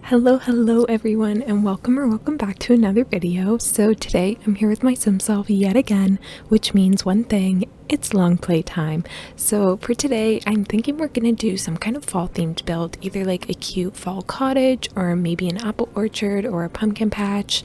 Hello everyone, and welcome back to another video. So today I'm here with my Simself yet again, which means one thing: it's long play time. So for today I'm thinking we're gonna do some kind of fall themed build, either like a cute fall cottage or maybe an apple orchard or a pumpkin patch.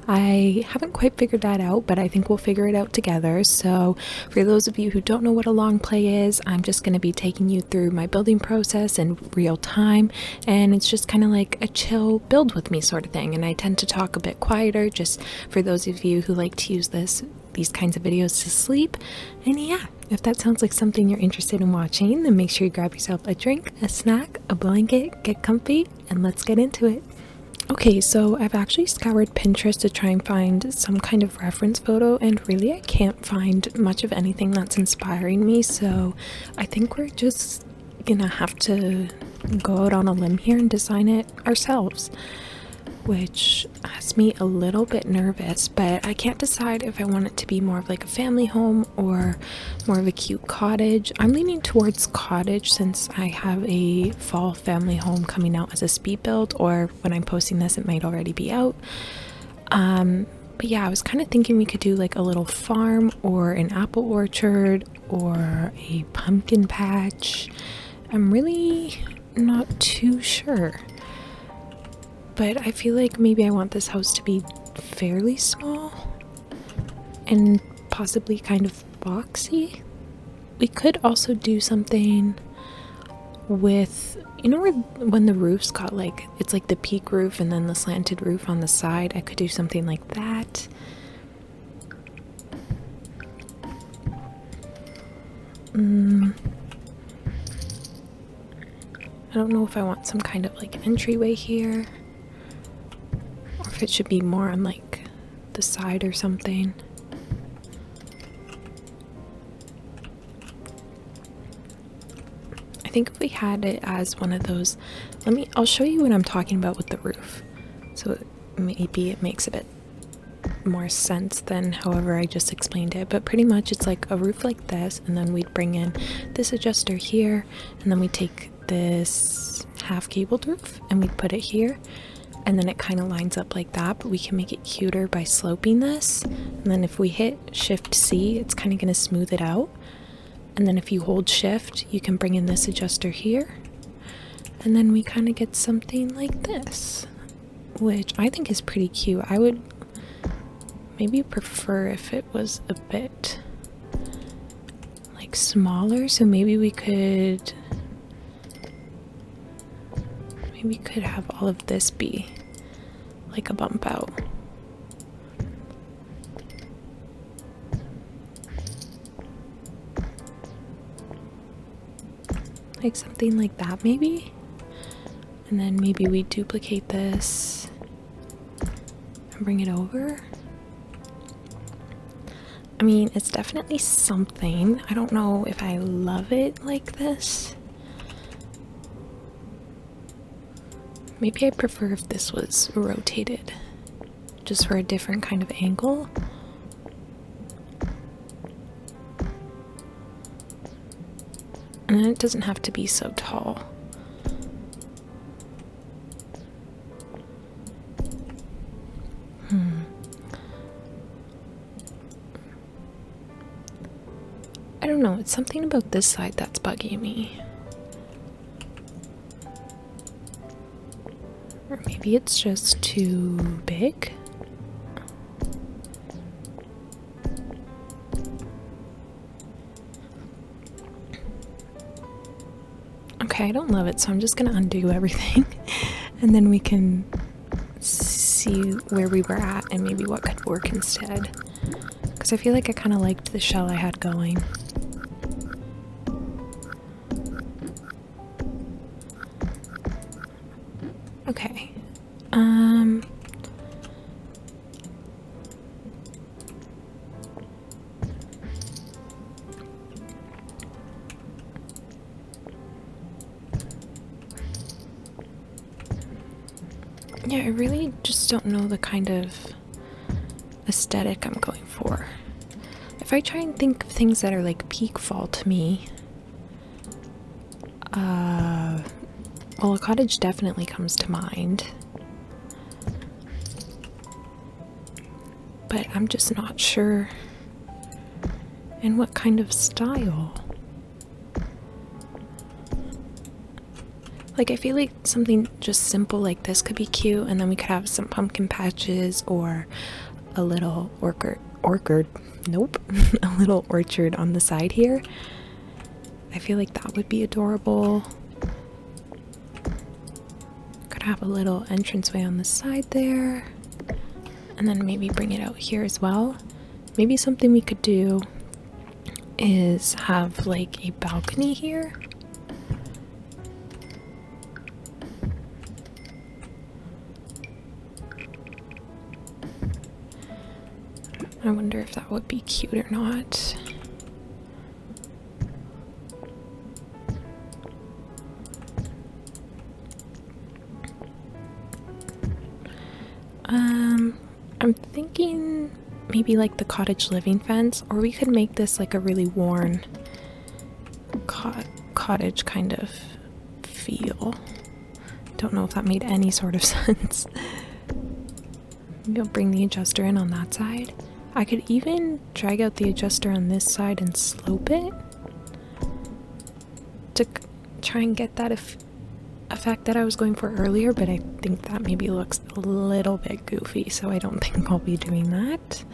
I haven't quite figured that out, but I think we'll figure it out together. So for those of you who don't know what a long play is, I'm just going to be taking you through my building process in real time, and it's just kind of like a chill build with me sort of thing. And I tend to talk a bit quieter just for those of you who like to use these kinds of videos to sleep. And yeah, if that sounds like something you're interested in watching, then make sure you grab yourself a drink, a snack, a blanket, get comfy, and let's get into it. Okay, so I've actually scoured Pinterest to try and find some kind of reference photo, and really I can't find much of anything that's inspiring me, so I think we're just gonna have to go out on a limb here and design it ourselves, which has me a little bit nervous, but I can't decide if I want it to be more of like a family home or more of a cute cottage. I'm leaning towards cottage since I have a fall family home coming out as a speed build, or when I'm posting this it might already be out. But yeah, I was kind of thinking we could do like a little farm or an apple orchard or a pumpkin patch. I'm really not too sure. But I feel like maybe I want this house to be fairly small and possibly kind of boxy. We could also do something with, you know, when the roof's got like, it's like the peak roof and then the slanted roof on the side. I could do something like that. I don't know if I want some kind of like entryway here, if it should be more on like the side or something. I think if we had it as one of those, I'll show you what I'm talking about with the roof, so maybe it makes a bit more sense than however I just explained it. But pretty much it's like a roof like this, and then we'd bring in this adjuster here, and then we take this half gabled roof and we'd put it here, and then it kind of lines up like that, but we can make it cuter by sloping this, and then if we hit Shift C, it's kind of going to smooth it out, and then if you hold Shift, you can bring in this adjuster here, and then we kind of get something like this, which I think is pretty cute. I would maybe prefer if it was a bit like smaller, so maybe we could have all of this be like a bump out. Like something like that maybe. And then maybe we duplicate this and bring it over. I mean, it's definitely something. I don't know if I love it like this. Maybe I prefer if this was rotated, just for a different kind of angle. And then it doesn't have to be so tall. I don't know, it's something about this side that's bugging me. Or maybe it's just too big. Okay, I don't love it, so I'm just gonna undo everything and then we can see where we were at and maybe what could work instead. Because I feel like I kind of liked the shell I had going. Okay. Yeah, I really just don't know the kind of aesthetic I'm going for. If I try and think of things that are like peak fall to me, well, a cottage definitely comes to mind. but I'm just not sure in what kind of style. Like, I feel like something just simple like this could be cute, and then we could have some pumpkin patches or a little nope, a little orchard on the side here. I feel like that would be adorable. Could have a little entranceway on the side there, and then maybe bring it out here as well. Maybe something we could do is have like a balcony here. I wonder if that would be cute or not. I'm thinking maybe like the cottage living fence, or we could make this like a really worn cottage kind of feel. Don't know if that made any sort of sense. Maybe I'll bring the adjuster in on that side. I could even drag out the adjuster on this side and slope it to try and get that effect that I was going for earlier, but I think that maybe looks a little bit goofy, so I don't think I'll be doing that.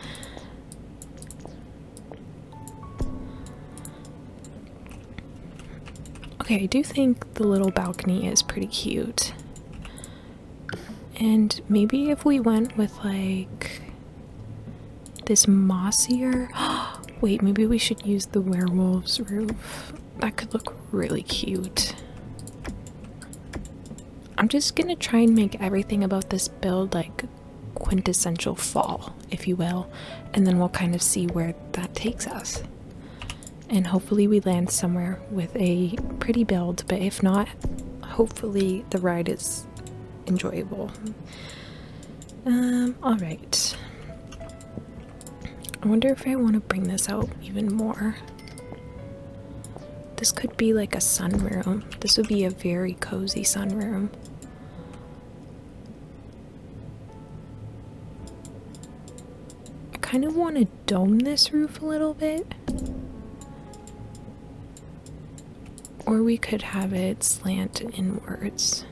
Okay, I do think the little balcony is pretty cute. And maybe if we went with like this mossier... Wait, maybe we should use the werewolf's roof. That could look really cute. I'm just gonna try and make everything about this build like quintessential fall, if you will, and then we'll kind of see where that takes us. And hopefully we land somewhere with a pretty build, but if not, hopefully the ride is enjoyable. Alright. I wonder if I want to bring this out even more. This could be like a sunroom. This would be a very cozy sunroom. I kind of want to dome this roof a little bit. Or we could have it slant inwards.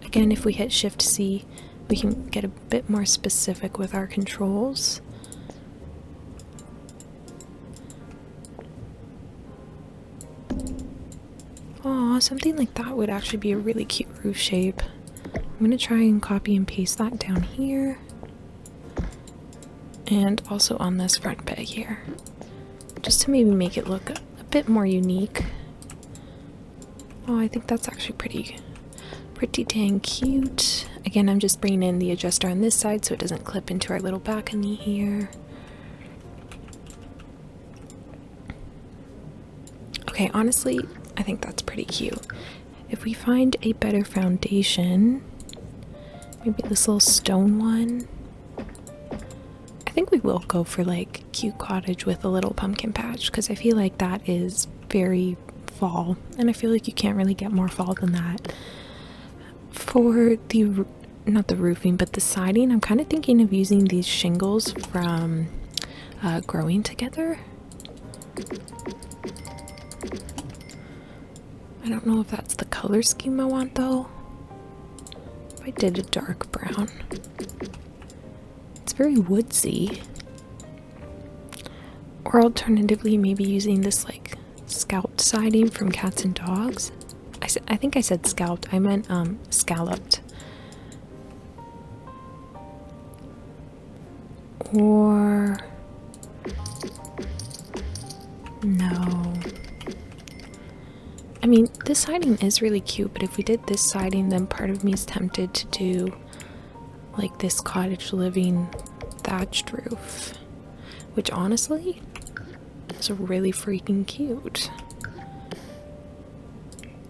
Again, if we hit Shift C, we can get a bit more specific with our controls. Aw, something like that would actually be a really cute roof shape. I'm gonna try and copy and paste that down here. And also on this front bed here. Just to maybe make it look a bit more unique. Oh, I think that's actually pretty dang cute. Again, I'm just bringing in the adjuster on this side so it doesn't clip into our little balcony here. Okay, honestly, I think that's pretty cute. If we find a better foundation, maybe this little stone one. I think we will go for like cute cottage with a little pumpkin patch, because I feel like that is very fall, and I feel like you can't really get more fall than that. For the, not the roofing, but the siding, I'm kind of thinking of using these shingles from Growing Together. I don't know if that's the color scheme I want though. If I did a dark brown. It's very woodsy. Or alternatively, maybe using this like scalped siding from Cats and Dogs. I think I said scalped, I meant scalloped. Or no. I mean, this siding is really cute, but if we did this siding, then part of me is tempted to do like this cottage living thatched roof, which honestly is really freaking cute.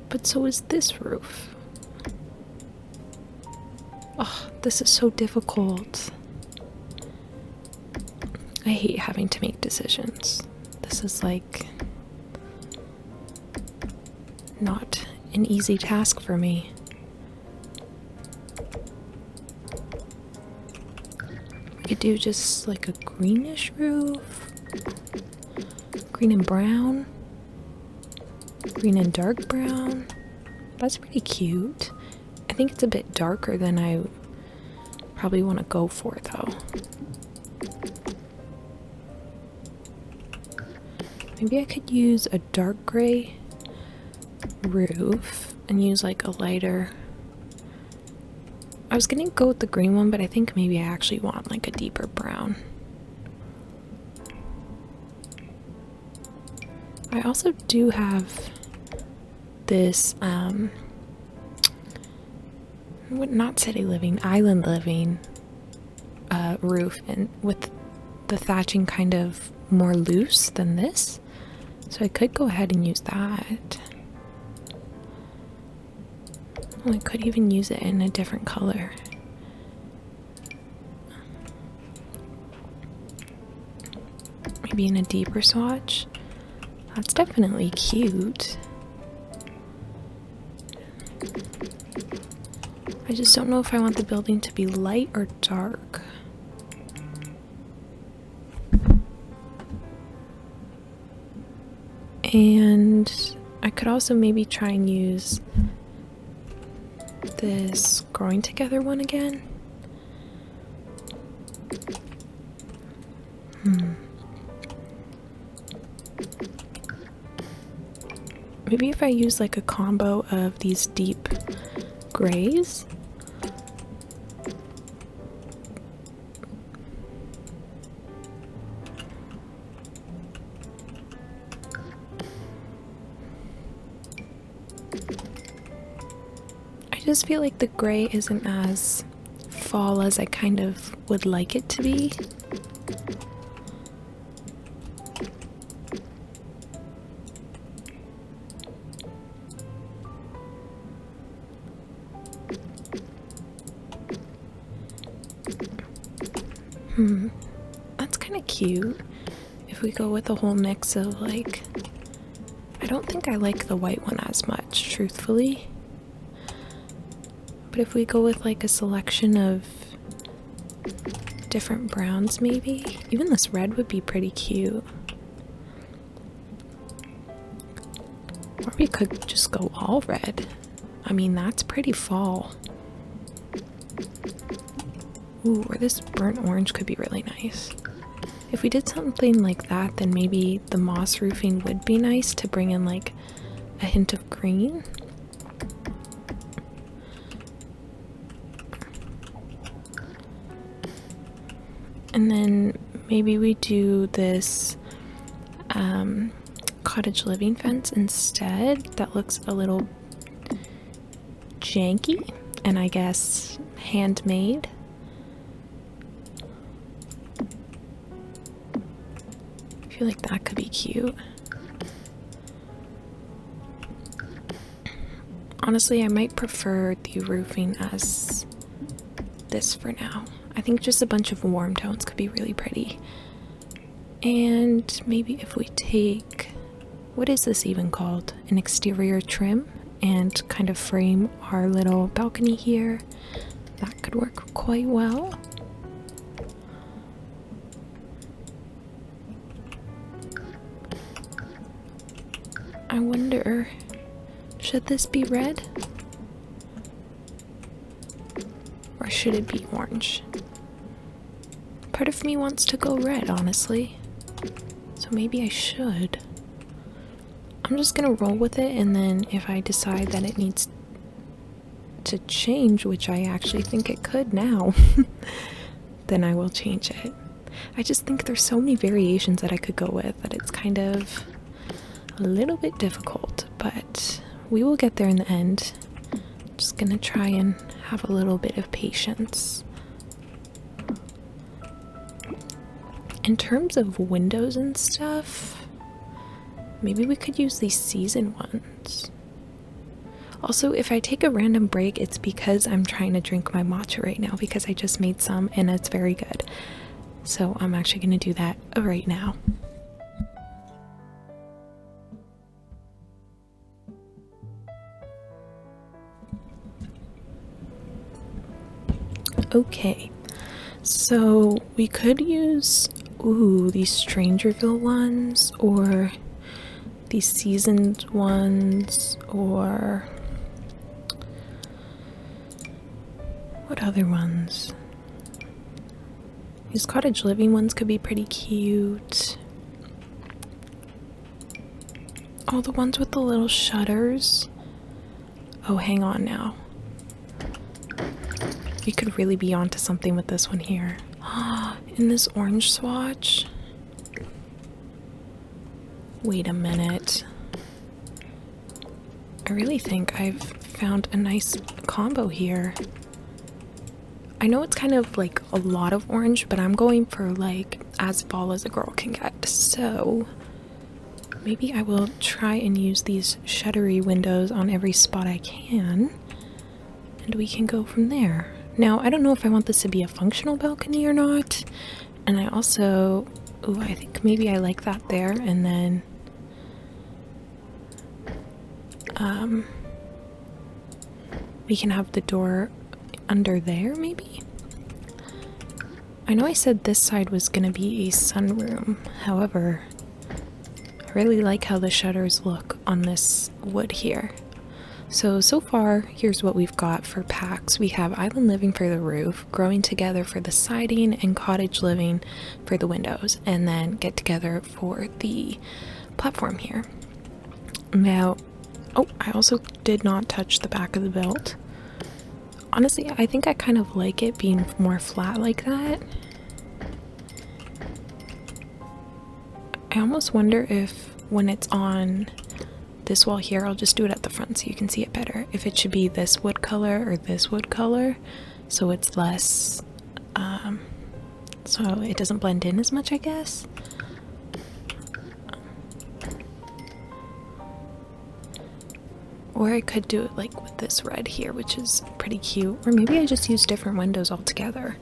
But so is this roof. Oh, this is so difficult. I hate having to make decisions. This is like not an easy task for me. could do just like a greenish roof. Green and brown. Green and dark brown. That's pretty cute. I think it's a bit darker than I probably want to go for though. Maybe I could use a dark gray roof and use like a lighter. I was gonna go with the green one, but I think maybe I actually want like a deeper brown. I also do have this not city living, island living roof, and with the thatching kind of more loose than this, so I could go ahead and use that. Oh, I could even use it in a different color. Maybe in a deeper swatch. That's definitely cute. I just don't know if I want the building to be light or dark. And I could also maybe try and use this growing together one again. Maybe if I use like a combo of these deep grays. I just feel like the gray isn't as fall as I kind of would like it to be. That's kind of cute. If we go with a whole mix of like, I don't think I like the white one as much, truthfully. But if we go with like a selection of different browns, maybe even this red would be pretty cute. Or we could just go all red. I mean, that's pretty fall. Ooh, or this burnt orange could be really nice. If we did something like that, then maybe the moss roofing would be nice to bring in like a hint of green. And then maybe we do this cottage living fence instead. That looks a little janky and I guess handmade. I feel like that could be cute. Honestly, I might prefer the roofing as this for now. I think just a bunch of warm tones could be really pretty. And maybe if we take, what is this even called? An exterior trim, and kind of frame our little balcony here. That could work quite well. I wonder, should this be red? Or should it be orange? Part of me wants to go red, honestly. So maybe I should. I'm just gonna roll with it, and then if I decide that it needs to change, which I actually think it could now, then I will change it. I just think there's so many variations that I could go with that it's kind of a little bit difficult, but we will get there in the end. Just gonna try and have a little bit of patience. In terms of windows and stuff, maybe we could use these season ones. Also, if I take a random break, it's because I'm trying to drink my matcha right now because I just made some and it's very good. So I'm actually gonna do that right now. Okay, So we could use, ooh, these Strangerville ones, or these seasoned ones, or what other ones? These cottage living ones could be pretty cute. Oh, the ones with the little shutters. Oh, hang on now. We could really be onto something with this one here. In this orange swatch. Wait a minute. I really think I've found a nice combo here. I know it's kind of like a lot of orange, but I'm going for like as fall as a girl can get. So maybe I will try and use these shuttery windows on every spot I can, and we can go from there. Now, I don't know if I want this to be a functional balcony or not, and I also, ooh, I think maybe I like that there, and then we can have the door under there, maybe? I know I said this side was gonna be a sunroom, however, I really like how the shutters look on this wood here. So far, here's what we've got for packs. We have island living for the roof, growing together for the siding, and cottage living for the windows, and then get together for the platform here. Now, oh, I also did not touch the back of the belt. Honestly, I think I kind of like it being more flat like that. I almost wonder if when it's on this wall here, I'll just do it at the front so you can see it better. If it should be this wood color or this wood color, so it's less, so it doesn't blend in as much, I guess. Or I could do it like with this red here, which is pretty cute. Or maybe I just use different windows altogether.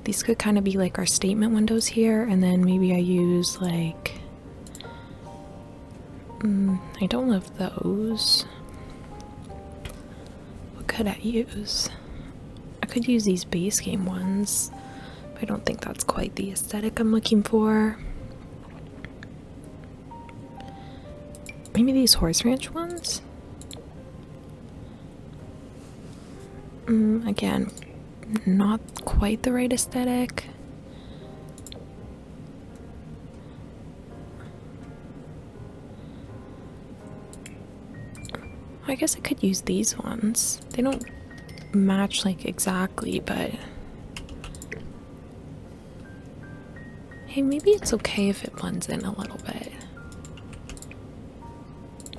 These could kind of be like our statement windows here, and then maybe I use like, I don't love those. What could I use? I could use these base game ones, but I don't think that's quite the aesthetic I'm looking for. Maybe these horse ranch ones? Again, not quite the right aesthetic. I guess I could use these ones. They don't match like exactly, but hey, maybe it's okay if it blends in a little bit.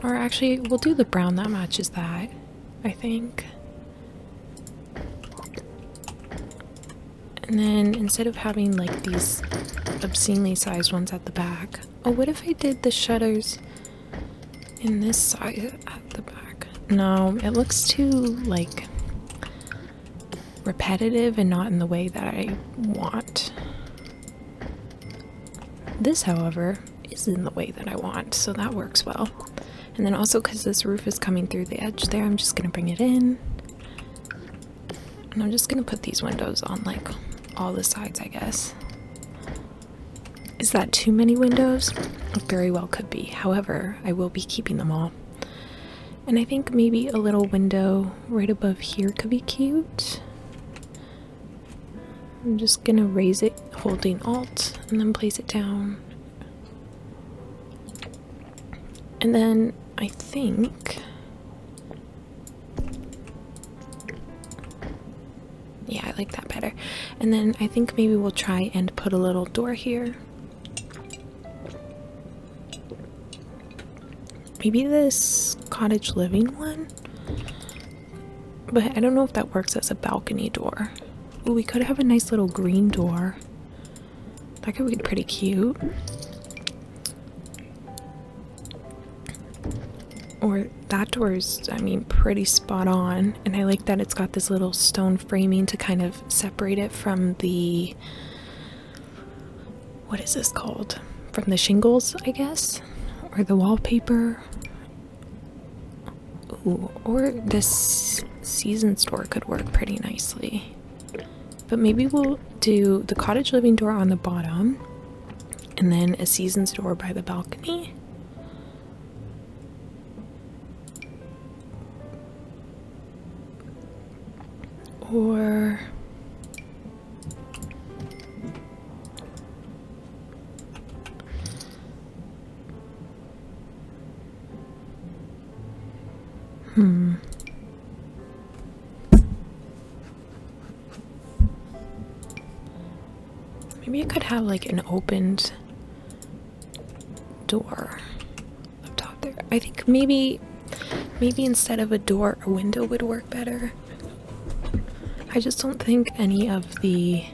Or actually, we'll do the brown that matches that, I think. And then instead of having like these obscenely sized ones at the back, oh, what if I did the shutters in this side at the back? No, it looks too like repetitive and not in the way that I want. This, however, is in the way that I want, so that works well. And then also because this roof is coming through the edge there, I'm just gonna bring it in. And I'm just gonna put these windows on like all the sides, I guess. Is that too many windows? It very well could be. However, I will be keeping them all. And I think maybe a little window right above here could be cute. I'm just gonna raise it holding Alt and then place it down. And then I think, yeah, I like that better. And then I think maybe we'll try and put a little door here. Maybe this cottage living one, but I don't know if that works as a balcony door. Ooh, we could have a nice little green door. That could be pretty cute. Or that door is, I mean, pretty spot on. And I like that it's got this little stone framing to kind of separate it from the, what is this called? From the shingles, I guess? Or the wallpaper. Ooh, or this season store could work pretty nicely. But maybe we'll do the cottage living door on the bottom and then a seasons door by the balcony. Or maybe it could have like an opened door up top there. I think maybe instead of a door, a window would work better. I just don't think any of the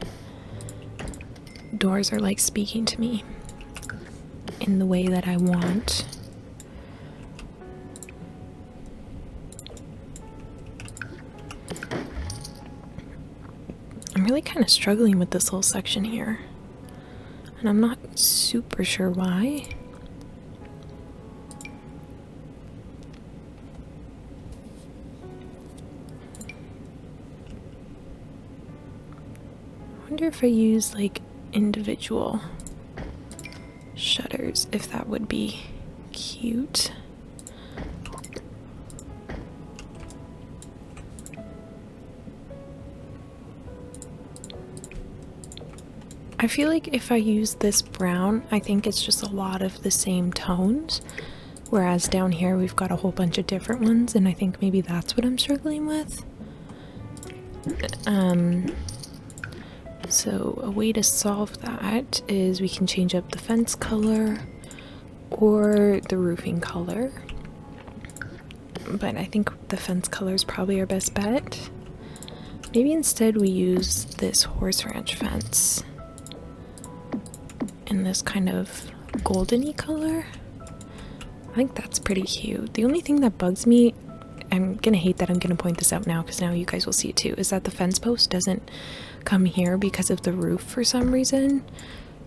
doors are like speaking to me in the way that I want. I'm really kind of struggling with this whole section here, and I'm not super sure why. I wonder if I use like individual shutters, if that would be cute. I feel like if I use this brown, I think it's just a lot of the same tones, whereas down here we've got a whole bunch of different ones, and I think maybe that's what I'm struggling with. So a way to solve that is we can change up the fence color or the roofing color, but I think the fence color is probably our best bet. Maybe instead we use this horse ranch fence in this kind of golden-y color. I think that's pretty cute. The only thing that bugs me, I'm gonna hate that I'm gonna point this out now because now you guys will see it too, is that the fence post doesn't come here because of the roof for some reason,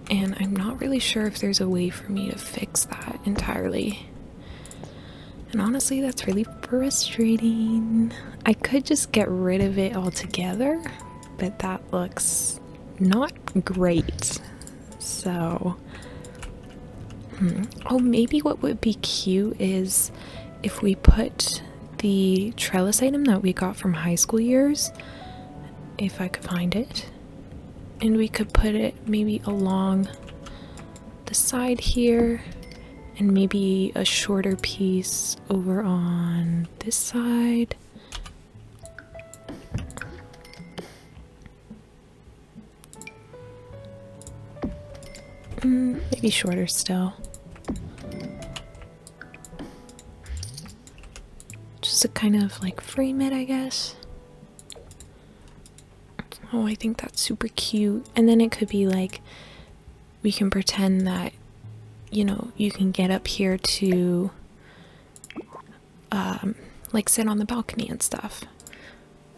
and I'm not really sure if there's a way for me to fix that entirely. And honestly, that's really frustrating. I could just get rid of it altogether, but that looks not great. So, oh, maybe what would be cute is if we put the trellis item that we got from high school years, if I could find it, and we could put it maybe along the side here, and maybe a shorter piece over on this side. Maybe shorter still. Just to kind of like frame it, I guess. Oh, I think that's super cute. And then it could be like, we can pretend that, you know, you can get up here to like sit on the balcony and stuff,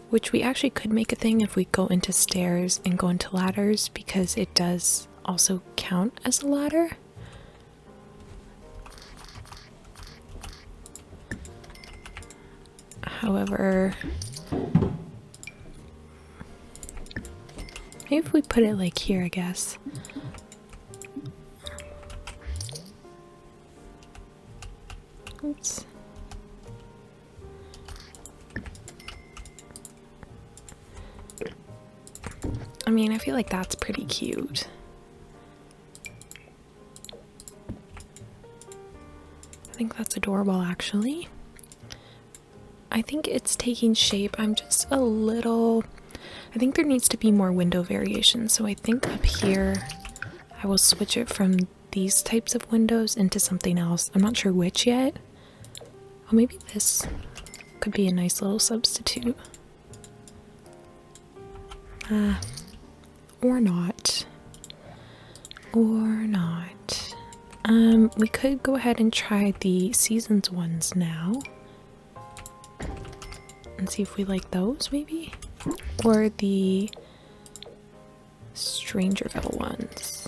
which we actually could make a thing if we go into stairs and go into ladders, because it does also count as a ladder. However, maybe if we put it like here, I guess. Oops. I mean, I feel like that's pretty cute. I think that's adorable, actually. I think it's taking shape. I'm just a little... I think there needs to be more window variation. So I think up here, I will switch it from these types of windows into something else. I'm not sure which yet. Oh, maybe this could be a nice little substitute. Or not. Or not. We could go ahead and try the seasons ones now. And see if we like those, maybe? Or the Strangerville ones.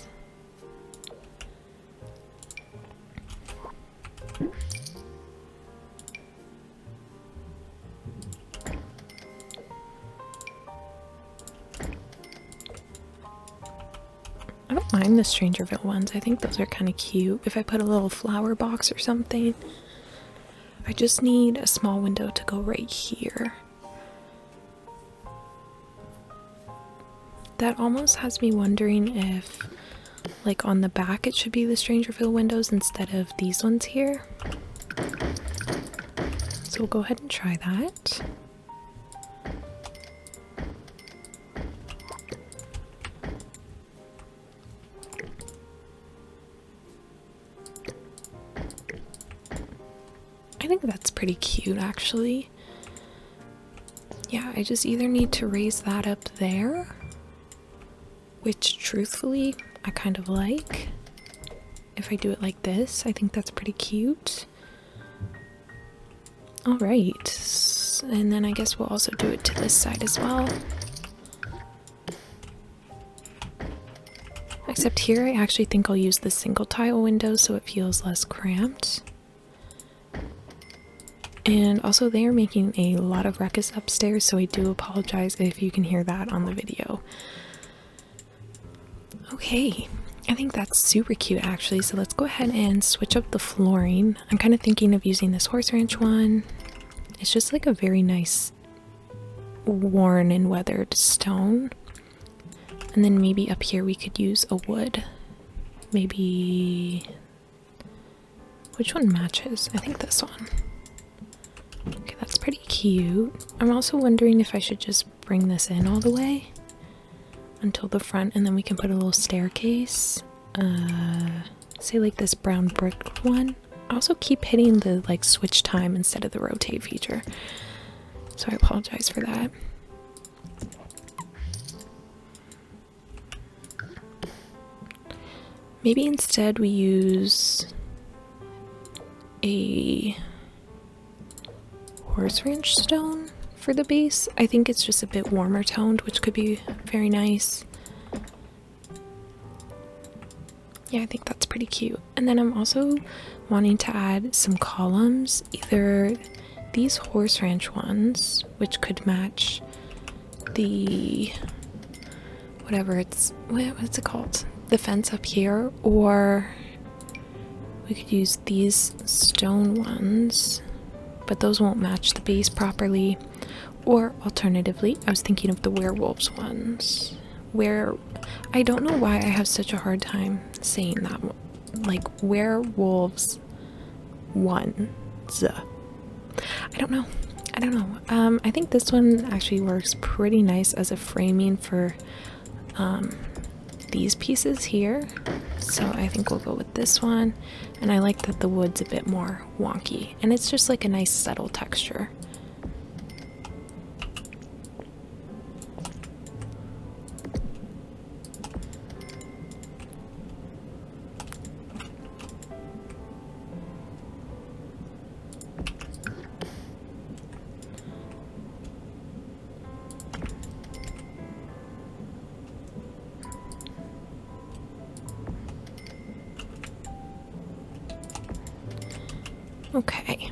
mind the Strangerville ones. I think those are kind of cute. If I put a little flower box or something. I just need a small window to go right here. That almost has me wondering if, like on the back, it should be the Strangerville windows instead of these ones here. So we'll go ahead and try that. I think that's pretty cute, actually. Yeah, I just either need to raise that up there, which truthfully I kind of like. If I do it like this, I think that's pretty cute. Alright, and then I guess we'll also do it to this side as well. Except here I actually think I'll use the single tile window so it feels less cramped. And also they are making a lot of ruckus upstairs, so I do apologize if you can hear that on the video. Okay, I think that's super cute actually, so let's go ahead and switch up the flooring. I'm kind of thinking of using this horse ranch one. It's just like a very nice worn and weathered stone. And then maybe up here we could use a wood. Maybe... which one matches? I think this one. Okay, that's pretty cute. I'm also wondering if I should just bring this in all the way until the front, and then we can put a little staircase. Say like this brown brick one. I also keep hitting the like switch time instead of the rotate feature, so I apologize for that. Maybe instead we use a horse ranch stone for the base. I think it's just a bit warmer toned, which could be very nice. Yeah, I think that's pretty cute. And then I'm also wanting to add some columns, either these horse ranch ones, which could match the whatever what's it called, the fence up here, or we could use these stone ones, but those won't match the base properly. Or alternatively, I was thinking of the werewolves ones, where I don't know why I have such a hard time saying that one. Like werewolves ones. I don't know. I think this one actually works pretty nice as a framing for these pieces here. So I think we'll go with this one. And I like that the wood's a bit more wonky, and it's just like a nice subtle texture. Okay.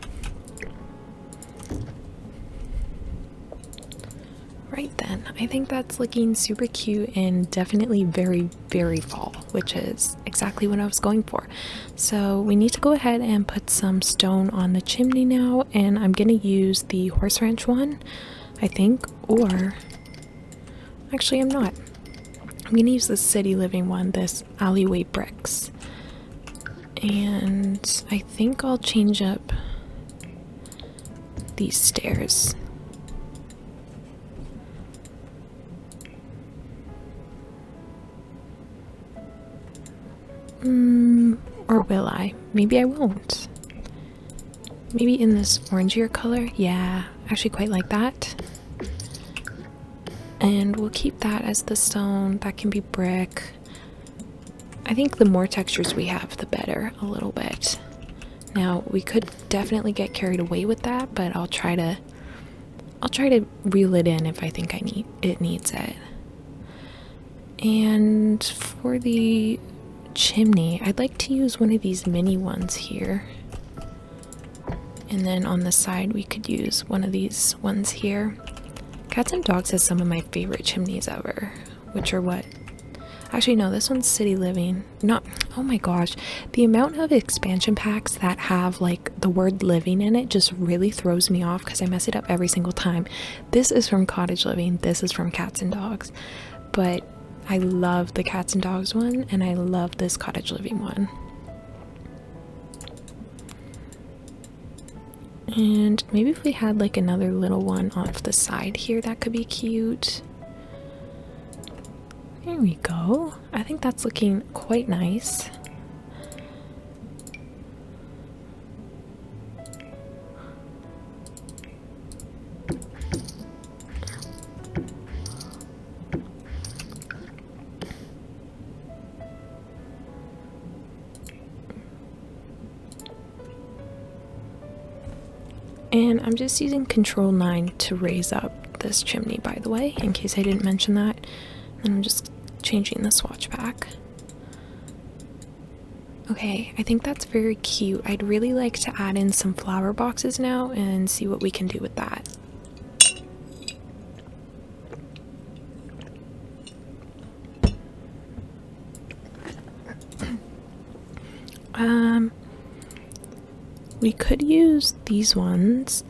Right then, I think that's looking super cute and definitely very, very fall, which is exactly what I was going for. So we need to go ahead and put some stone on the chimney now, and I'm gonna use the horse ranch one, I think, or actually I'm not. I'm gonna use the city living one, this alleyway bricks. And I think I'll change up these stairs. Or will I? Maybe I won't. Maybe in this orangier color? Yeah, I actually quite like that. And we'll keep that as the stone. That can be brick. I think the more textures we have, the better, a little bit. Now, we could definitely get carried away with that, but I'll try to reel it in if I think it needs it. And for the chimney, I'd like to use one of these mini ones here. And then on the side, we could use one of these ones here. Cats and Dogs has some of my favorite chimneys ever, which are what Actually, no, this one's city living. Not, oh my gosh. The amount of expansion packs that have like the word living in it just really throws me off because I mess it up every single time. This is from cottage living. This is from cats and dogs. But I love the cats and dogs one, and I love this cottage living one. And maybe if we had like another little one off the side here, that could be cute. There we go. I think that's looking quite nice. And I'm just using Ctrl 9 to raise up this chimney, by the way, in case I didn't mention that. And I'm just changing the swatch back. Okay, I think that's very cute. I'd really like to add in some flower boxes now and see what we can do with that. We could use these ones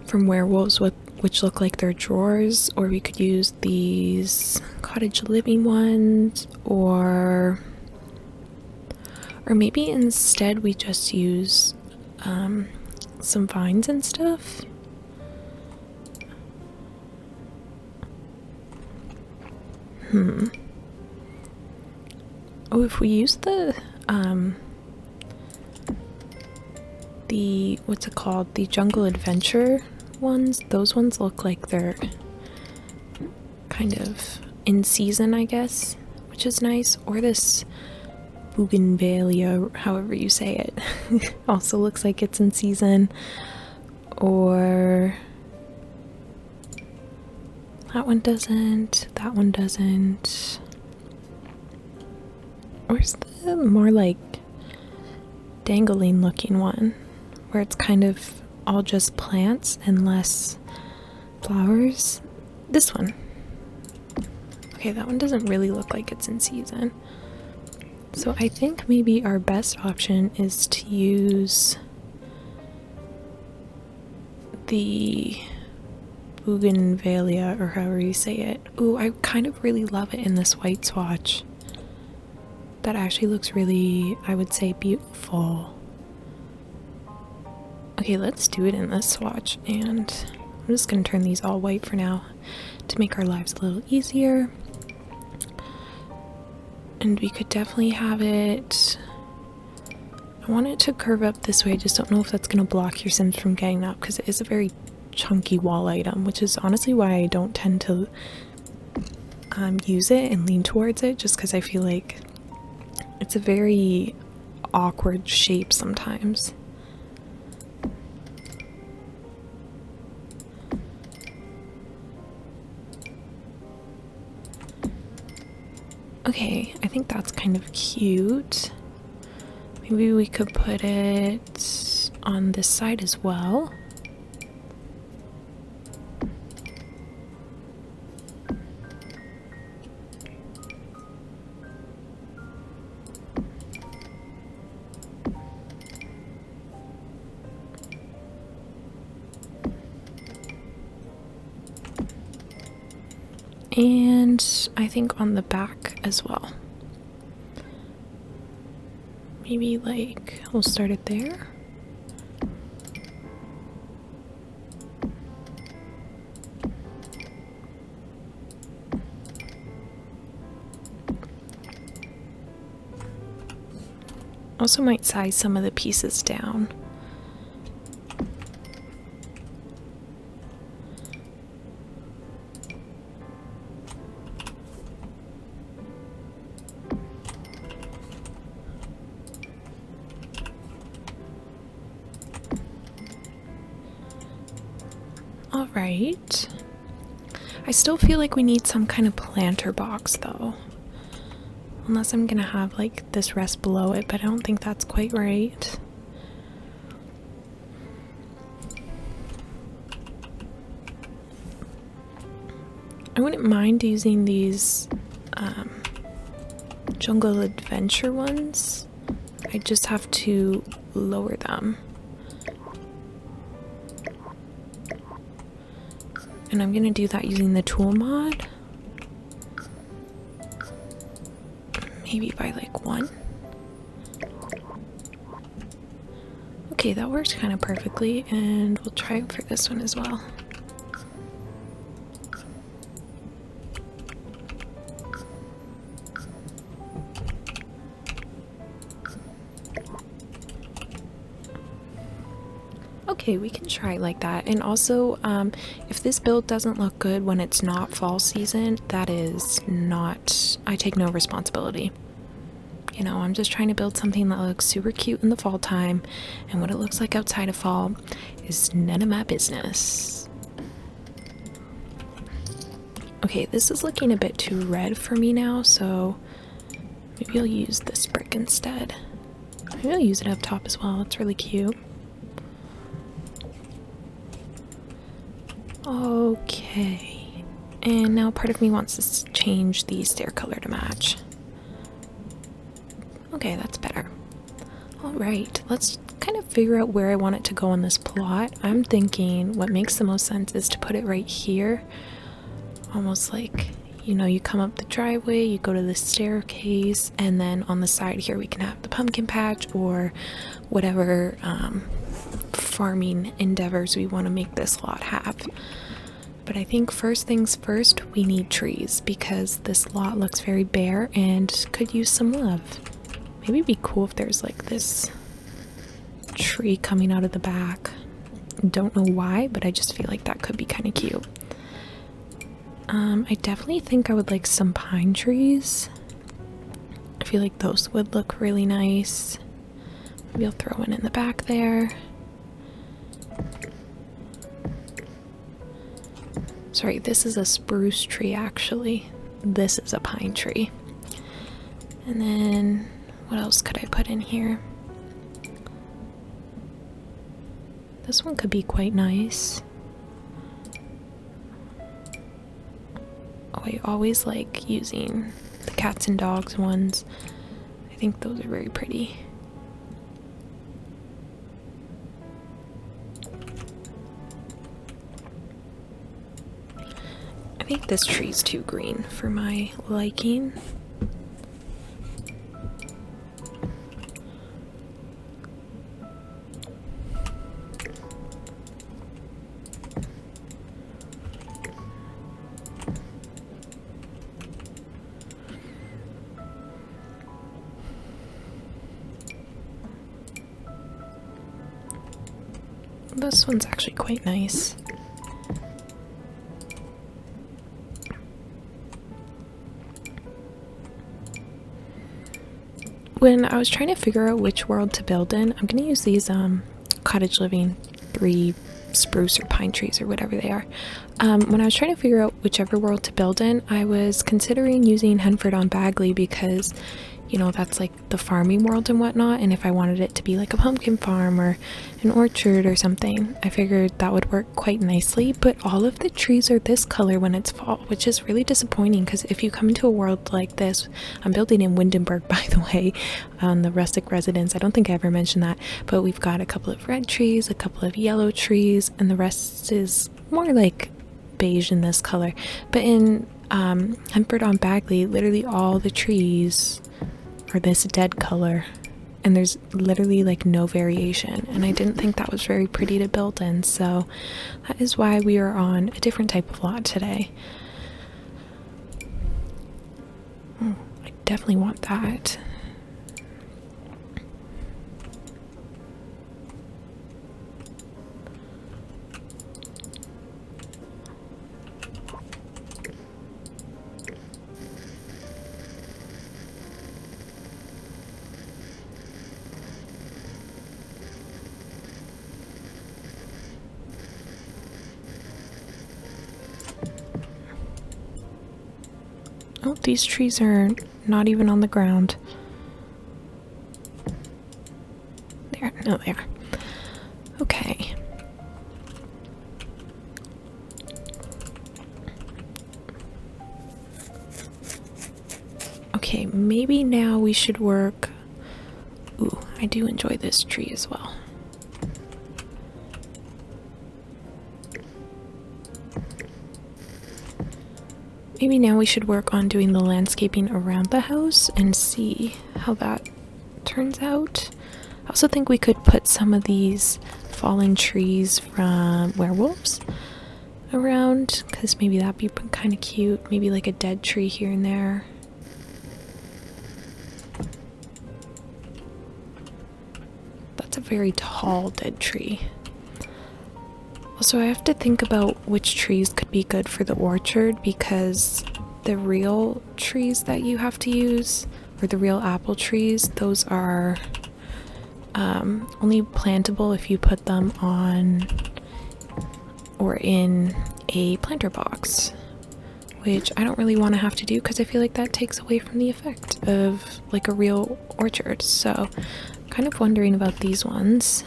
from Werewolves which look like they're drawers, or we could use these cottage living ones, or maybe instead we just use some vines and stuff. Oh, if we use the what's it called? The jungle adventure ones. Those ones look like they're kind of in season, I guess, which is nice. Or this bougainvillea, however you say it, also looks like it's in season. Or that one doesn't. That one doesn't. Where's the more like dangling looking one, where it's kind of all just plants and less flowers? This one. Okay, that one doesn't really look like it's in season. So I think maybe our best option is to use the bougainvillea, or however you say it. Ooh, I kind of really love it in this white swatch. That actually looks really, I would say, beautiful. Okay, let's do it in this swatch, and I'm just going to turn these all white for now to make our lives a little easier. And we could definitely have it, I want it to curve up this way. I just don't know if that's going to block your Sims from getting up, because it is a very chunky wall item, which is honestly why I don't tend to use it and lean towards it, just because I feel like it's a very awkward shape sometimes. Okay, I think that's kind of cute. Maybe we could put it on this side as well. And I think on the back as well. Maybe like, we'll start it there. Also might size some of the pieces down. Alright. I still feel like we need some kind of planter box though. Unless I'm gonna have like this rest below it, but I don't think that's quite right. I wouldn't mind using these jungle adventure ones, I just have to lower them. And I'm gonna do that using the tool mod. Maybe by like 1. Okay, that works kind of perfectly, and we'll try it for this one as well. Okay, we can try it like that. And also, if this build doesn't look good when it's not fall season, that is not, I take no responsibility. You know, I'm just trying to build something that looks super cute in the fall time, and what it looks like outside of fall is none of my business. Okay, this is looking a bit too red for me now, so maybe I'll use this brick instead. Maybe I'll use it up top as well, it's really cute. Okay, and now part of me wants to change the stair color to match. Okay, that's better. Alright, let's kind of figure out where I want it to go on this plot. I'm thinking what makes the most sense is to put it right here. Almost like, you know, you come up the driveway, you go to the staircase, and then on the side here we can have the pumpkin patch or whatever farming endeavors we want to make this lot have. But I think first things first, we need trees because this lot looks very bare and could use some love. Maybe it'd be cool if there's like this tree coming out of the back. Don't know why, but I just feel like that could be kind of cute. I definitely think I would like some pine trees. I feel like those would look really nice. Maybe I'll throw one in the back there. Sorry, this is a spruce tree actually. This is a pine tree. And then what else could I put in here? This one could be quite nice. Oh, I always like using the cats and dogs ones. I think those are very pretty. I think this tree's too green for my liking. This one's actually quite nice. When I was trying to figure out which world to build in, I'm gonna use these cottage living 3 spruce or pine trees or whatever they are. When I was trying to figure out whichever world to build in, I was considering using Henford on Bagley because, you know, that's like the farming world and whatnot, and if I wanted it to be like a pumpkin farm or an orchard or something, I figured that would work quite nicely. But all of the trees are this color when it's fall, which is really disappointing because if you come into a world like this, I'm building in Windenburg, by the way, the rustic residence. I don't think I ever mentioned that, but we've got a couple of red trees, a couple of yellow trees, and the rest is more like beige in this color. But in Henford on Bagley, literally all the trees are this dead color, and there's literally like no variation, and I didn't think that was very pretty to build in, so that is why we are on a different type of lot today. Oh, I definitely want that. Oh, these trees are not even on the ground. There, no, they are. Okay. Okay, maybe now we should work. Ooh, I do enjoy this tree as well. Maybe now we should work on doing the landscaping around the house and see how that turns out. I also think we could put some of these fallen trees from werewolves around, because maybe that'd be kind of cute. Maybe like a dead tree here and there. That's a very tall dead tree. Also, I have to think about which trees could be good for the orchard, because the real trees that you have to use, or the real apple trees, those are only plantable if you put them on or in a planter box, which I don't really want to have to do because I feel like that takes away from the effect of like a real orchard. So I'm kind of wondering about these ones.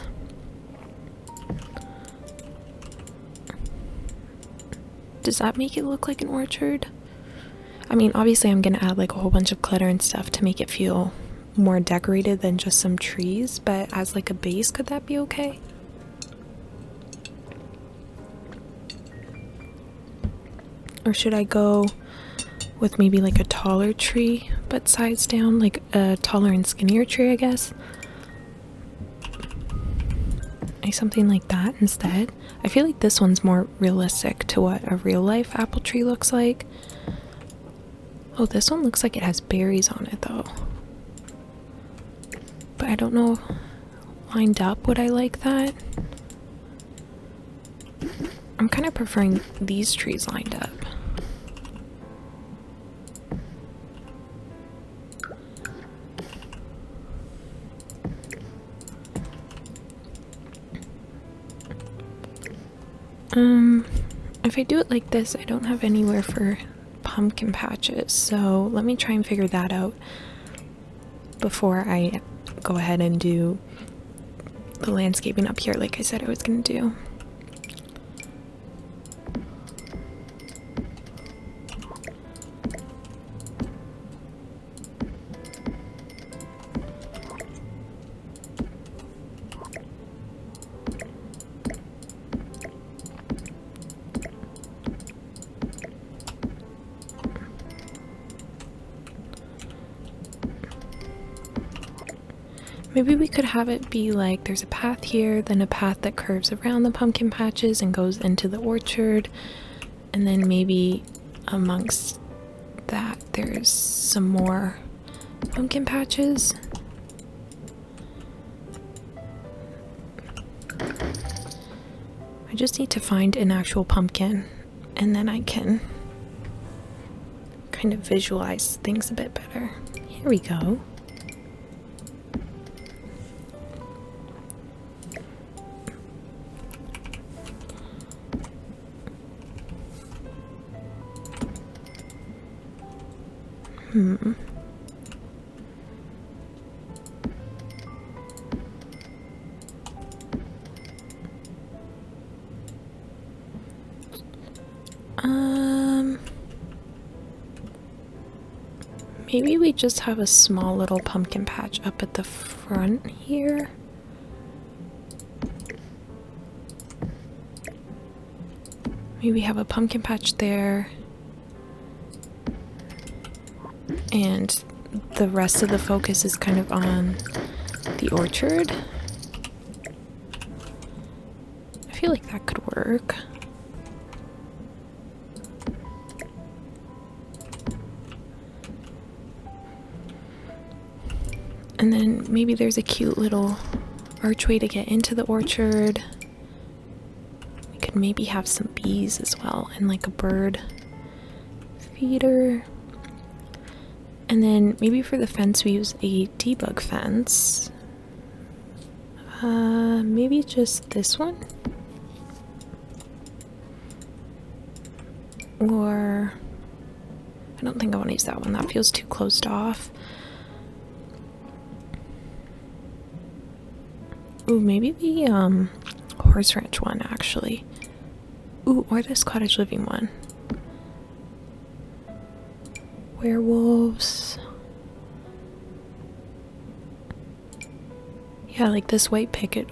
Does that make it look like an orchard? I mean, obviously I'm gonna add like a whole bunch of clutter and stuff to make it feel more decorated than just some trees, but as like a base, could that be okay? Or should I go with maybe like a taller tree but size down, like a taller and skinnier tree, I guess? Something like that instead. I feel like this one's more realistic to what a real life apple tree looks like. Oh, this one looks like it has berries on it though. But I don't know, lined up, would I like that? I'm kind of preferring these trees lined up. If I do it like this, I don't have anywhere for pumpkin patches, so let me try and figure that out before I go ahead and do the landscaping up here like I said I was gonna do. Maybe we could have it be like there's a path here, then a path that curves around the pumpkin patches and goes into the orchard, and then maybe amongst that there's some more pumpkin patches. I just need to find an actual pumpkin, and then I can kind of visualize things a bit better. Here we go. Maybe we just have a small little pumpkin patch up at the front here. Maybe have a pumpkin patch there. And the rest of the focus is kind of on the orchard. I feel like that could work. And then maybe there's a cute little archway to get into the orchard. We could maybe have some bees as well, and like a bird feeder. And then maybe for the fence we use a debug fence. Maybe just this one? Or I don't think I want to use that one. That feels too closed off. Ooh, maybe the horse ranch one actually. Ooh, or this cottage living one. Werewolves. Yeah, like this white picket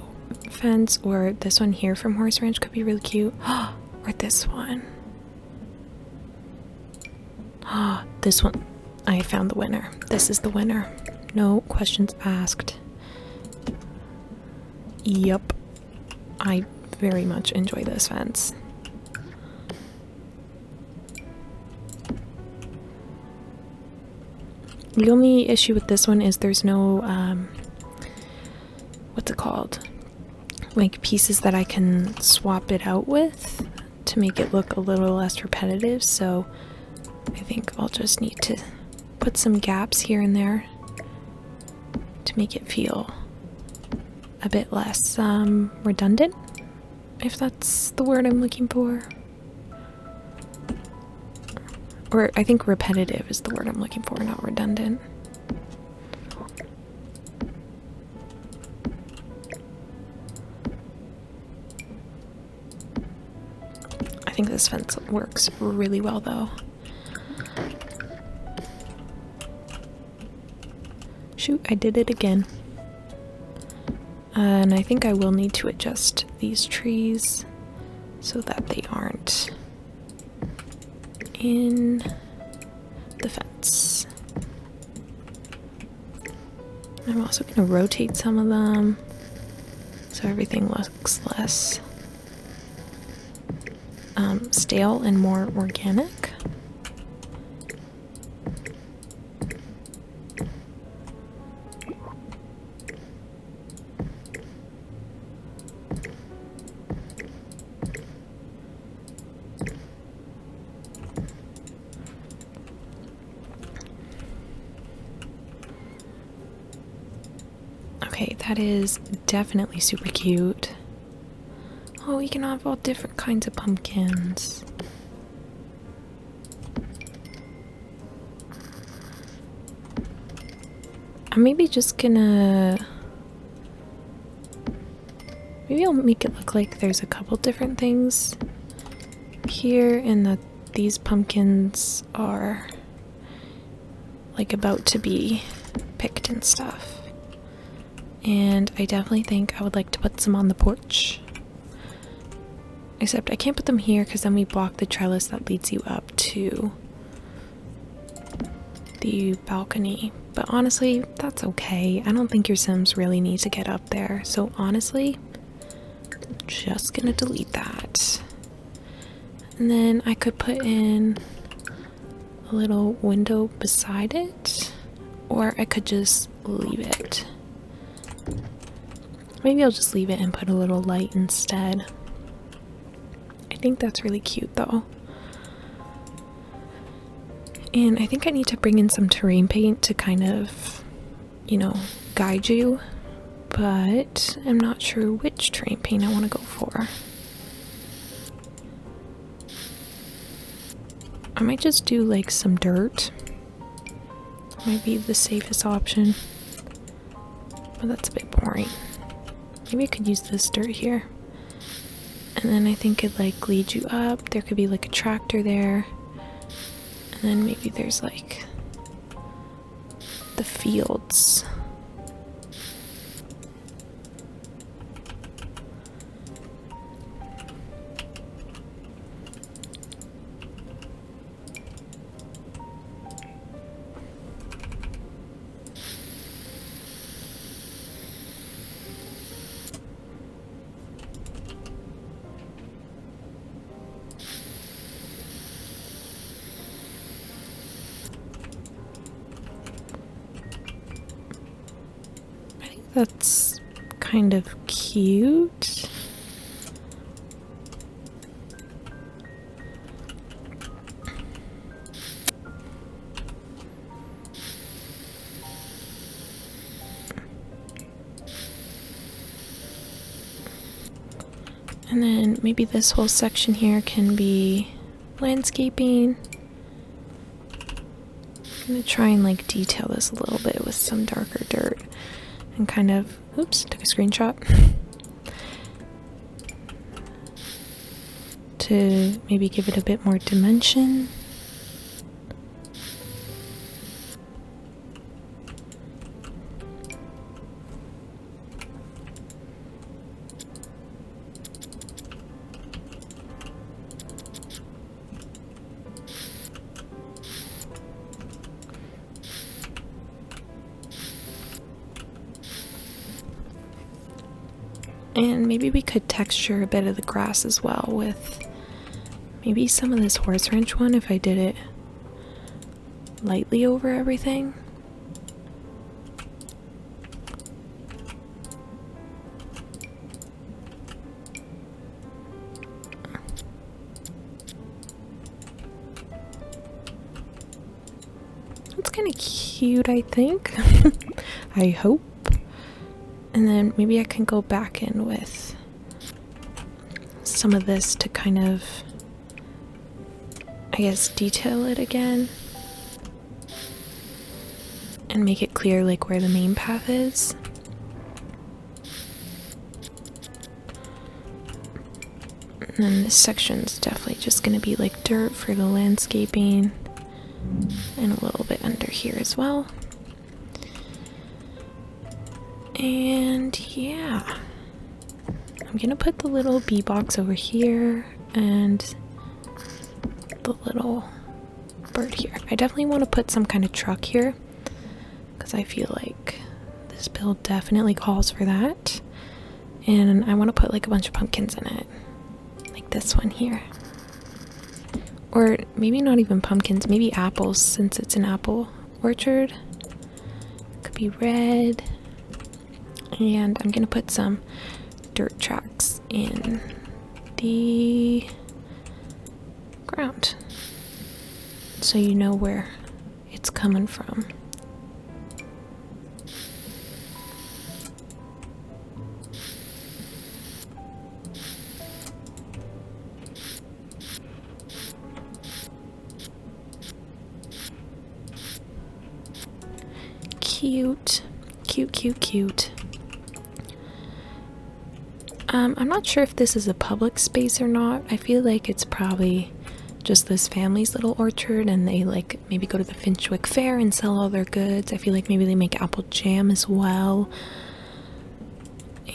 fence or this one here from Horse Ranch could be really cute. Or this one. This one. I found the winner. This is the winner. No questions asked. Yup. I very much enjoy this fence. The only issue with this one is there's no, what's it called? Like pieces that I can swap it out with to make it look a little less repetitive, so I think I'll just need to put some gaps here and there to make it feel a bit less redundant, if that's the word I'm looking for. Or I think repetitive is the word I'm looking for, not redundant. I think this fence works really well though. Shoot, I did it again. And I think I will need to adjust these trees so that they aren't in the fence. I'm also going to rotate some of them so everything looks less stale and more organic. Okay, that is definitely super cute. Oh, we can have all different kinds of pumpkins. I'm maybe just gonna... Maybe I'll make it look like there's a couple different things here and that these pumpkins are like about to be picked and stuff. And I definitely think I would like to put some on the porch. Except I can't put them here because then we block the trellis that leads you up to the balcony. But honestly, that's okay. I don't think your Sims really need to get up there. So honestly, I'm just gonna delete that. And then I could put in a little window beside it. Or I could just leave it. Maybe I'll just leave it and put a little light instead. I think that's really cute though. And I think I need to bring in some terrain paint to kind of, you know, guide you. But I'm not sure which terrain paint I want to go for. I might just do like some dirt. Might be the safest option. But that's a bit boring. Maybe I could use this dirt here. And then I think it like leads you up. There could be like a tractor there. And then maybe there's like the fields. That's kind of cute. And then maybe this whole section here can be landscaping. I'm gonna try and like detail this a little bit with some darker dirt. And kind of, oops, took a screenshot. To maybe give it a bit more dimension. And maybe we could texture a bit of the grass as well with maybe some of this horseradish one if I did it lightly over everything. That's kind of cute, I think. I hope. And then maybe I can go back in with some of this to kind of, I guess, detail it again and make it clear like where the main path is. And then this section's definitely just going to be like dirt for the landscaping, and a little bit under here as well. And yeah, I'm gonna put the little bee box over here and the little bird here. I definitely want to put some kind of truck here because I feel like this build definitely calls for that. And I want to put like a bunch of pumpkins in it, like this one here. Or maybe not even pumpkins, maybe apples, since it's an apple orchard. Could be red. And I'm gonna put some dirt tracks in the ground so you know where it's coming from. Cute, cute, cute, cute. I'm not sure if this is a public space or not. I feel like it's probably just this family's little orchard, and they like maybe go to the Finchwick Fair and sell all their goods. I feel like maybe they make apple jam as well.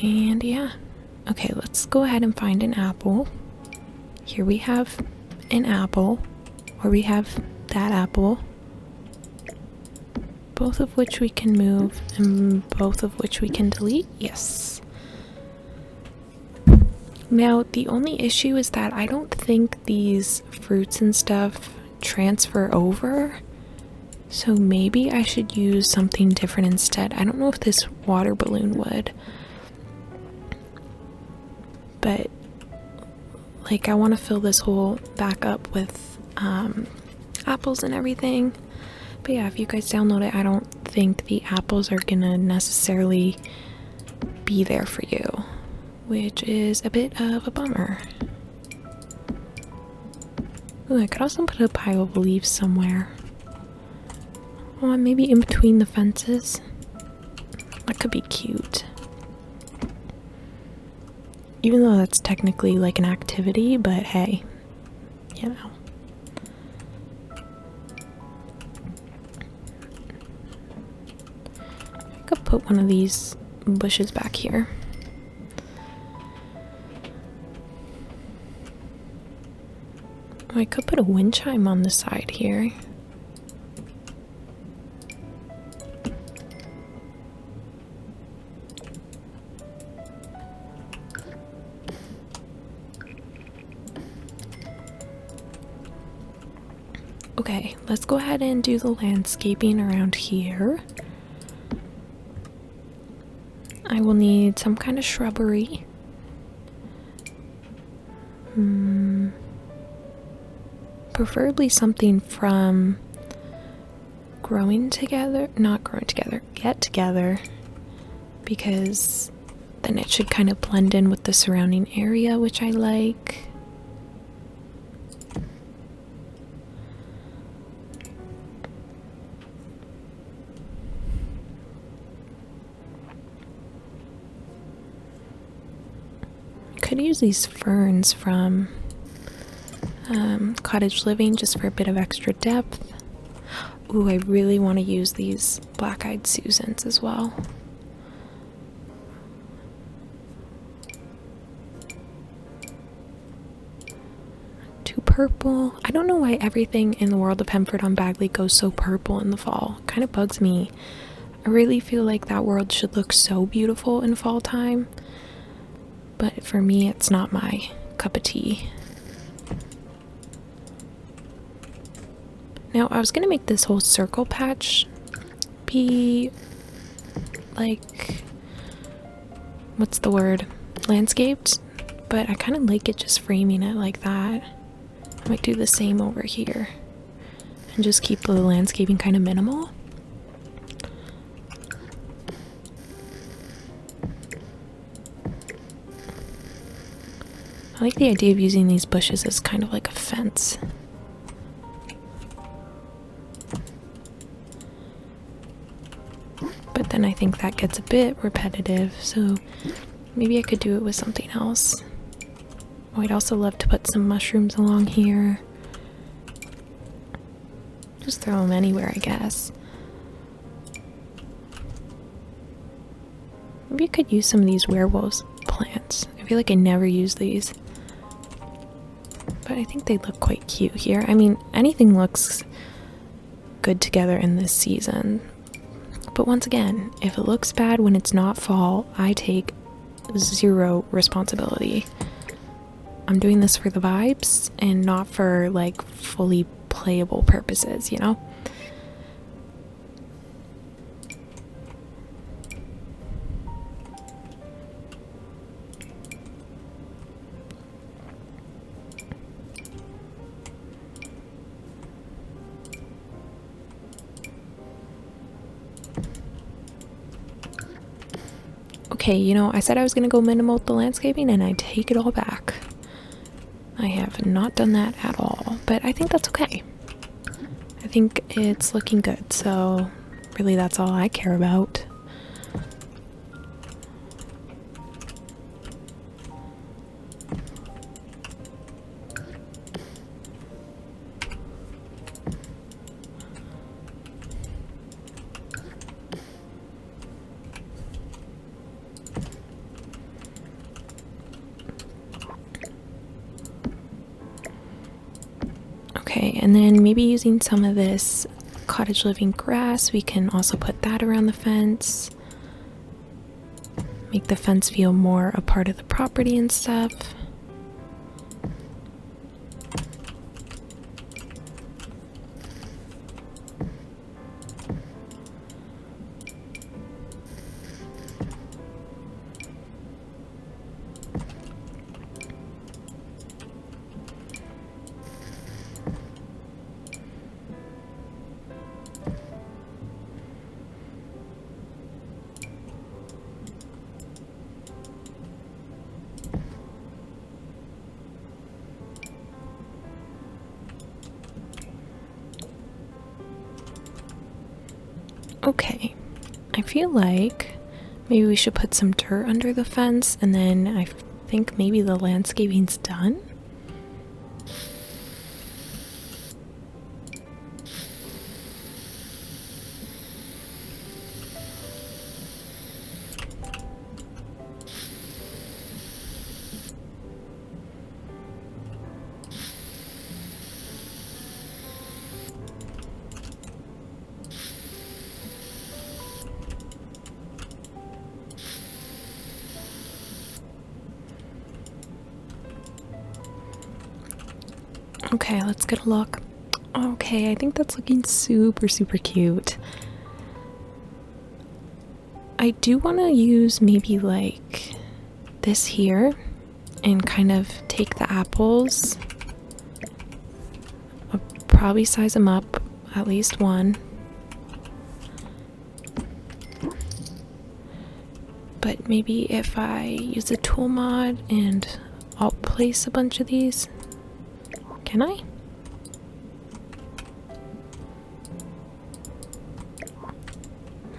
And yeah. Okay, let's go ahead and find an apple. Here we have an apple, or we have that apple. Both of which we can move, and both of which we can delete. Yes. Now, the only issue is that I don't think these fruits and stuff transfer over. So maybe I should use something different instead. I don't know if this water balloon would. But, like, I want to fill this hole back up with apples and everything. But yeah, if you guys download it, I don't think the apples are gonna necessarily be there for you, which is a bit of a bummer. Ooh, I could also put a pile of leaves somewhere. Oh, maybe in between the fences. That could be cute. Even though that's technically like an activity, but hey, you know. I could put one of these bushes back here. I could put a wind chime on the side here. Okay, let's go ahead and do the landscaping around here. I will need some kind of shrubbery. Preferably something from Get Together, because then it should kind of blend in with the surrounding area, which I like. Could use these ferns from Cottage Living just for a bit of extra depth. Ooh, I really want to use these black-eyed Susans as well. Too purple. I don't know why everything in the world of Hempford on Bagley goes so purple in the fall. It kind of bugs me. I really feel like that world should look so beautiful in fall time. but for me it's not my cup of tea. Now I was gonna make this whole circle patch be like, what's the word, landscaped, but I kind of like it just framing it like that. I might do the same over here and just keep the landscaping kind of minimal. I like the idea of using these bushes as kind of like a fence. But then I think that gets a bit repetitive, so maybe I could do it with something else. Oh, I'd also love to put some mushrooms along here. Just throw them anywhere, I guess. Maybe I could use some of these werewolves plants. I feel like I never use these. But I think they look quite cute here. I mean, anything looks good together in this season. But once again, if it looks bad when it's not fall, I take zero responsibility. I'm doing this for the vibes and not for like fully playable purposes, you know? Okay, you know, I said I was going to go minimal with the landscaping and I take it all back. I have not done that at all, but I think that's okay. I think it's looking good, so really that's all I care about. Okay, and then maybe using some of this cottage living grass, we can also put that around the fence. Make the fence feel more a part of the property and stuff. Okay, I feel like maybe we should put some dirt under the fence, and then I think maybe the landscaping's done. Okay, let's get a look. Okay, I think that's looking super, super cute. I do want to use maybe like this here and kind of take the apples. I'll probably size them up, at least one. But maybe if I use a tool mod and I'll place a bunch of these. Can I?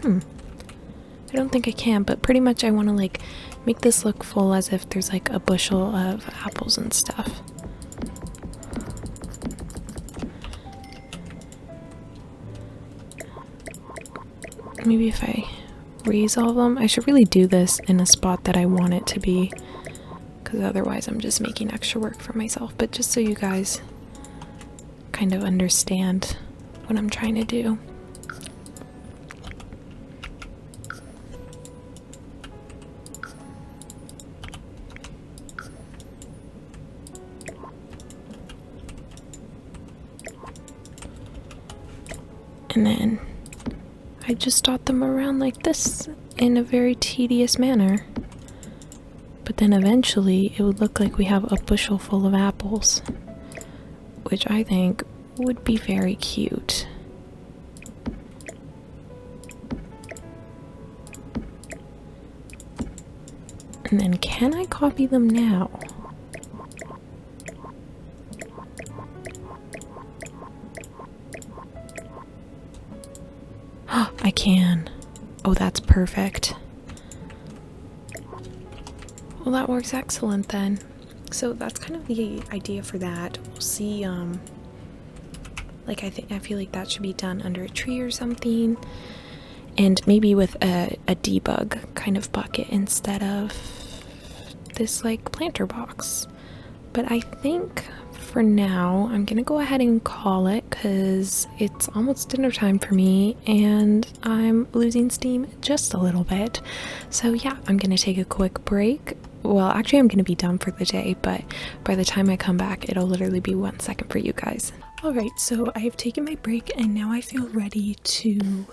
I don't think I can, but pretty much I want to like make this look full as if there's like a bushel of apples and stuff. Maybe if I raise all of them, I should really do this in a spot that I want it to be, because otherwise I'm just making extra work for myself. But just so you guys kind of understand what I'm trying to do. And then I just dot them around like this in a very tedious manner. But then eventually it would look like we have a bushel full of apples, which I think would be very cute. And then can I copy them now? I can. Oh, that's perfect. Well, that works excellent then. So that's kind of the idea for that. We'll see, like I feel like that should be done under a tree or something. And maybe with a debug kind of bucket instead of this like planter box. But I think for now I'm gonna go ahead and call it because it's almost dinner time for me and I'm losing steam just a little bit. So yeah, I'm gonna take a quick break. Well, actually I'm gonna be done for the day, but by the time I come back it'll literally be 1 second for you guys. Alright, so I have taken my break and now I feel ready to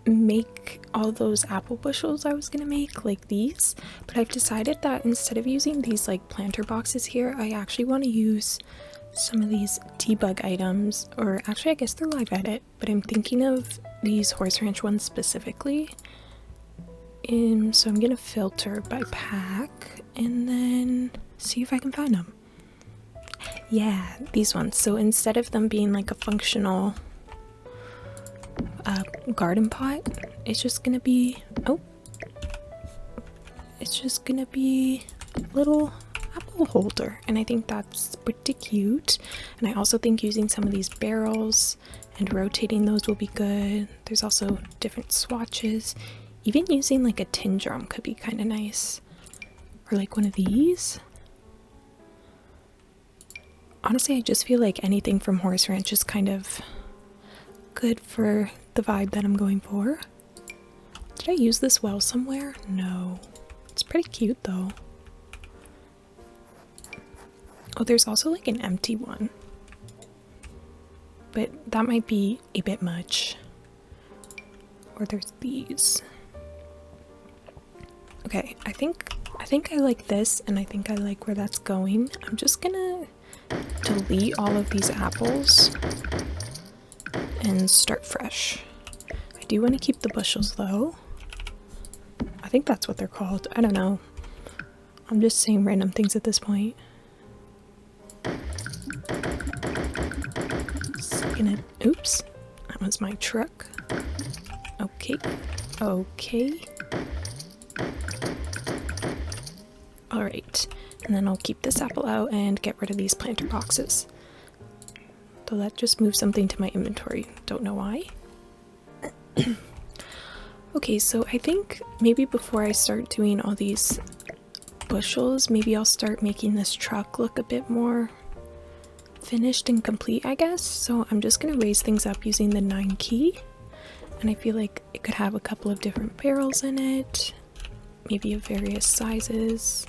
make all those apple bushels I was gonna make, like these, but I've decided that instead of using these like planter boxes here, I actually want to use some of these debug items, or actually I guess they're live edit, but I'm thinking of these horse ranch ones specifically. So I'm gonna filter by pack and then see if I can find them. Yeah, these ones. So instead of them being like a functional garden pot, it's just gonna be a little apple holder, and I think that's pretty cute. And I also think using some of these barrels and rotating those will be good. There's also different swatches. Even using like a tin drum could be kind of nice, or like one of these. Honestly, I just feel like anything from Horse Ranch is kind of good for the vibe that I'm going for. Did I use this well somewhere? No. It's pretty cute though. Oh, there's also like an empty one, but that might be a bit much. Or there's these. Okay, I think I like this, and I think I like where that's going. I'm just gonna delete all of these apples and start fresh. I do want to keep the bushels though. I think that's what they're called. I don't know. I'm just saying random things at this point. Oops, that was my truck. Okay, okay. Alright, and then I'll keep this apple out and get rid of these planter boxes. Though that just moved something to my inventory. Don't know why. Okay, so I think maybe before I start doing all these bushels, maybe I'll start making this truck look a bit more finished and complete, I guess. So I'm just gonna raise things up using the 9 key, and I feel like it could have a couple of different barrels in it, maybe of various sizes.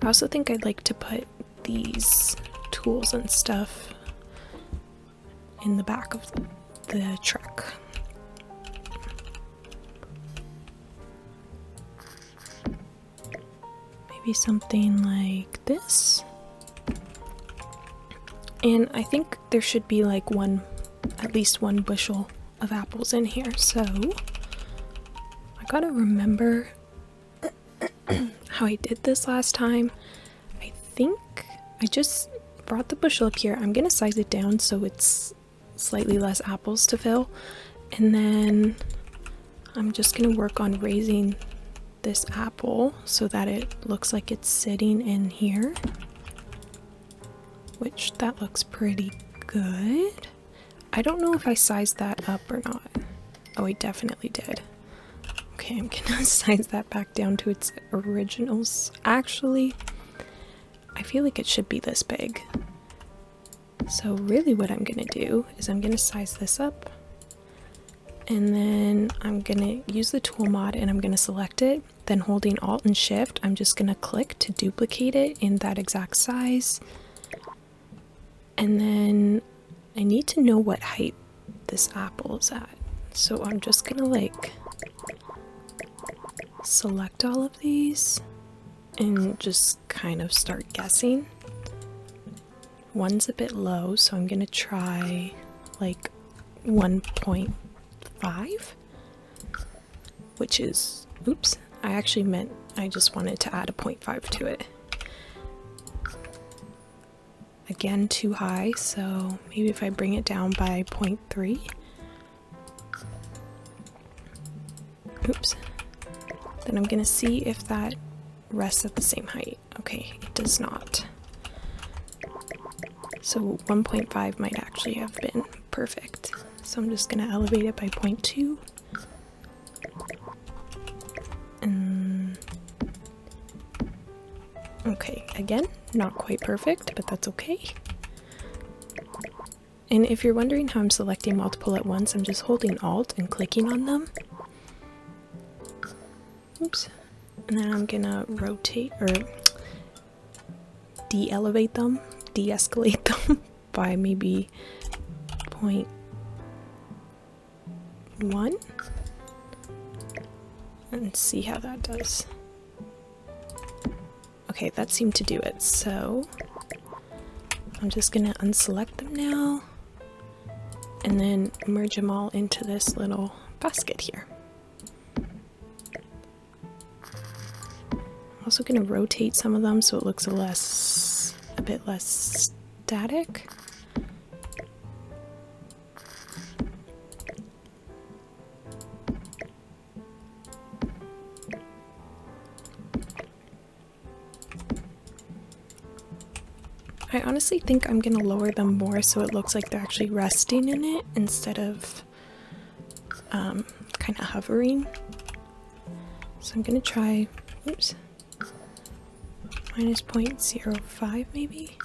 I also think I'd like to put these tools and stuff in the back of the truck. Maybe something like this. And I think there should be like at least one bushel of apples in here, so I gotta remember how I did this last time. I think I just brought the bushel up here. I'm gonna size it down so it's slightly less apples to fill, and then I'm just gonna work on raising this apple so that it looks like it's sitting in here, which that looks pretty good. I don't know if I sized that up or not. Oh, I definitely did. Okay, I'm gonna size that back down to its originals. Actually, I feel like it should be this big. So really what I'm gonna do is I'm gonna size this up, and then I'm gonna use the tool mod and I'm gonna select it. Then holding Alt and Shift, I'm just gonna click to duplicate it in that exact size. And then I need to know what height this apple is at. So I'm just gonna like select all of these and just kind of start guessing. One's a bit low, so I'm gonna try like 1.5, which is, oops, I actually meant I just wanted to add a 0.5 to it. Again, too high, so maybe if I bring it down by 0.3. Oops. Then I'm gonna see if that rests at the same height. Okay, it does not. So 1.5 might actually have been perfect. So I'm just gonna elevate it by 0.2. And okay, again, not quite perfect, but that's okay. And if you're wondering how I'm selecting multiple at once, I'm just holding Alt and clicking on them. Oops. And then I'm gonna rotate or de-elevate them, de-escalate them by maybe 0.1 and see how that does. Okay, that seemed to do it, so I'm just gonna unselect them now and then merge them all into this little basket here. I'm also gonna rotate some of them so it looks a bit less static. I honestly think I'm gonna lower them more so it looks like they're actually resting in it instead of kind of hovering. So I'm gonna try, oops, minus 0.05 maybe.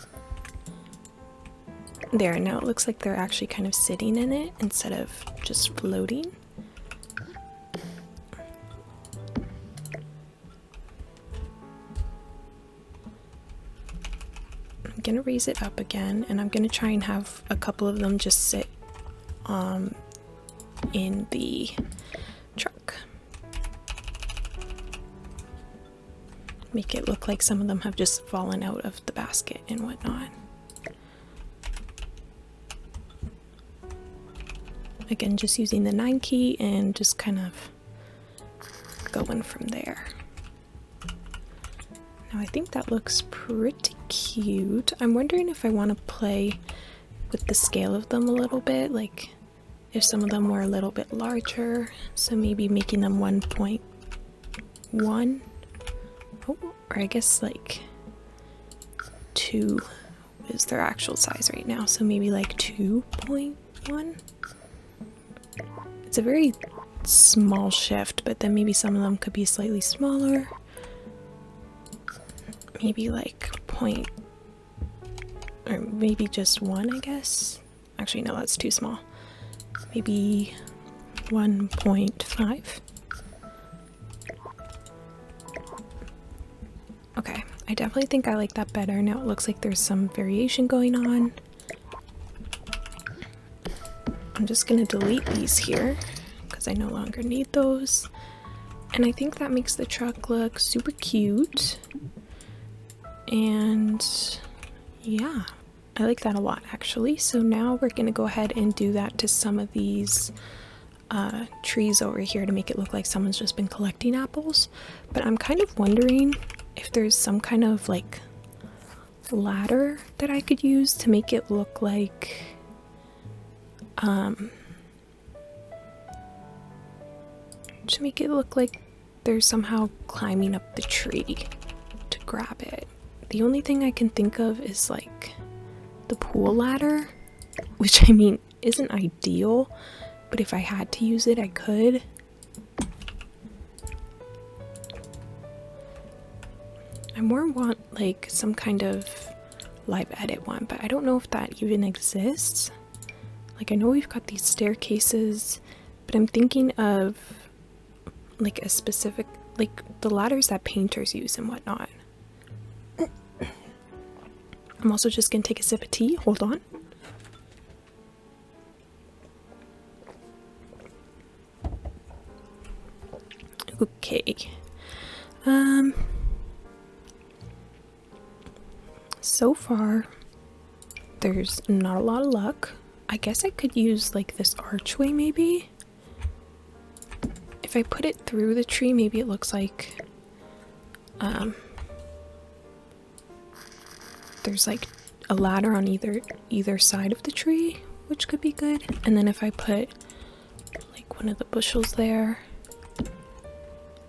There, now it looks like they're actually kind of sitting in it instead of just floating. I'm gonna raise it up again, and I'm gonna try and have a couple of them just sit in the truck. Make it look like some of them have just fallen out of the basket and whatnot. Again, just using the 9 key and just kind of going from there. Now I think that looks pretty cute. I'm wondering if I want to play with the scale of them a little bit, like if some of them were a little bit larger, so maybe making them 1.1, or I guess like 2 is their actual size right now, so maybe like 2.1. It's a very small shift, but then maybe some of them could be slightly smaller. Maybe like or maybe just 1, I guess. Actually, no, that's too small. Maybe 1.5. Okay, I definitely think I like that better. Now it looks like there's some variation going on. I'm just gonna delete these here because I no longer need those. And I think that makes the truck look super cute. And yeah, I like that a lot actually. So now we're gonna go ahead and do that to some of these trees over here to make it look like someone's just been collecting apples. But I'm kind of wondering if there's some kind of like ladder that I could use to make it look like they're somehow climbing up the tree to grab it. The only thing I can think of is like the pool ladder, which I mean isn't ideal, but if I had to use it, I could. I more want like some kind of live edit one, but I don't know if that even exists. Like I know we've got these staircases, but I'm thinking of like a specific, like the ladders that painters use and whatnot. I'm also just gonna take a sip of tea, hold on. Okay. So far, there's not a lot of luck. I guess I could use like this archway maybe. If I put it through the tree, maybe it looks like there's like a ladder on either side of the tree, which could be good. And then if I put like one of the bushels there,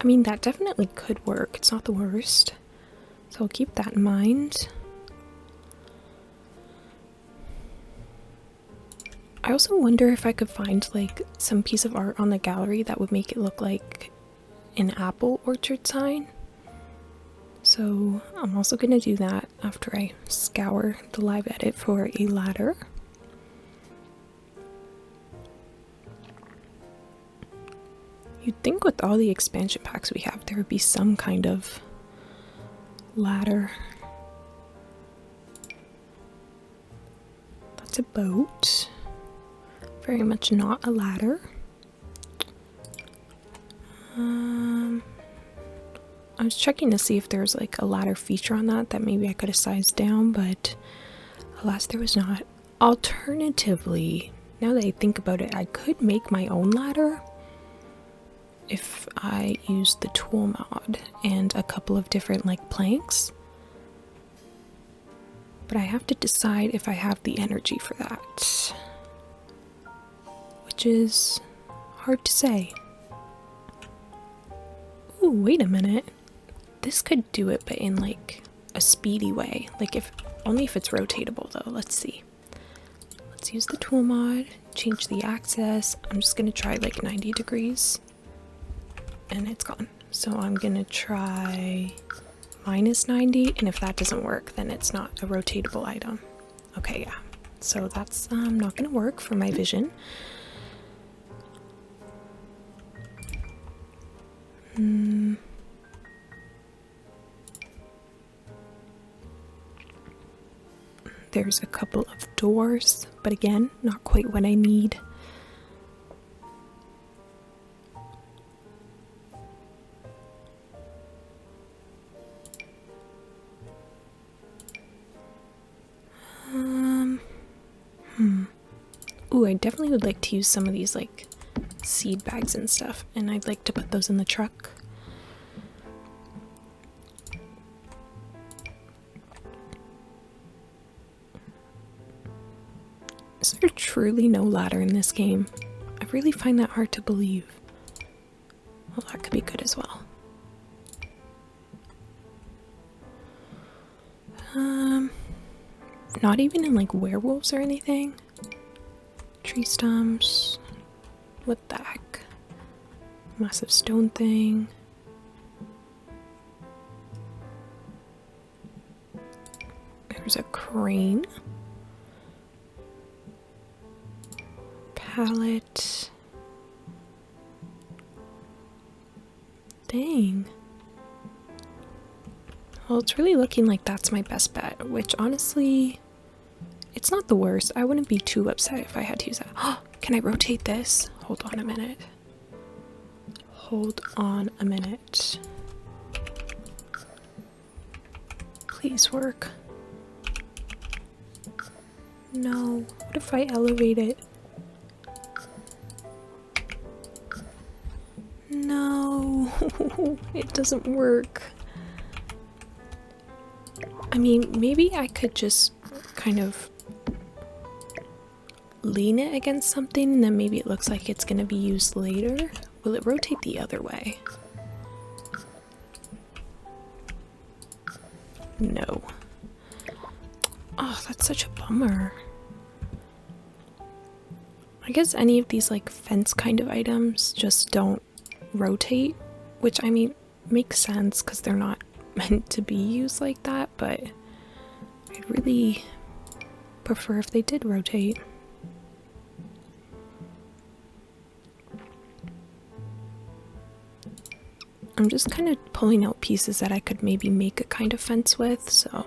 I mean, that definitely could work. It's not the worst. So I'll keep that in mind. I also wonder if I could find like some piece of art on the gallery that would make it look like an apple orchard sign. So I'm also going to do that after I scour the live edit for a ladder. You'd think with all the expansion packs we have, there would be some kind of ladder. That's a boat. Very much not a ladder. I was checking to see if there's like a ladder feature on that maybe I could have sized down, but alas, there was not. Alternatively, now that I think about it, I could make my own ladder if I use the tool mod and a couple of different like planks. But I have to decide if I have the energy for that, which is hard to say. Ooh, wait a minute. This could do it, but in like a speedy way. Like only if it's rotatable though. Let's see. Let's use the tool mod, change the axis. I'm just gonna try like 90 degrees and it's gone. So I'm gonna try -90, and if that doesn't work, then it's not a rotatable item. Okay, yeah. So that's not gonna work for my vision. There's a couple of doors, but again, not quite what I need. Ooh, I definitely would like to use some of these like seed bags and stuff, and I'd like to put those in the truck. Is there truly no ladder in this game? I really find that hard to believe. Well, that could be good as well. Not even in like werewolves or anything. Tree stumps. What the heck? Massive stone thing. There's a crane. Pallet. Dang. Well, it's really looking like that's my best bet, which honestly, it's not the worst. I wouldn't be too upset if I had to use that. Oh, can I rotate this? Hold on a minute. Hold on a minute. Please work. No. What if I elevate it? No. It doesn't work. I mean, maybe I could just kind of lean it against something and then maybe it looks like it's going to be used later. Will it rotate the other way? No. Oh, that's such a bummer. I guess any of these like fence kind of items just don't rotate, which I mean makes sense because they're not meant to be used like that, but I'd really prefer if they did rotate. I'm just kind of pulling out pieces that I could maybe make a kind of fence with, so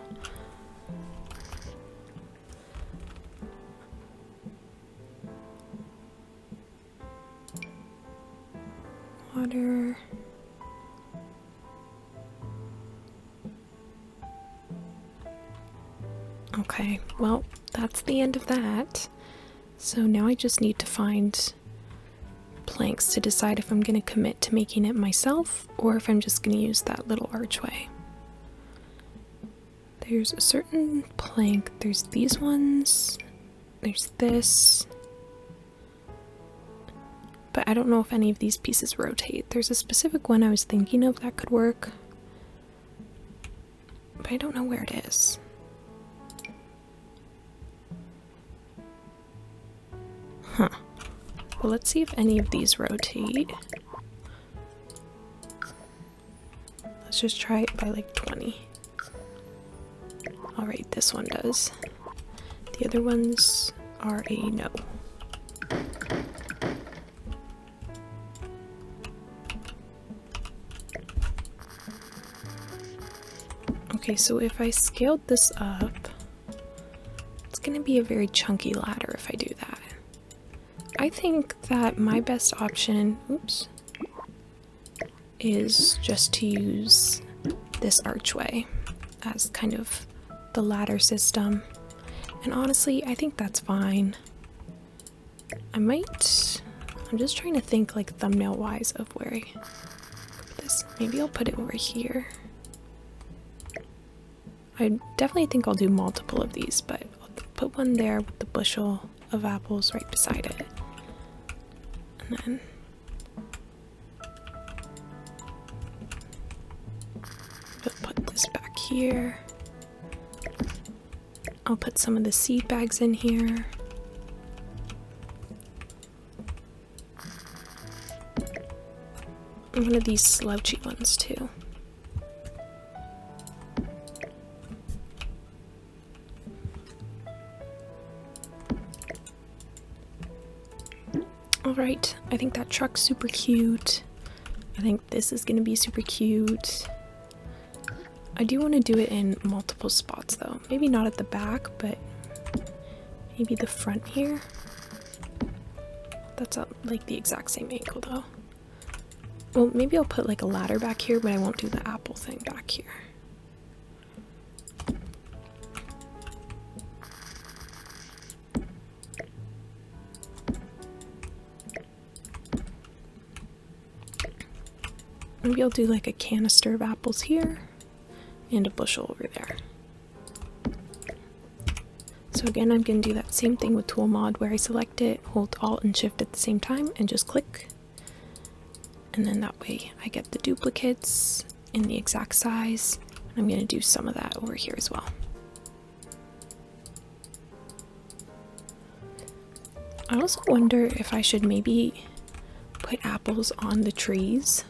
water. Okay, well, that's the end of that. So now I just need to find planks to decide if I'm going to commit to making it myself or if I'm just going to use that little archway. There's a certain plank, there's these ones, there's this, but I don't know if any of these pieces rotate. There's a specific one I was thinking of that could work, but I don't know where it is. Huh. Well, let's see if any of these rotate. Let's just try it by like 20. Alright, this one does. The other ones are a no. Okay, so if I scaled this up, it's going to be a very chunky ladder if I do that. I think that my best option, oops, is just to use this archway as kind of the ladder system. And honestly, I think that's fine. I'm just trying to think like thumbnail wise of where I put this. Maybe I'll put it over here. I definitely think I'll do multiple of these, but I'll put one there with the bushel of apples right beside it. And then I'll put this back here. I'll put some of the seed bags in here. And one of these slouchy ones too. Alright, I think that truck's super cute. I think this is gonna be super cute. I do want to do it in multiple spots though. Maybe not at the back, but maybe the front here. That's like the exact same angle though. Well, maybe I'll put like a ladder back here, but I won't do the apple thing back here. Maybe I'll do like a canister of apples here and a bushel over there. So again, I'm going to do that same thing with tool mod where I select it, hold Alt and Shift at the same time and just click. And then that way I get the duplicates in the exact size. I'm going to do some of that over here as well. I also wonder if I should maybe put apples on the trees.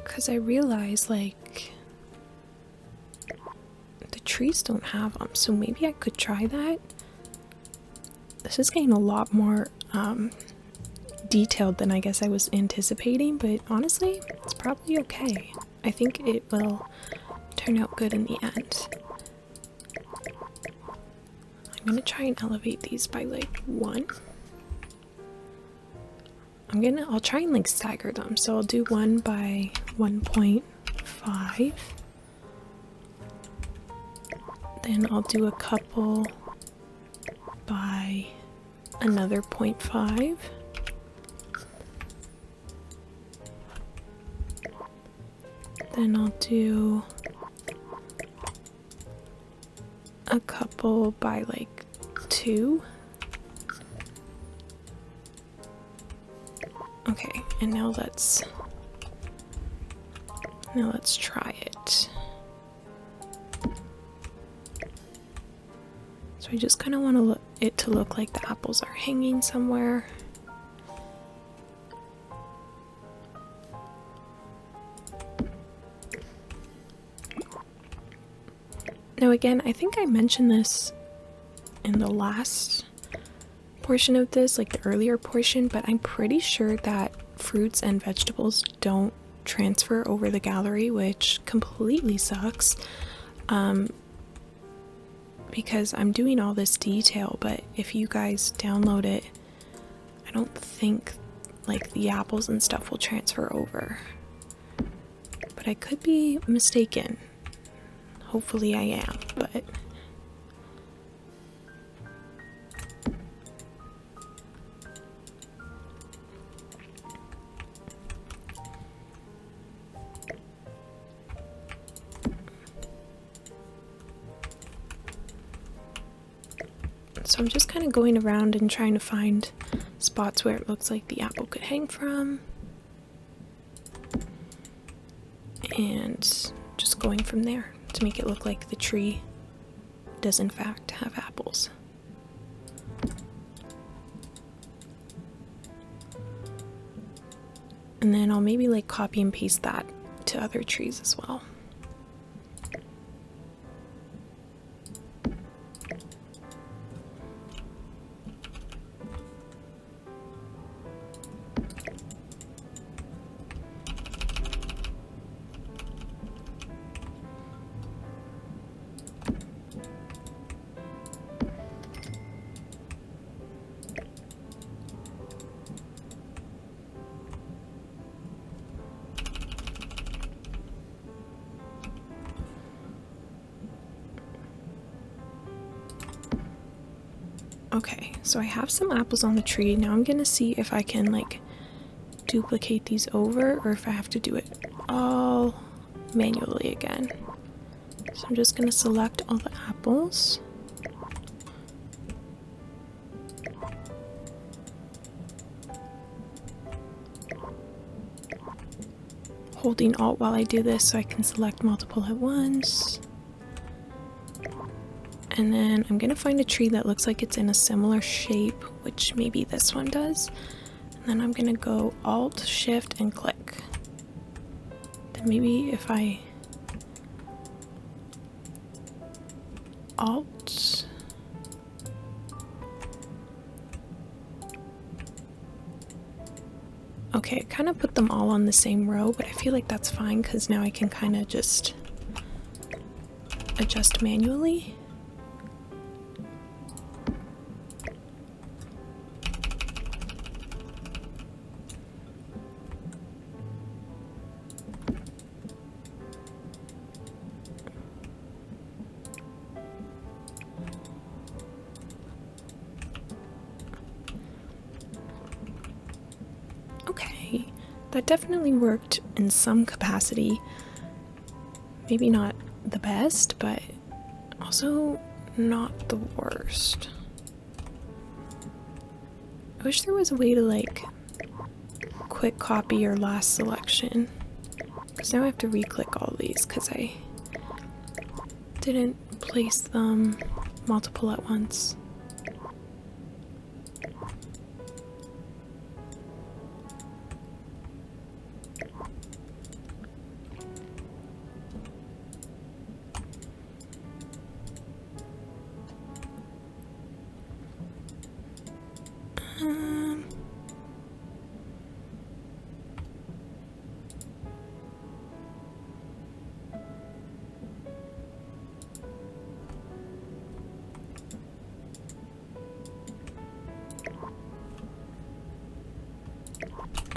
Because I realize like the trees don't have them, so maybe I could try that. This is getting a lot more detailed than I guess I was anticipating, but honestly, it's probably okay. I think it will turn out good in the end. I'm gonna try and elevate these by like 1. I'll try and like stagger them. So I'll do 1 by 1.5. Then I'll do a couple by another 0.5. Then I'll do a couple by like 2. Okay, and now let's try it. So I just kind of want it to look like the apples are hanging somewhere. Now again, I think I mentioned this in the last portion of this, like the earlier portion, but I'm pretty sure that fruits and vegetables don't transfer over the gallery, which completely sucks, because I'm doing all this detail, but if you guys download it, I don't think like the apples and stuff will transfer over. but I could be mistaken. Hopefully I am, but so I'm just kind of going around and trying to find spots where it looks like the apple could hang from, and just going from there to make it look like the tree does in fact have apples. And then I'll maybe like copy and paste that to other trees as well. Okay, so I have some apples on the tree. Now I'm gonna see if I can like duplicate these over or if I have to do it all manually again. So I'm just gonna select all the apples. Holding Alt while I do this so I can select multiple at once. And then I'm gonna find a tree that looks like it's in a similar shape, which maybe this one does. And then I'm gonna go Alt, Shift, and click. Then maybe if I Alt, okay, it kind of put them all on the same row, but I feel like that's fine because now I can kind of just adjust manually. Okay, that definitely worked in some capacity. Maybe not the best, but also not the worst. I wish there was a way to like quick copy your last selection, because now I have to re-click all these because I didn't place them multiple at once.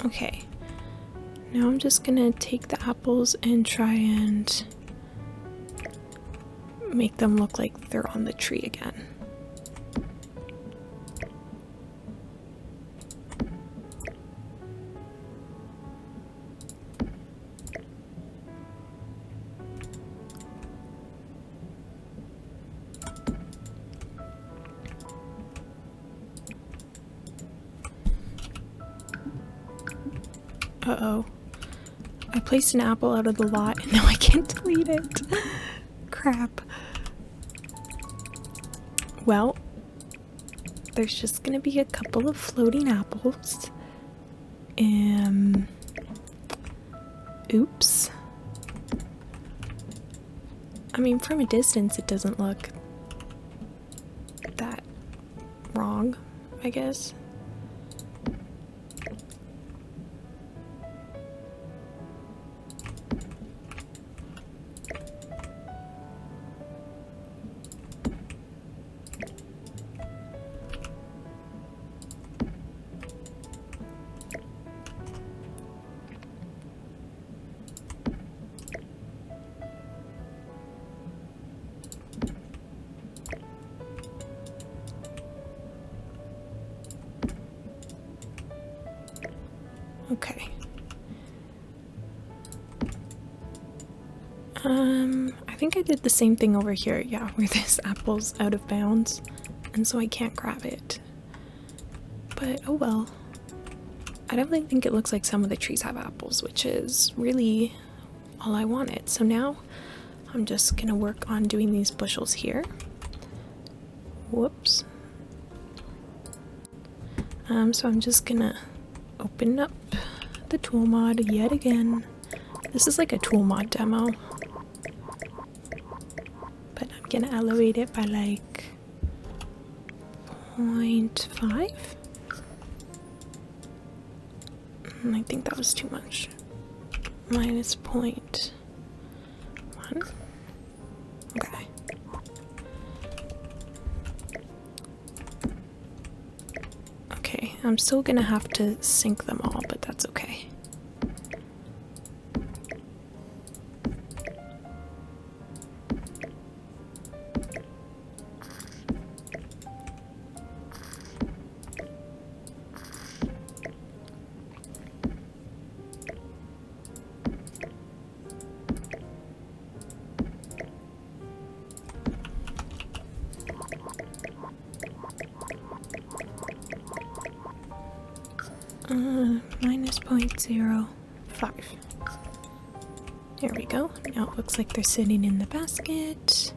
Okay, now I'm just gonna take the apples and try and make them look like they're on the tree again. Uh-oh. I placed an apple out of the lot and now I can't delete it. Crap. Well, there's just gonna be a couple of floating apples. Oops. I mean, from a distance it doesn't look that wrong, I guess. Okay. I think I did the same thing over here, yeah, where this apple's out of bounds, and so I can't grab it. But oh well. I definitely think it looks like some of the trees have apples, which is really all I wanted. So now I'm just gonna work on doing these bushels here. Whoops. So I'm just gonna open up the tool mod yet again. This is like a tool mod demo, but I'm gonna elevate it by like 0.5. I think that was too much. Minus 0.1. Okay. Okay, I'm still gonna have to sync them all, but that's okay. Minus 0.05. There we go. Now it looks like they're sitting in the basket.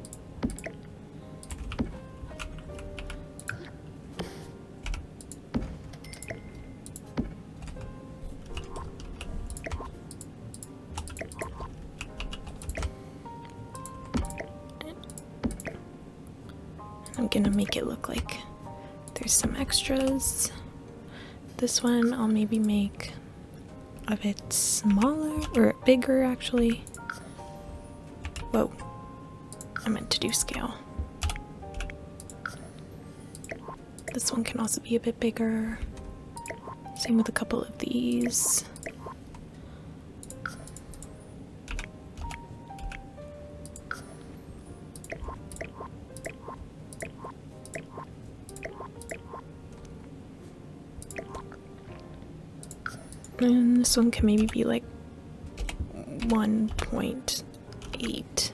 I'm gonna make it look like there's some extras. This one I'll maybe make a bit smaller, or bigger actually. Whoa, I meant to do scale. This one can also be a bit bigger. Same with a couple of these. And this one can maybe be like 1.8.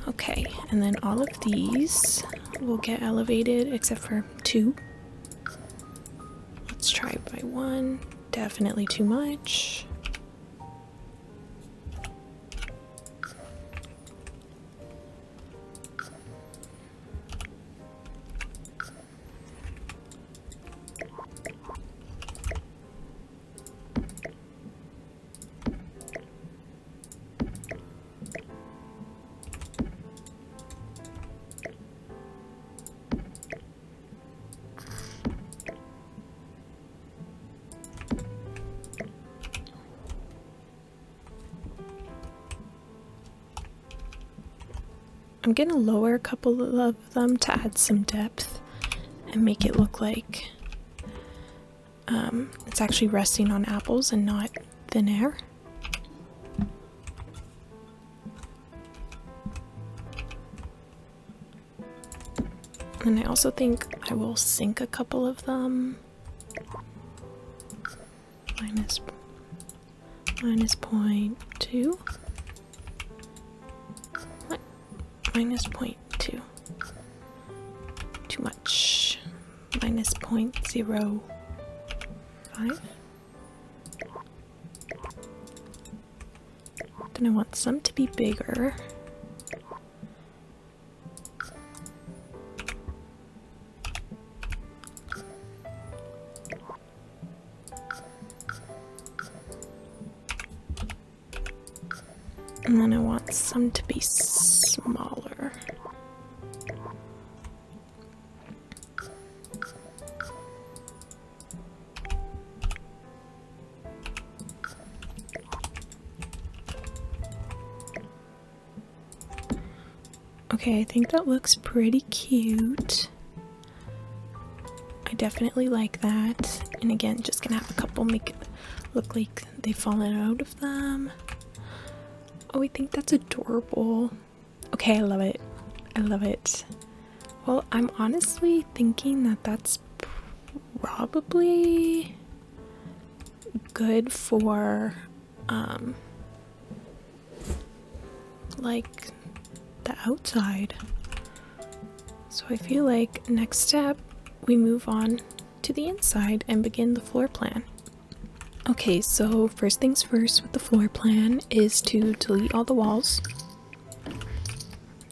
Okay, and then all of these will get elevated except for 2. Let's try by 1. Definitely too much. I'm gonna lower a couple of them to add some depth and make it look like it's actually resting on apples and not thin air. And I also think I will sync a couple of them. Minus 0.2. What? Minus 0.2. Too much. Minus 0.05. Then I want some to be bigger. And then I want some to be smaller. Okay, I think that looks pretty cute. I definitely like that. And again, just gonna have a couple make it look like they've fallen out of them. Oh, I think that's adorable. Okay, I love it. I love it. Well, I'm honestly thinking that that's probably good for like the outside. So I feel like next step we move on to the inside and begin the floor plan. Okay, so first things first with the floor plan is to delete all the walls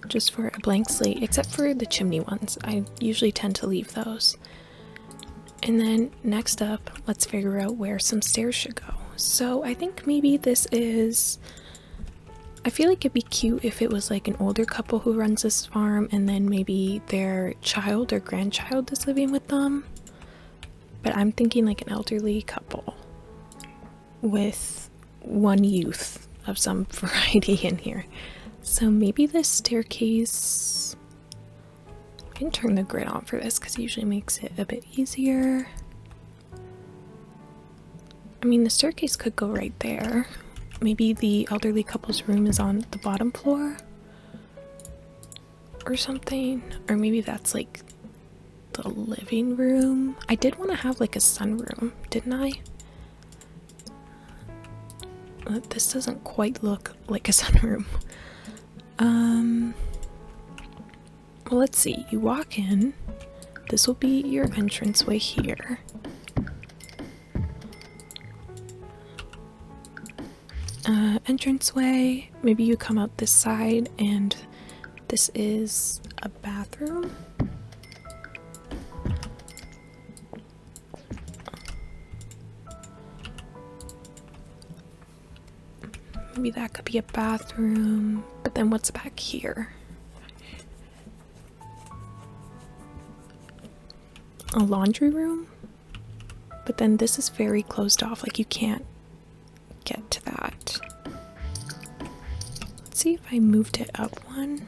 just for a blank slate, except for the chimney ones. I usually tend to leave those. And then next up, let's figure out where some stairs should go. So I think maybe this is, I feel like it'd be cute if it was like an older couple who runs this farm and then maybe their child or grandchild is living with them. But I'm thinking like an elderly couple with one youth of some variety in here. So maybe this staircase, I can turn the grid on for this because it usually makes it a bit easier. I mean, the staircase could go right there. Maybe the elderly couple's room is on the bottom floor or something. Or maybe that's like the living room. I did want to have like a sunroom, didn't I? This doesn't quite look like a sunroom. Well, let's see. You walk in. This will be your entranceway here. Entranceway. Maybe you come out this side and this is a bathroom. Maybe that could be a bathroom, but then what's back here? A laundry room? But then this is very closed off, like you can't get to that. Let's see if I moved it up one.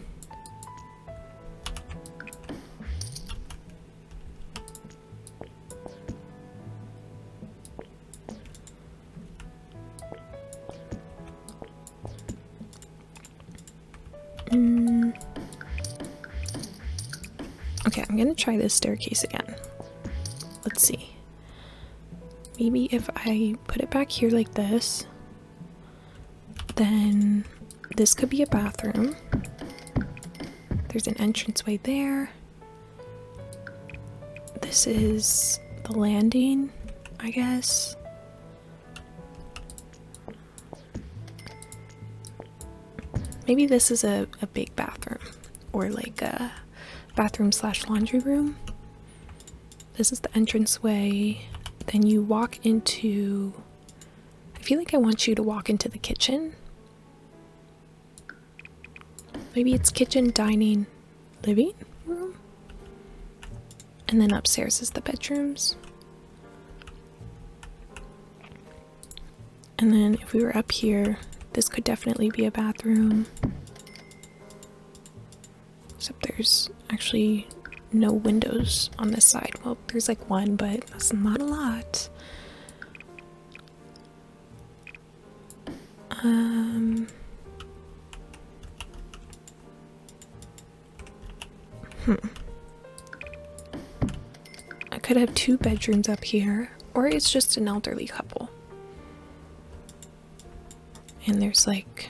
Okay, I'm gonna try this staircase again. Let's see. Maybe if I put it back here like this, then this could be a bathroom. There's an entranceway there. This is the landing, I guess. Maybe this is a big bathroom, or like a bathroom slash laundry room. This is the entranceway. Then you walk into, I feel like I want you to walk into the kitchen. Maybe it's kitchen, dining, living room. And then upstairs is the bedrooms. And then if we were up here, this could definitely be a bathroom. Except there's actually no windows on this side. Well, there's like one, but that's not a lot. I could have 2 bedrooms up here, or it's just an elderly couple. And there's like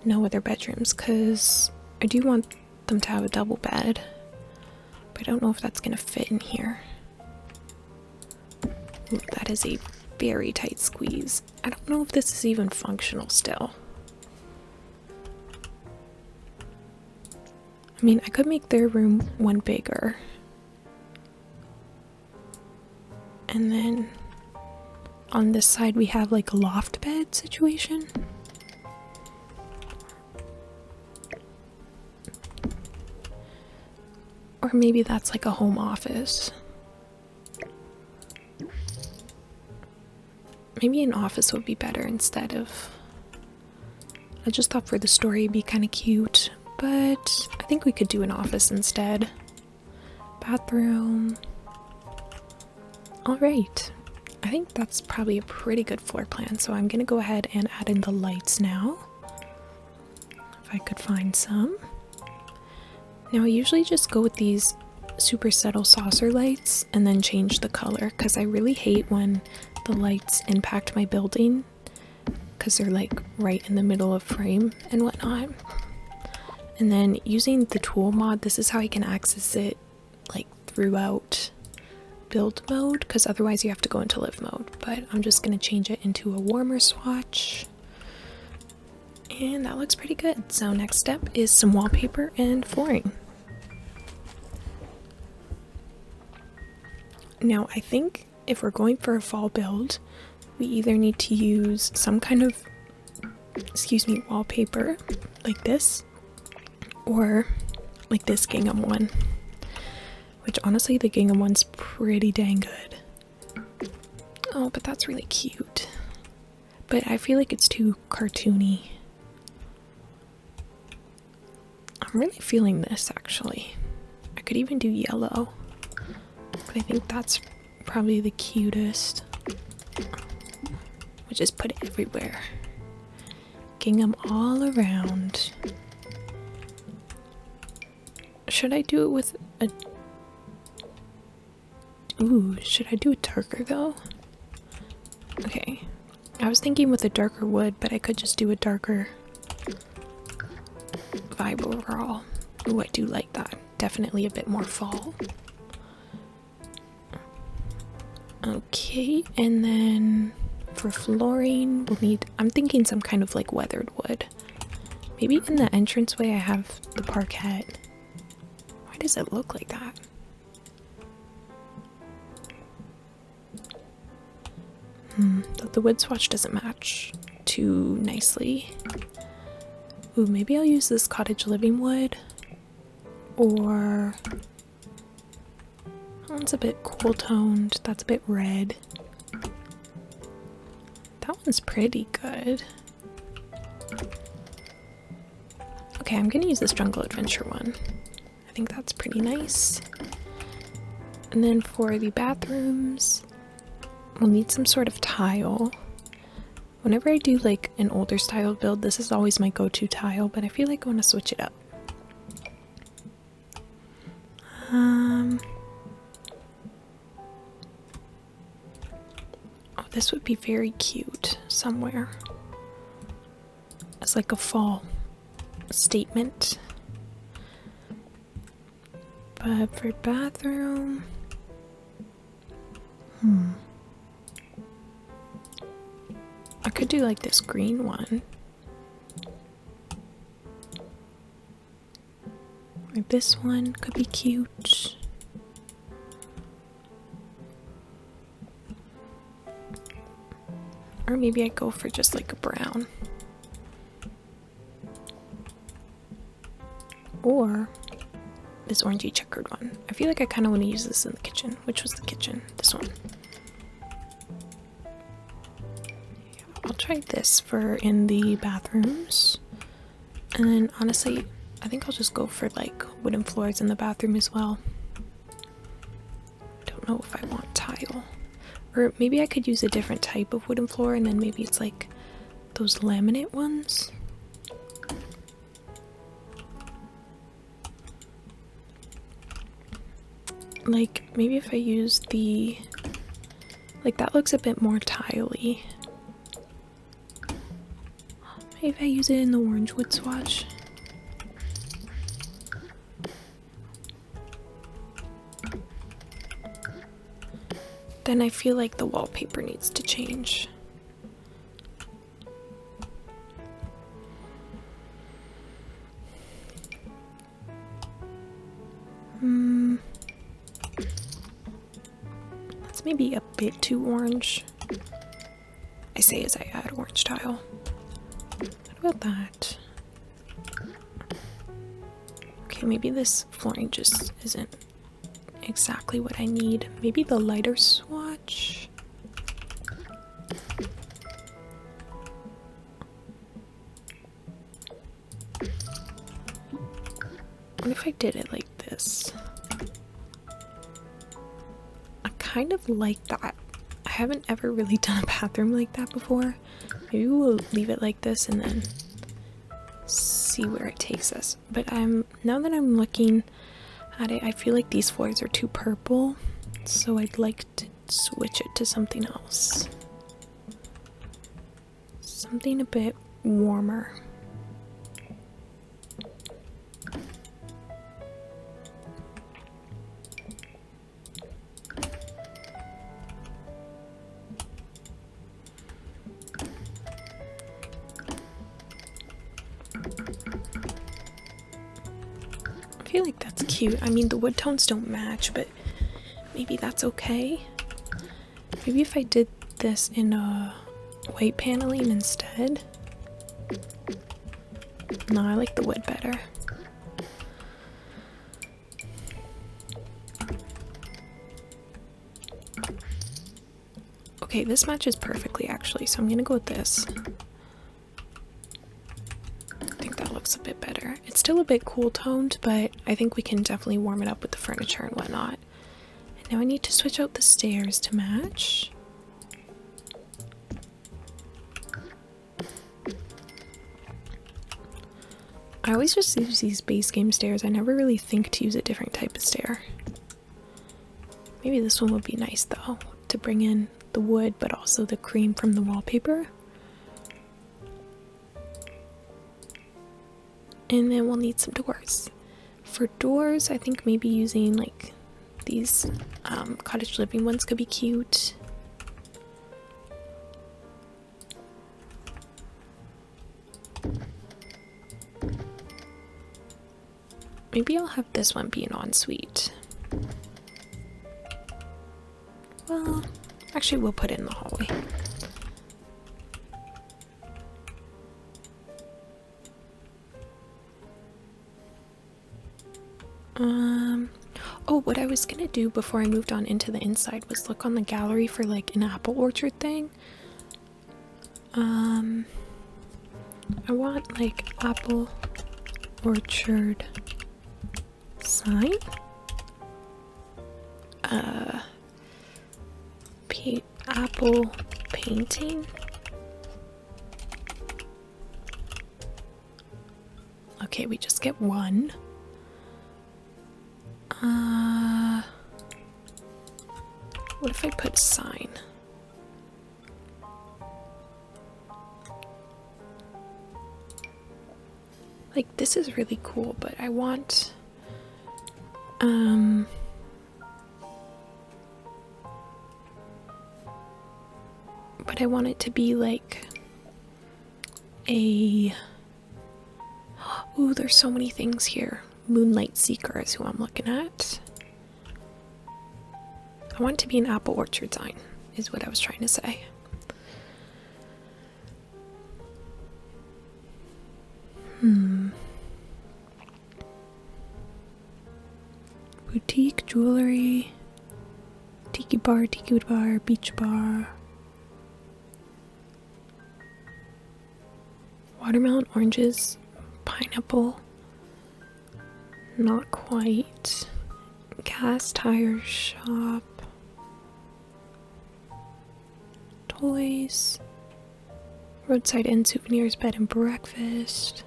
no other bedrooms, because I do want them to have a double bed, but I don't know if that's gonna fit in here. Ooh, that is a very tight squeeze. I don't know if this is even functional still. I mean, I could make their room one bigger. And then on this side we have like a loft bed situation. Or maybe that's like a home office. Maybe an office would be better instead of... I just thought for the story it'd be kind of cute, but I think we could do an office instead. Bathroom. Alright. I think that's probably a pretty good floor plan, so I'm gonna go ahead and add in the lights now. If I could find some. Now I usually just go with these super subtle saucer lights and then change the color, because I really hate when the lights impact my building because they're like right in the middle of frame and whatnot. And then using the tool mod, this is how I can access it like throughout build mode, because otherwise you have to go into live mode. But I'm just going to change it into a warmer swatch, and that looks pretty good. So next step is some wallpaper and flooring. Now I think if we're going for a fall build, we either need to use some kind of, wallpaper like this, or like this gingham one, which honestly the gingham one's pretty dang good. Oh, but that's really cute. But I feel like it's too cartoony. I'm really feeling this actually. I could even do yellow, but I think that's probably the cutest. We'll just put it everywhere. Gingham all around. Should I do it with a... Ooh, should I do it darker though? Okay. I was thinking with a darker wood, but I could just do a darker vibe overall. Ooh, I do like that. Definitely a bit more fall. Okay, and then for flooring, we'll need... I'm thinking some kind of like weathered wood. Maybe in the entranceway I have the parquet. Why does it look like that? The wood swatch doesn't match too nicely. Ooh, maybe I'll use this cottage living wood. Or... that one's a bit cool toned. That's a bit red. That one's pretty good. Okay, I'm gonna use this jungle adventure one. I think that's pretty nice. And then for the bathrooms, we'll need some sort of tile. Whenever I do like an older style build, this is always my go-to tile, but I feel like I want to switch it up. Oh, this would be very cute somewhere as like a fall statement. But for bathroom, I could do like this green one. Or this one could be cute. Or maybe I go for just like a brown. Or this orangey checkered one. I feel like I kind of want to use this in the kitchen. Which was the kitchen? This one. I'll try this for in the bathrooms. And then honestly, I think I'll just go for like wooden floors in the bathroom as well. I don't know if I want tile. Or maybe I could use a different type of wooden floor, and then maybe it's like those laminate ones. Like maybe if I use the... like that looks a bit more tiley. Maybe if I use it in the orange wood swatch. Then I feel like the wallpaper needs to change. That's maybe a bit too orange. I say as I add orange tile. What about that? Okay, maybe this flooring just isn't exactly what I need. Maybe the lighter swatch. What if I did it like this? I kind of like that. I haven't ever really done a bathroom like that before. Maybe we'll leave it like this and then see where it takes us. But now that I'm looking at it, I feel like these floors are too purple, so I'd like to switch it to something else. Something a bit warmer. I feel like that's cute. I mean, the wood tones don't match, but maybe that's okay. Maybe if I did this in a white paneling instead. No, I like the wood better. Okay, this matches perfectly actually, so I'm gonna go with this. I think that looks a bit better. It's still a bit cool toned, but I think we can definitely warm it up with the furniture and whatnot. And now I need to switch out the stairs to match. I always just use these base game stairs. I never really think to use a different type of stair. Maybe this one would be nice though, to bring in the wood but also the cream from the wallpaper. And then we'll need some doors. For doors, I think maybe using like these cottage living ones could be cute. Maybe I'll have this one be an ensuite. Well, actually we'll put it in the hallway. Oh, what I was gonna do before I moved on into the inside was look on the gallery for like an apple orchard thing. I want like apple orchard sign. Apple painting. Okay, we just get one. What if I put sign? Like, this is really cool, but I want but I want it to be like a ooh, there's so many things here. Moonlight Seeker is who I'm looking at. I want it to be an apple orchard sign, is what I was trying to say. Boutique jewelry, tiki bar, beach bar, watermelon, oranges, pineapple, not quite, gas tire shop, toys, roadside inn, souvenirs, bed and breakfast.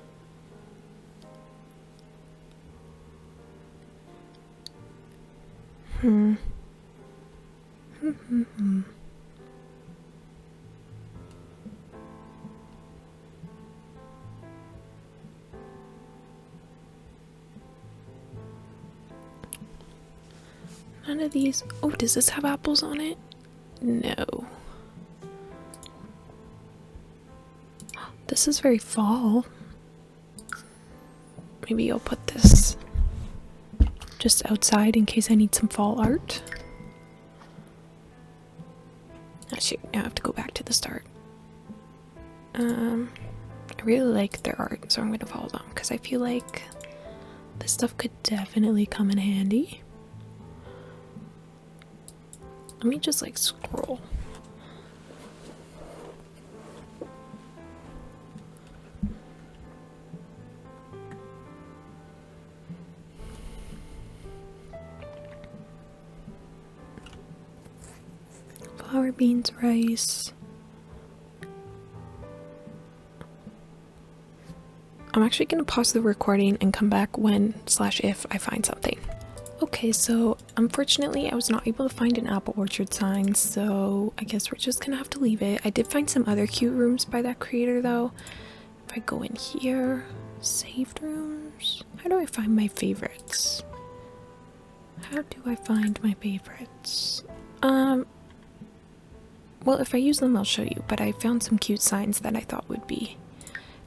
None of these. Oh, does this have apples on it? No. This is very fall. Maybe I'll put this just outside in case I need some fall art. Actually, I have to go back to the start. I really like their art, so I'm going to follow them because I feel like this stuff could definitely come in handy. Let me just like scroll. Flour, beans, rice. I'm actually going to pause the recording and come back when/if I find something. Okay, so unfortunately I was not able to find an apple orchard sign, so I guess we're just gonna have to leave it. I did find some other cute rooms by that creator though. If I go in here, saved rooms, how do I find my favorites? How do I find my favorites? Well, if I use them I'll show you, but I found some cute signs that I thought would be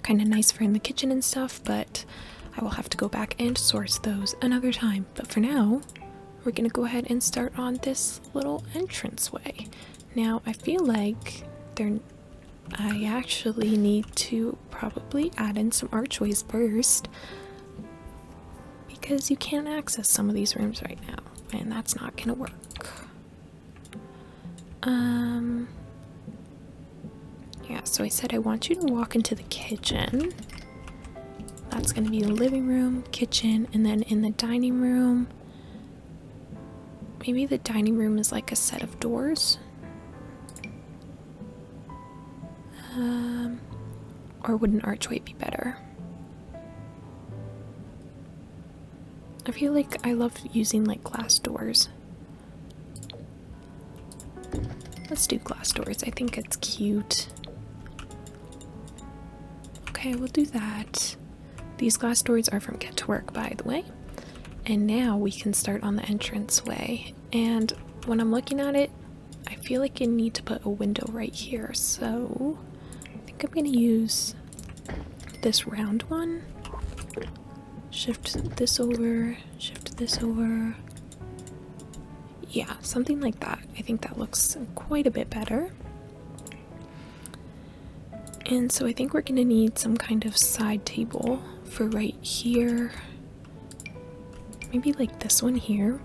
kind of nice for in the kitchen and stuff, but I will have to go back and source those another time. But for now, we're gonna go ahead and start on this little entranceway. Now, I feel like I actually need to probably add in some archways first, because you can't access some of these rooms right now, and that's not gonna work. Yeah, so I said I want you to walk into the kitchen. That's going to be the living room, kitchen, and then in the dining room, maybe the dining room is like a set of doors. Or would an archway be better? I feel like I love using like glass doors. Let's do glass doors. I think it's cute. Okay, we'll do that. These glass doors are from Get to Work, by the way. And now we can start on the entranceway. And when I'm looking at it, I feel like I need to put a window right here. So I think I'm going to use this round one. Shift this over, shift this over. Yeah, something like that. I think that looks quite a bit better. And so I think we're going to need some kind of side table for right here. Maybe like this one here.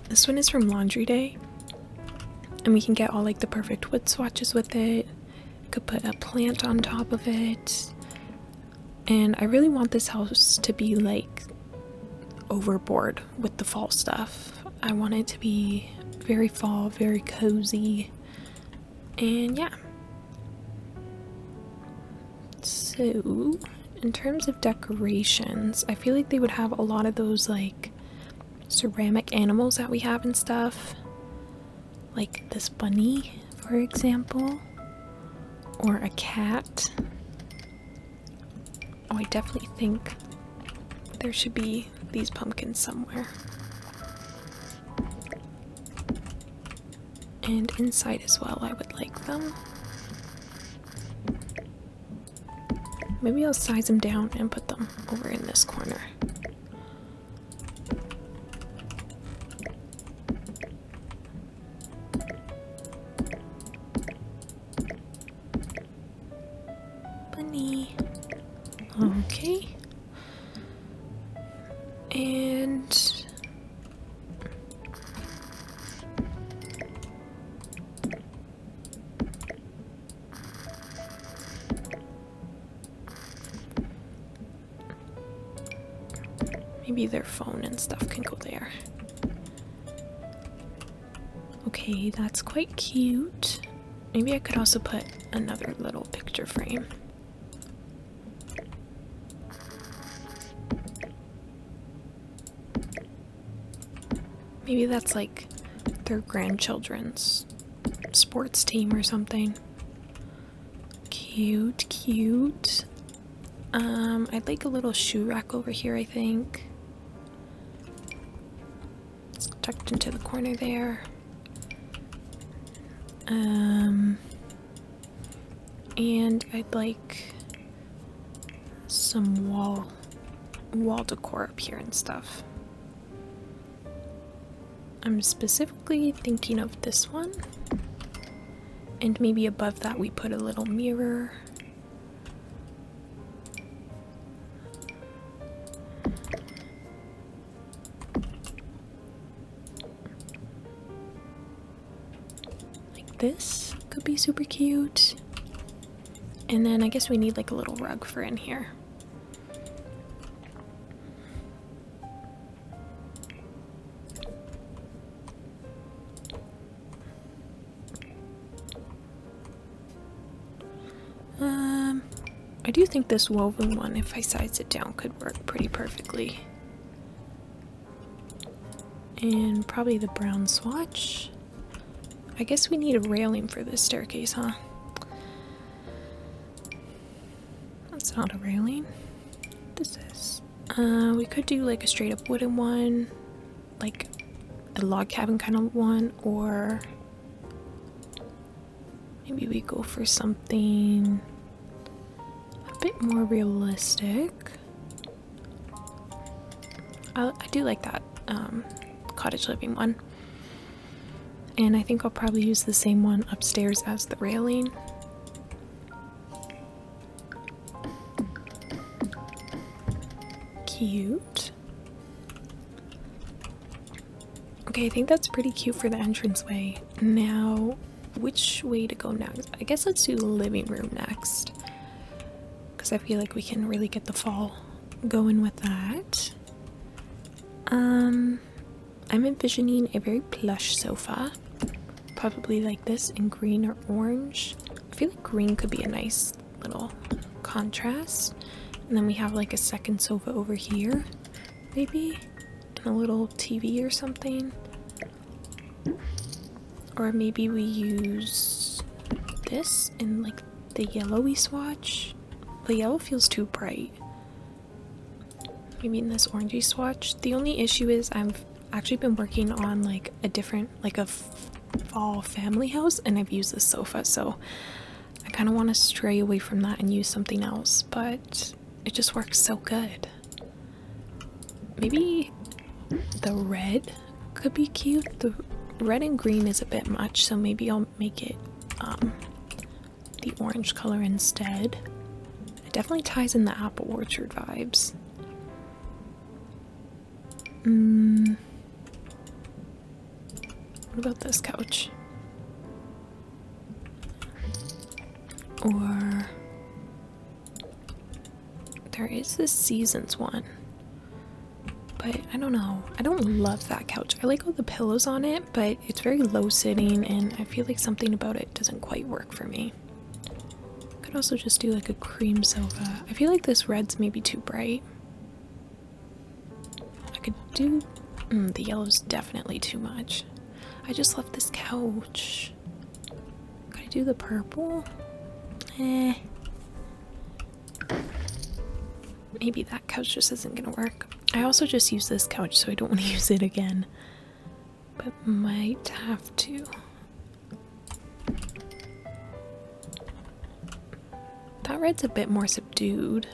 This one is from Laundry Day. And we can get all like the perfect wood swatches with it. Could put a plant on top of it. And I really want this house to be like overboard with the fall stuff. I want it to be very fall, very cozy. And yeah. So, in terms of decorations, I feel like they would have a lot of those like ceramic animals that we have and stuff. Like this bunny, for example. Or a cat. Oh, I definitely think there should be these pumpkins somewhere. And inside as well, I would like them. Maybe I'll size them down and put them over in this corner. Bunny. Okay. And maybe their phone and stuff can go there. Okay, that's quite cute. Maybe I could also put another little picture frame. Maybe that's like their grandchildren's sports team or something. Cute, cute. I'd like a little shoe rack over here, I think. It's tucked into the corner there. And I'd like some wall decor up here and stuff. I'm specifically thinking of this one. And maybe above that we put a little mirror. Like this could be super cute. And then I guess we need like a little rug for in here. I do think this woven one, if I size it down, could work pretty perfectly. And probably the brown swatch. I guess we need a railing for this staircase, huh? That's not a railing. This is. We could do like a straight up wooden one, like a log cabin kind of one, or maybe we go for something a bit more realistic. I do like that cottage living one, and I think I'll probably use the same one upstairs as the railing. Cute. Okay, I think that's pretty cute for the entranceway. Now, which way to go next? I guess let's do the living room next, because I feel like we can really get the fall going with that. I'm envisioning a very plush sofa, probably like this in green or orange. I feel like green could be a nice little contrast. And then we have like a second sofa over here, maybe, and a little TV or something. Or maybe we use this in like the yellowy swatch. The yellow feels too bright. Maybe in this orangey swatch. The only issue is I've actually been working on like a different, like a fall family house, and I've used this sofa, so I kind of want to stray away from that and use something else, but it just works so good. Maybe the red could be cute. The red and green is a bit much, so maybe I'll make it the orange color instead. It definitely ties in the apple orchard vibes. What about this couch? Or there is this Seasons one, but I don't know. I don't love that couch. I like all the pillows on it, but it's very low sitting, and I feel like something about it doesn't quite work for me. Could also just do like a cream sofa. I feel like this red's maybe too bright. I could do the yellow's definitely too much. I just love this couch. Could I do the purple? Maybe that couch just isn't gonna work. I also just use this couch, so I don't want to use it again, but might have to. That red's a bit more subdued.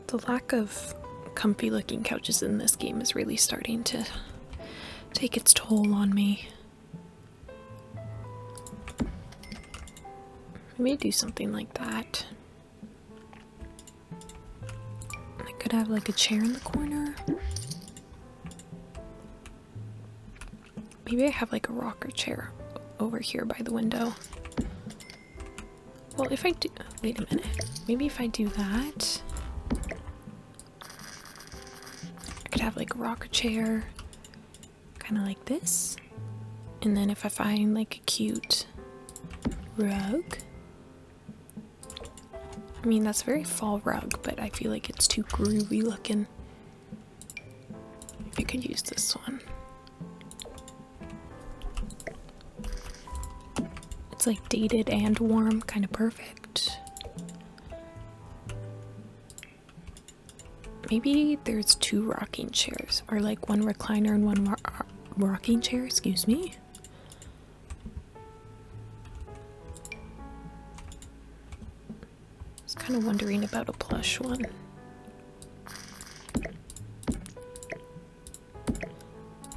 The lack of comfy looking couches in this game is really starting to take its toll on me. Maybe do something like that. I could have like a chair in the corner. Maybe I have like a rocker chair over here by the window. Well, if I do, wait a minute. Maybe if I do that, I could have like a rocker chair, kind of like this. And then if I find like a cute rug, I mean, that's a very fall rug, but I feel like it's too groovy looking. I could use this one. It's like dated and warm, kind of perfect. Maybe there's two rocking chairs, or like one recliner and one rocking chair, excuse me. I was kind of wondering about a plush one.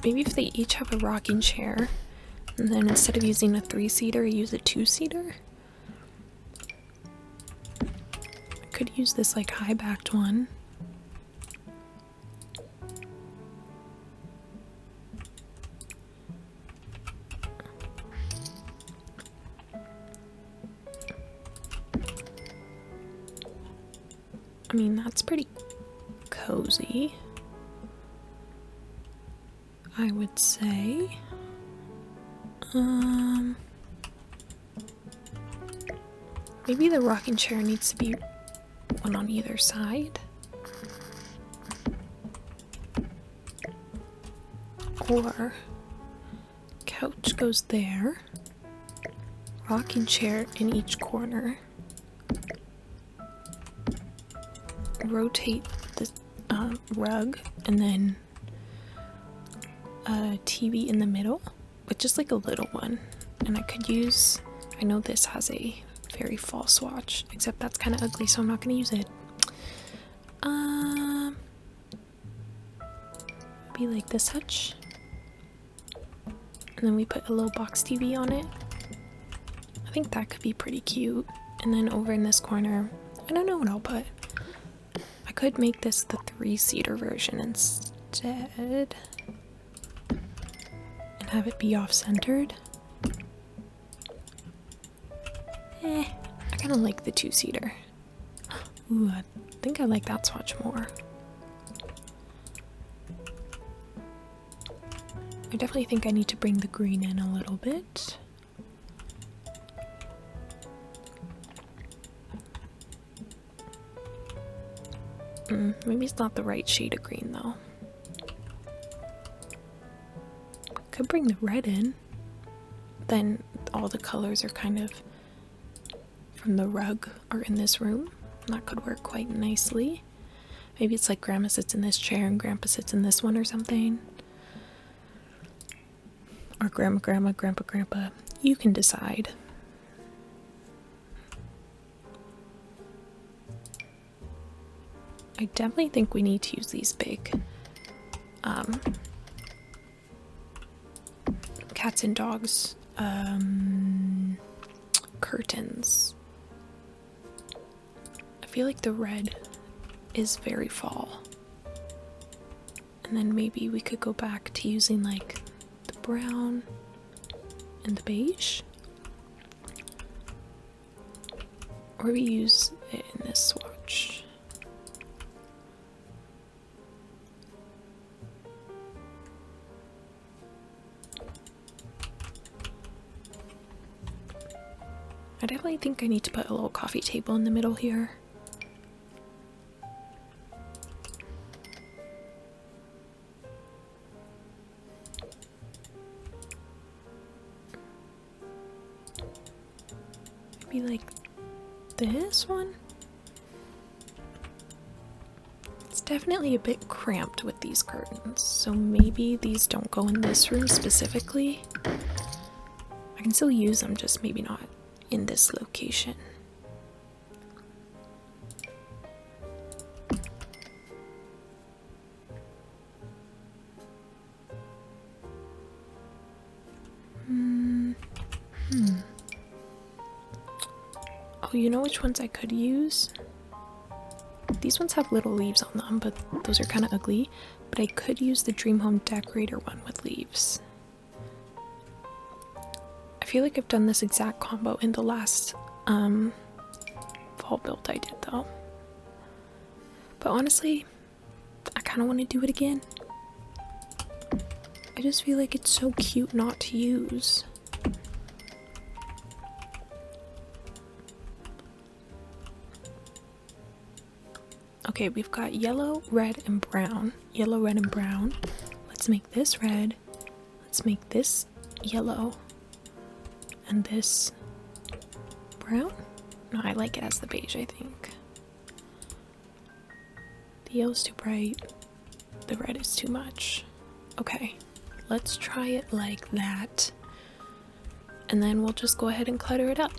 Maybe if they each have a rocking chair, and then instead of using a 3-seater, I use a 2-seater. I could use this like high-backed one. I mean, that's pretty cozy. I would say. Maybe the rocking chair needs to be one on either side. Or couch goes there. Rocking chair in each corner. Rotate the rug and then a TV in the middle, but just like a little one. And I could use, I know this has a very fall swatch, except that's kind of ugly, so I'm not going to use it. Be like this hutch. And then we put a little box TV on it. I think that could be pretty cute. And then over in this corner, I don't know what I'll put. I could make this the 3-seater version instead. And have it be off-centered. I kind of like the 2-seater. Ooh, I think I like that swatch more. I definitely think I need to bring the green in a little bit. Maybe it's not the right shade of green though. Could bring the red in. Then all the colors are kind of from the rug are in this room. That could work quite nicely. Maybe it's like grandma sits in this chair and grandpa sits in this one or something. Or grandma, grandpa. You can decide. I definitely think we need to use these big cats and dogs curtains. I feel like the red is very fall. And then maybe we could go back to using like the brown and the beige. Or we use it in this swatch. I definitely think I need to put a little coffee table in the middle here. Maybe like this one? It's definitely a bit cramped with these curtains, so maybe these don't go in this room specifically. I can still use them, just maybe not in this location. Oh, you know which ones I could use? These ones have little leaves on them, but those are kind of ugly. But I could use the Dream Home Decorator one with leaves. I feel like I've done this exact combo in the last fall build I did though. But honestly, I kind of want to do it again. I just feel like it's so cute not to use. Okay, we've got yellow, red, and brown. Yellow, red, and brown. Let's make this red. Let's make this yellow. And this brown? No, I like it as the beige, I think. The yellow's too bright. The red is too much. Okay, let's try it like that. And then we'll just go ahead and clutter it up.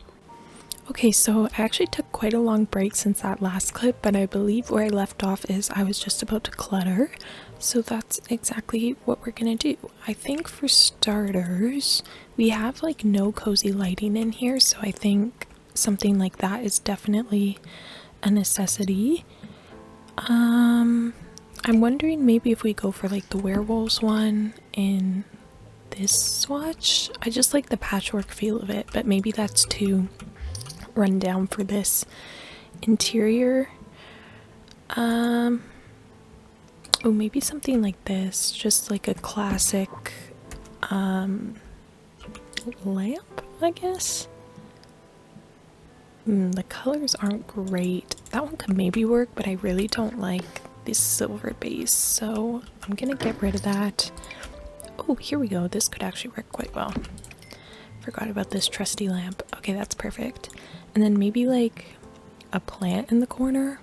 Okay, so I actually took quite a long break since that last clip, but I believe where I left off is I was just about to clutter. So that's exactly what we're gonna do. I think for starters, we have like no cozy lighting in here, so I think something like that is definitely a necessity. I'm wondering maybe if we go for like the werewolves one in this swatch. I just like the patchwork feel of it, but maybe that's too run down for this interior. Oh, maybe something like this, just like a classic lamp, I guess. The colors aren't great. That one could maybe work, but I really don't like this silver base, so I'm gonna get rid of that. Oh, here we go. This could actually work quite well. Forgot about this trusty lamp. Okay, that's perfect. And then maybe like a plant in the corner.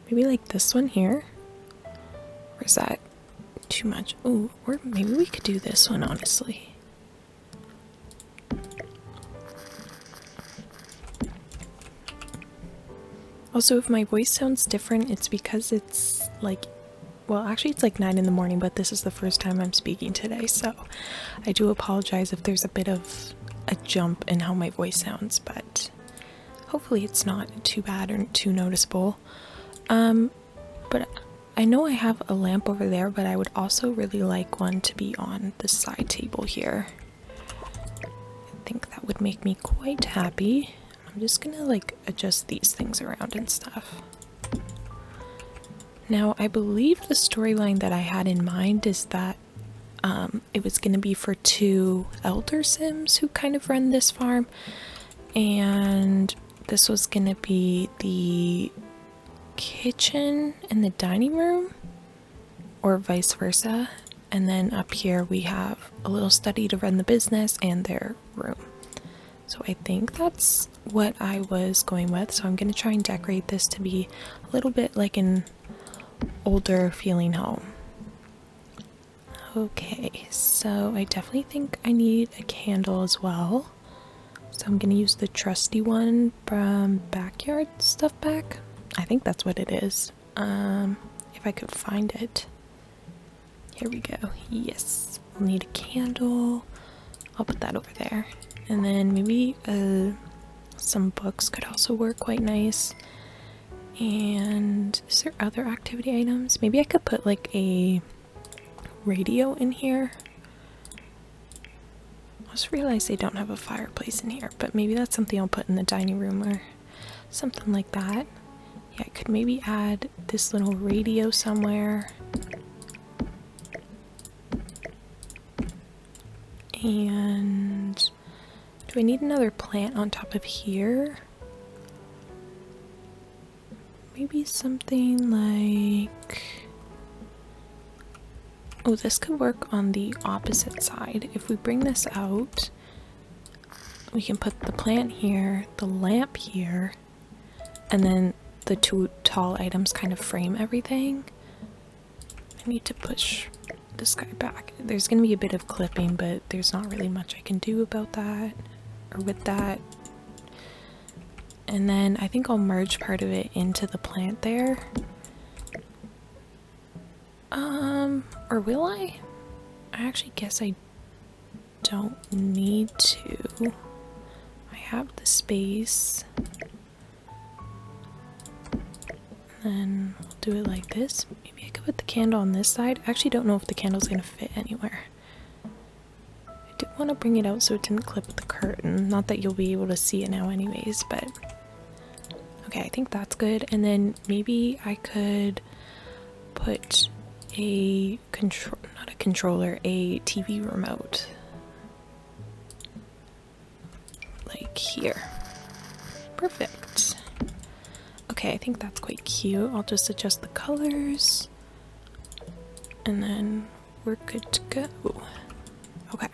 Maybe like this one here. Or is that too much? Oh, or maybe we could do this one, honestly. Also, if my voice sounds different, it's because it's like, well, actually it's like 9 in the morning, but this is the first time I'm speaking today, so I do apologize if there's a bit of a jump in how my voice sounds, but hopefully it's not too bad or too noticeable. But I know I have a lamp over there, but I would also really like one to be on the side table here. I think that would make me quite happy. I'm just gonna like adjust these things around and stuff. Now, I believe the storyline that I had in mind is that it was gonna be for 2 elder sims who kind of run this farm, and this was gonna be the kitchen and the dining room, or vice versa, and then up here we have a little study to run the business and their room. So I think that's what I was going with, so I'm going to try and decorate this to be a little bit like an older feeling home. Okay, so I definitely think I need a candle as well, so I'm going to use the trusty one from Backyard Stuff Pack. I think that's what it is, if I could find it. Here we go. Yes, we'll need a candle. I'll put that over there. And then maybe some books could also work quite nice. And is there other activity items? Maybe I could put like a radio in here. I just realized they don't have a fireplace in here, but maybe that's something I'll put in the dining room or something like that. Yeah, I could maybe add this little radio somewhere. And do I need another plant on top of here? Maybe something like... Oh, this could work on the opposite side. If we bring this out, we can put the plant here, the lamp here, and then the 2 tall items kind of frame everything. I need to push this guy back. There's gonna be a bit of clipping, but there's not really much I can do about that or with that. And then I think I'll merge part of it into the plant there. Or will I? I actually guess I don't need to. I have the space. And we'll do it like this. Maybe I could put the candle on this side. I actually don't know if the candle's gonna fit anywhere. I did want to bring it out so it didn't clip the curtain. Not that you'll be able to see it now anyways, but... Okay, I think that's good. And then maybe I could put a not a controller, a TV remote. Like here. Perfect. Okay, I think that's quite cute. I'll just adjust the colors. And then we're good to go. Okay.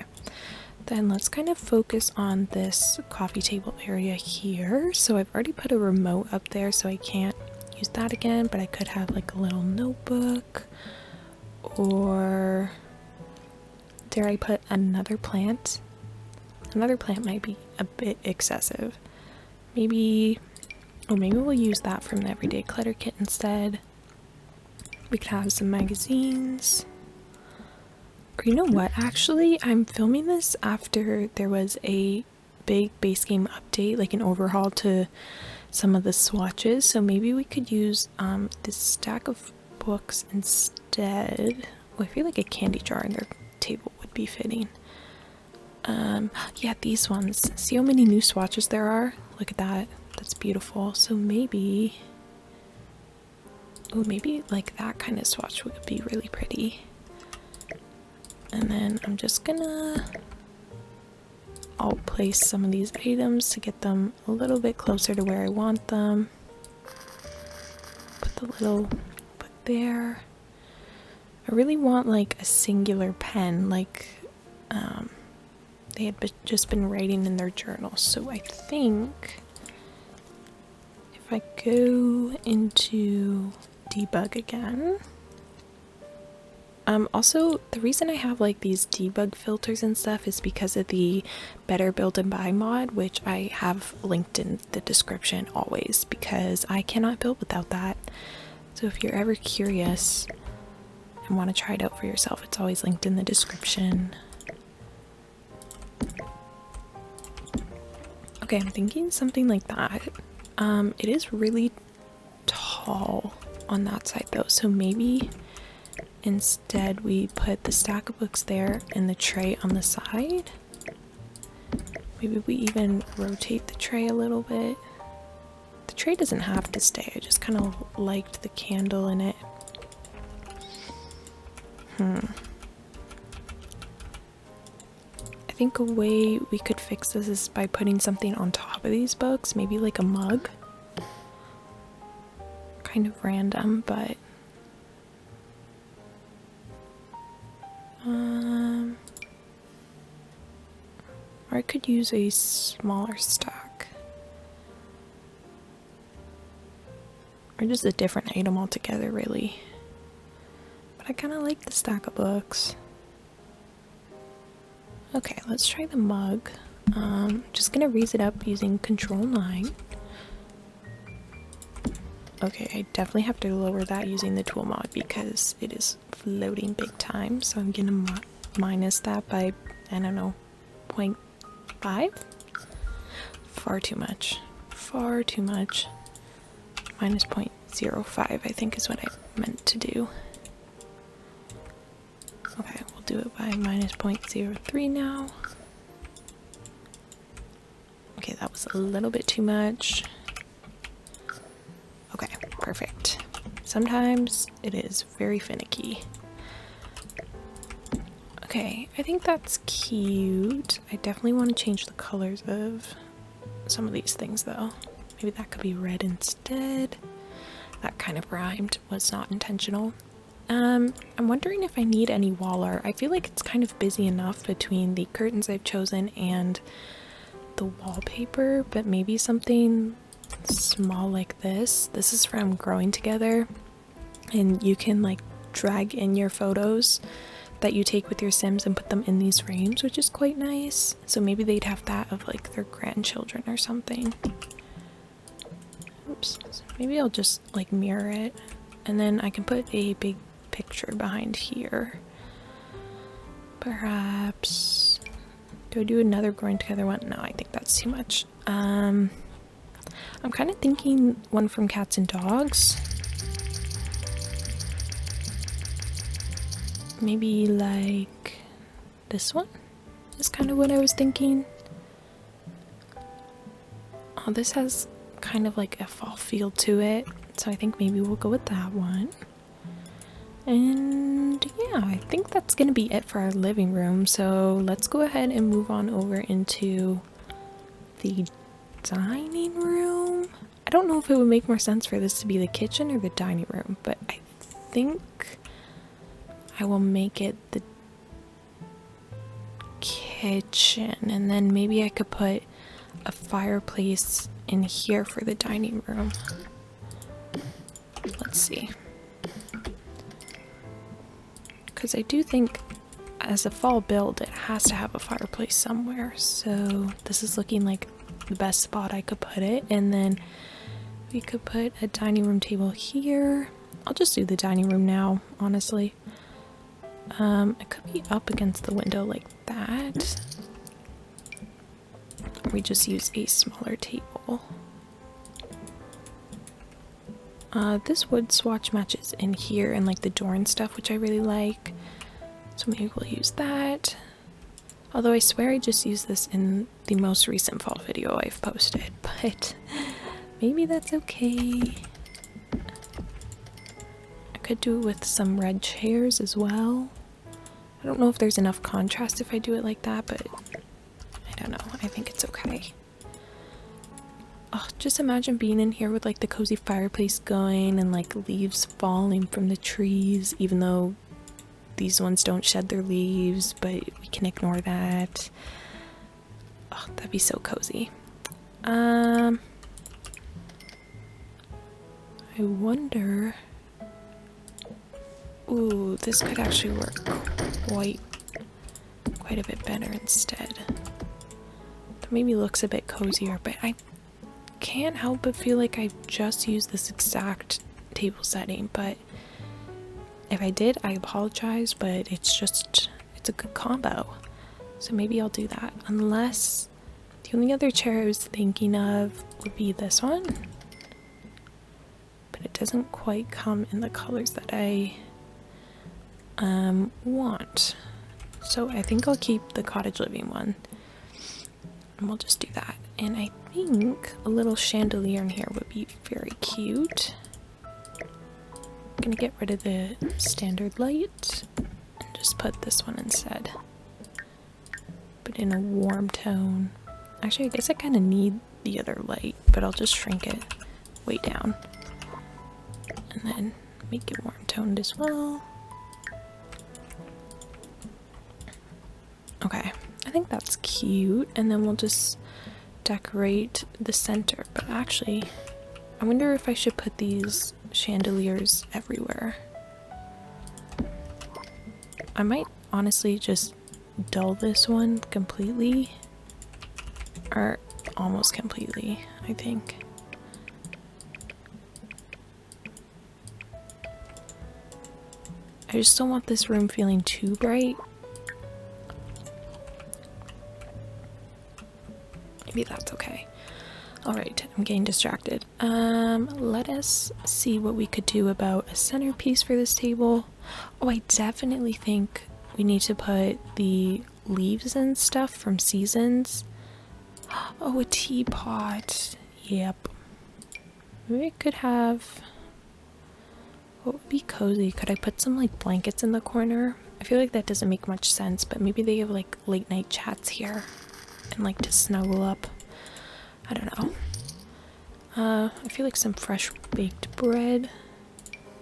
Then let's kind of focus on this coffee table area here. So I've already put a remote up there, so I can't use that again, but I could have like a little notebook, or dare I put another plant? Another plant might be a bit excessive. Maybe, oh, maybe we'll use that from the everyday clutter kit instead. We could have some magazines. Or you know what, actually, I'm filming this after there was a big base game update, like an overhaul to some of the swatches, so maybe we could use this stack of books instead. Oh, I feel like a candy jar in their table would be fitting. Yeah, these ones. See how many new swatches there are? look at that. That's beautiful. So maybe, oh, maybe like that kind of swatch would be really pretty. And then I'm just gonna, I'll place some of these items to get them a little bit closer to where I want them. Put the little, put there. I really want like a singular pen, like they had just been writing in their journal. So I think if I go into debug again, also the reason I have like these debug filters and stuff is because of the Better Build and Buy mod, which I have linked in the description always, because I cannot build without that. So if you're ever curious and want to try it out for yourself, it's always linked in the description. Okay, I'm thinking something like that. It is really tall on that side though, so maybe instead we put the stack of books there and the tray on the side. Maybe we even rotate the tray a little bit. The tray doesn't have to stay, I just kind of liked the candle in it. I think a way we could fix this is by putting something on top of these books, maybe like a mug. Kind of random, but or I could use a smaller stack. Or just a different item altogether, really. But I kind of like the stack of books. Okay, let's try the mug. Just gonna raise it up using Ctrl 9. Okay, I definitely have to lower that using the tool mod because it is floating big time. So I'm gonna minus that by, I don't know, 0.5? Far too much. Far too much. Minus 0.05, I think is what I meant to do. Okay, we'll do it by minus 0.03 now. Okay, that was a little bit too much. Okay, perfect. Sometimes it is very finicky. Okay, I think that's cute. I definitely want to change the colors of some of these things though. Maybe that could be red instead. That kind of rhymed, was not intentional. I'm wondering if I need any wall art. I feel like it's kind of busy enough between the curtains I've chosen and the wallpaper, but maybe something small like this. This is from Growing Together, and you can like drag in your photos that you take with your Sims and put them in these frames, which is quite nice. So maybe they'd have that of like their grandchildren or something. Oops, so maybe I'll just like mirror it, and then I can put a big picture behind here. Perhaps, do I do another Growing Together one? No, I think that's too much. I'm kind of thinking one from Cats and Dogs. Maybe like this one is kind of what I was thinking. Oh, this has kind of like a fall feel to it, so I think maybe we'll go with that one. And yeah, I think that's gonna be it for our living room, so let's go ahead and move on over into the dining room. I don't know if it would make more sense for this to be the kitchen or the dining room, but I think I will make it the kitchen, and then maybe I could put a fireplace in here for the dining room. Let's see. Because I do think as a fall build it has to have a fireplace somewhere, so this is looking like the best spot I could put it. And then we could put a dining room table here. I'll just do the dining room now, honestly. It could be up against the window like that. Or we just use a smaller table. This wood swatch matches in here and like the door and stuff, which I really like. So maybe we'll use that. Although I swear I just used this in the most recent fall video I've posted, but maybe that's okay. I could do it with some red chairs as well. I don't know if there's enough contrast if I do it like that, but I don't know. I think it's okay. Oh, just imagine being in here with like the cozy fireplace going and like leaves falling from the trees, even though these ones don't shed their leaves, but we can ignore that. Oh, that'd be so cozy. I wonder... Ooh, this could actually work quite a bit better instead. That maybe looks a bit cozier, but I can't help but feel like I just used this exact table setting, but if I did, I apologize, but it's a good combo. So maybe I'll do that. Unless the only other chair I was thinking of would be this one. But it doesn't quite come in the colors that I want. So I think I'll keep the cottage living one. And we'll just do that. And I think a little chandelier in here would be very cute. I'm gonna get rid of the standard light and just put this one instead. But in a warm tone. Actually, I guess I kind of need the other light, but I'll just shrink it way down. And then make it warm toned as well. Okay, I think that's cute. And then we'll just decorate the center. But actually, I wonder if I should put these chandeliers everywhere. I might honestly just dull this one completely, or almost completely, I think. I just don't want this room feeling too bright. Maybe that's okay. Alright, I'm getting distracted. Let us see what we could do about a centerpiece for this table. Oh, I definitely think we need to put the leaves and stuff from Seasons. Oh, a teapot. Yep. Maybe I could have... What would be cozy? Could I put some like blankets in the corner? I feel like that doesn't make much sense, but maybe they have like late night chats here and like to snuggle up. I don't know. I feel like some fresh baked bread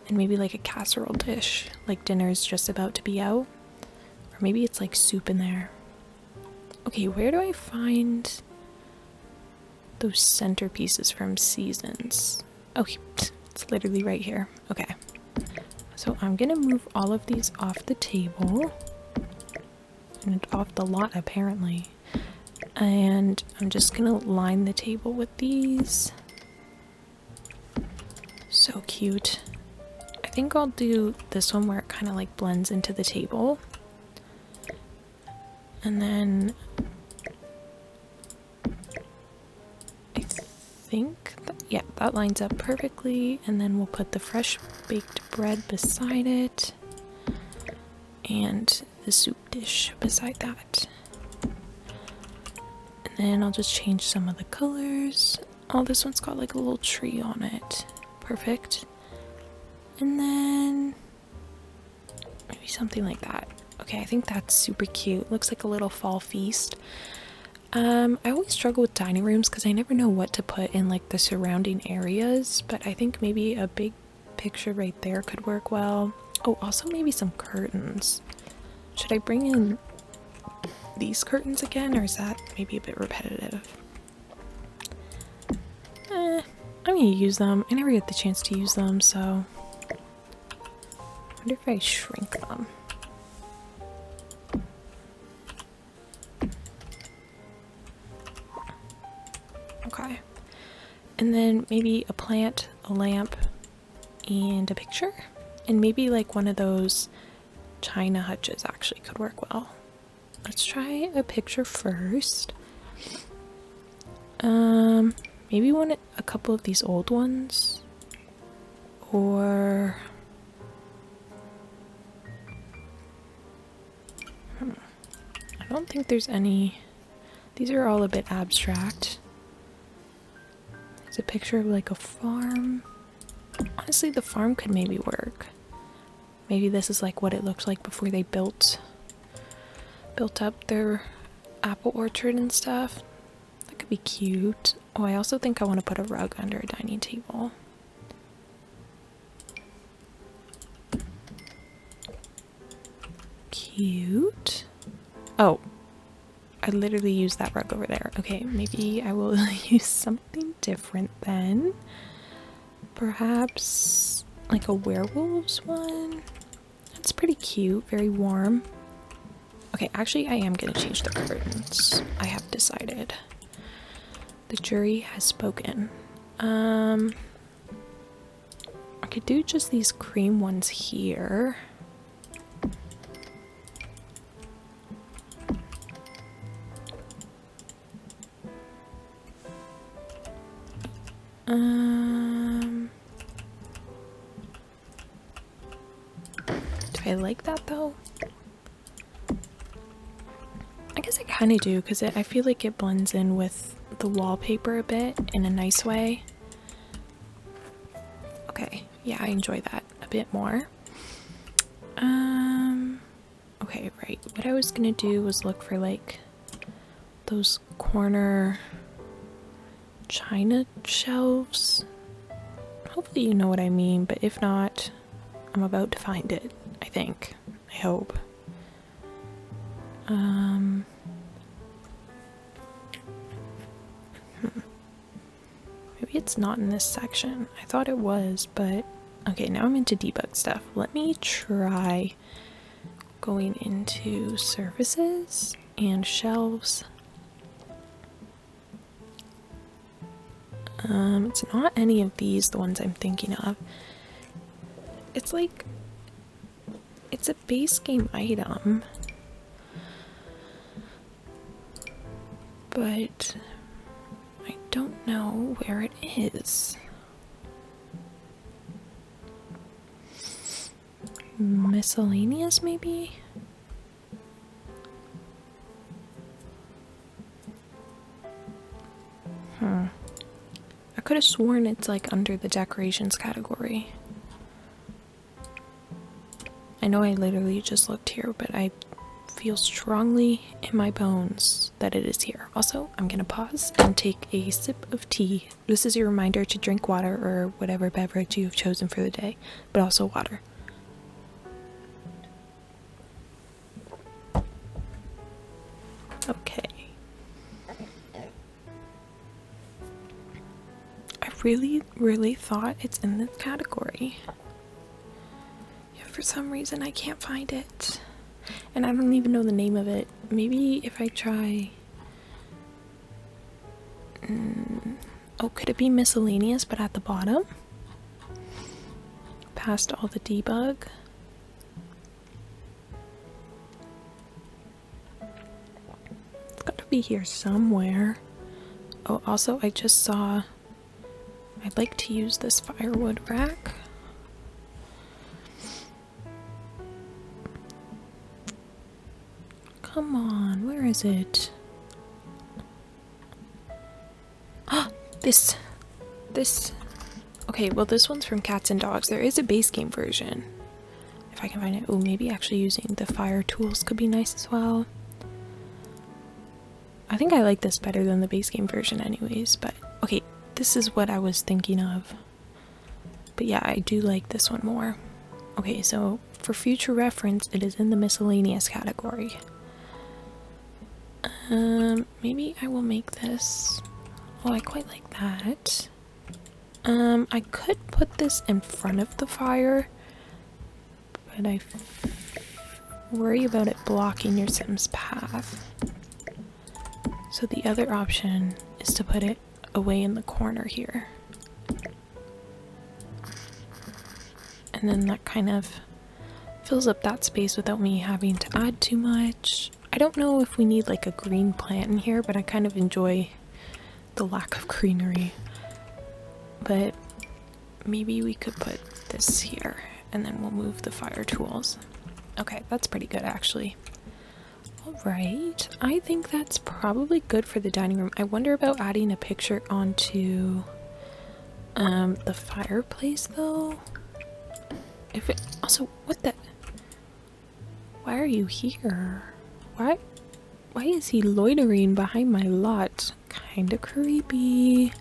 and maybe like a casserole dish, like dinner's just about to be out. Or maybe it's like soup in there. Okay, where do I find those centerpieces from Seasons? Oh, it's literally right here. Okay. So I'm gonna move all of these off the table. And off the lot, apparently. And I'm just gonna line the table with these. So cute. I think I'll do this one where it kind of like blends into the table. And then I think that, yeah, that lines up perfectly. And then we'll put the fresh baked bread beside it and the soup dish beside that. And then I'll just change some of the colors. Oh, this one's got like a little tree on it. Perfect. And then maybe something like that. Okay, I think that's super cute. Looks like a little fall feast. I always struggle with dining rooms because I never know what to put in like the surrounding areas, but I think maybe a big picture right there could work well. Oh, also maybe some curtains. Should I bring in these curtains again, or is that maybe a bit repetitive? I'm gonna use them. I never get the chance to use them, so I wonder if I shrink them. Okay. And then maybe a plant, a lamp, and a picture. And maybe like one of those china hutches actually could work well. Let's try a picture first. Maybe a couple of these old ones. Or I I don't think there's any. These are all a bit abstract. There's a picture of like a farm. Honestly, the farm could maybe work. Maybe this is like what it looked like before they built up their apple orchard and stuff. That could be cute. Oh, I also think I want to put a rug under a dining table. Cute. Oh, I literally used that rug over there. Okay, maybe I will use something different then. Perhaps like a werewolves one. That's pretty cute, very warm. Okay, actually I am gonna change the curtains. I have decided. The jury has spoken. I could do just these cream ones here. Do I like that though? I guess I kind of do because I feel like it blends in with the wallpaper a bit in a nice way. Okay, yeah, I enjoy that a bit more. Okay, right. What I was gonna do was look for like those corner china shelves. Hopefully you know what I mean, but if not, I'm about to find it, I think. I hope. Maybe it's not in this section. I thought it was, but okay, now I'm into debug stuff. Let me try going into surfaces and shelves. It's not any of these, the ones I'm thinking of. It's like, it's a base game item, but I don't know where it is. Miscellaneous, maybe? I could have sworn it's like under the decorations category. I know I literally just looked here, but I feel strongly in my bones that it is here. Also, I'm gonna pause and take a sip of tea. This is your reminder to drink water or whatever beverage you have chosen for the day, but also water. Okay. I really thought it's in this category. Yeah, for some reason I can't find it. And I don't even know the name of it. Maybe if I try... Oh, could it be miscellaneous but at the bottom? Past all the debug? It's got to be here somewhere. Oh, also I just saw... I'd like to use this firewood rack. Come on, where is it? Ah, this. Okay, well this one's from Cats and Dogs. There is a base game version. If I can find it. Oh, maybe actually using the fire tools could be nice as well. I think I like this better than the base game version anyways, but okay, this is what I was thinking of. But yeah, I do like this one more. Okay, so for future reference, it is in the miscellaneous category. Maybe I will make this. Oh, I quite like that. I could put this in front of the fire, but I worry about it blocking your Sim's path. So the other option is to put it away in the corner here. And then that kind of fills up that space without me having to add too much. I don't know if we need like a green plant in here, but I kind of enjoy the lack of greenery. But maybe we could put this here and then we'll move the fire tools. Okay, that's pretty good actually. Alright, I think that's probably good for the dining room. I wonder about adding a picture onto the fireplace though. If it also, what the, why are you here? Why is he loitering behind my lot? Kinda creepy.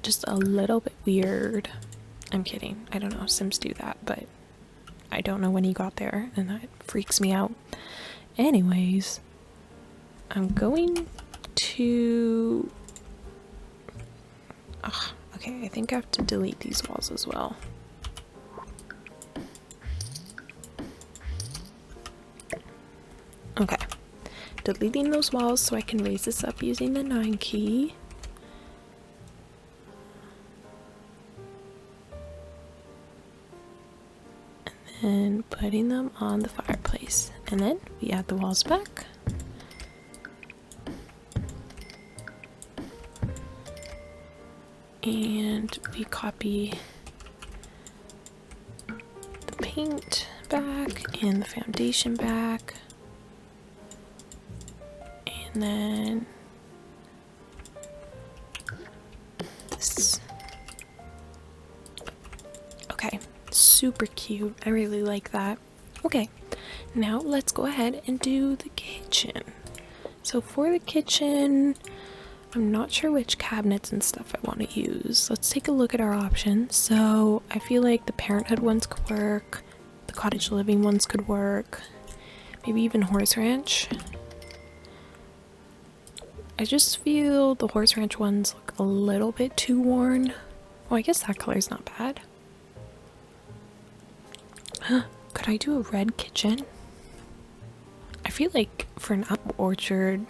Just a little bit weird. I'm kidding. I don't know, Sims do that, but I don't know when he got there and that freaks me out. Anyways, I'm going to... Ugh, okay, I think I have to delete these walls as well. Okay, deleting those walls so I can raise this up using the 9 key. And then putting them on the fireplace. And then we add the walls back. And we copy the paint back and the foundation back. And then this. Okay, super cute. I really like that. Okay, now let's go ahead and do the kitchen. So for the kitchen, I'm not sure which cabinets and stuff I want to use. Let's take a look at our options. So I feel like the parenthood ones could work, the cottage living ones could work, maybe even horse ranch. I just feel the horse ranch ones look a little bit too worn. Oh, I guess that color's not bad. Could I do a red kitchen? I feel like for an apple orchard,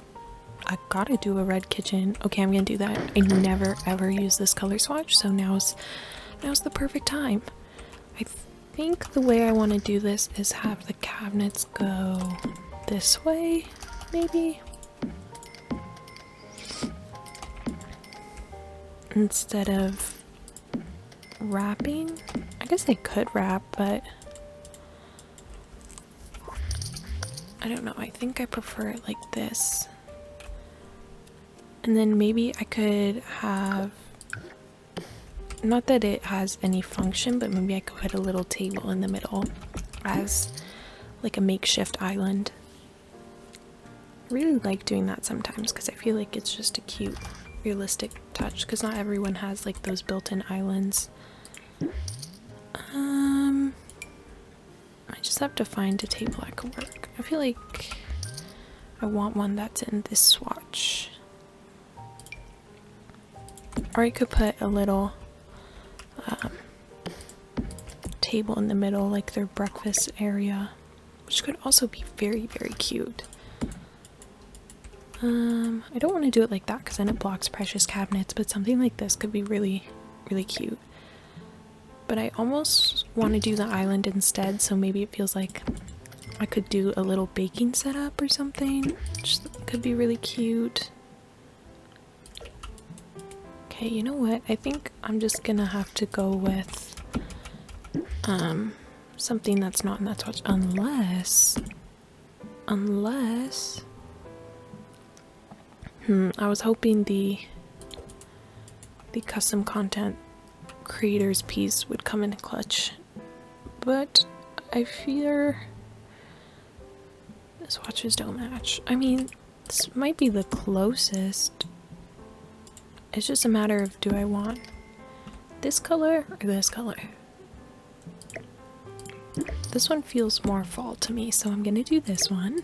I gotta do a red kitchen. Okay, I'm gonna do that. I never ever use this color swatch, so now's the perfect time. I think the way I want to do this is have the cabinets go this way, maybe? Instead of wrapping. I guess I could wrap, but I don't know. I think I prefer it like this. And then maybe I could have, not that it has any function, but maybe I could put a little table in the middle as like a makeshift island. I really like doing that sometimes because I feel like it's just a cute, realistic touch because not everyone has like those built-in islands. I just have to find a table that could work. I feel like I want one that's in this swatch. Or I could put a little table in the middle, like their breakfast area, which could also be very, very cute. I don't want to do it like that because then it blocks precious cabinets, but something like this could be really, really cute. But I almost want to do the island instead, so maybe it feels like I could do a little baking setup or something, which could be really cute. Okay, you know what? I think I'm just gonna have to go with something that's not in that swatch, unless I was hoping the custom content creators piece would come in clutch, but I fear the swatches don't match. I mean, this might be the closest. It's just a matter of, do I want this color or this color? This one feels more fall to me, so I'm gonna do this one.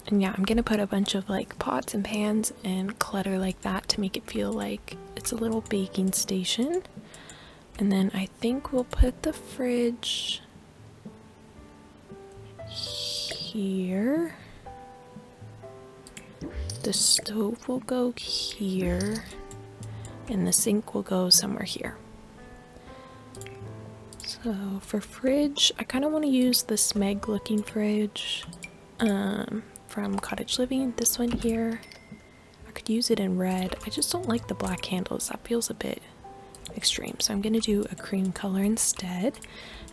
And yeah, I'm gonna put a bunch of like pots and pans and clutter like that to make it feel like it's a little baking station. And then I think we'll put the fridge here. The stove will go here. And the sink will go somewhere here. So for fridge, I kind of want to use the Smeg looking fridge from Cottage Living, this one here. I could use it in red. I just don't like the black handles. That feels a bit extreme. So I'm going to do a cream color instead.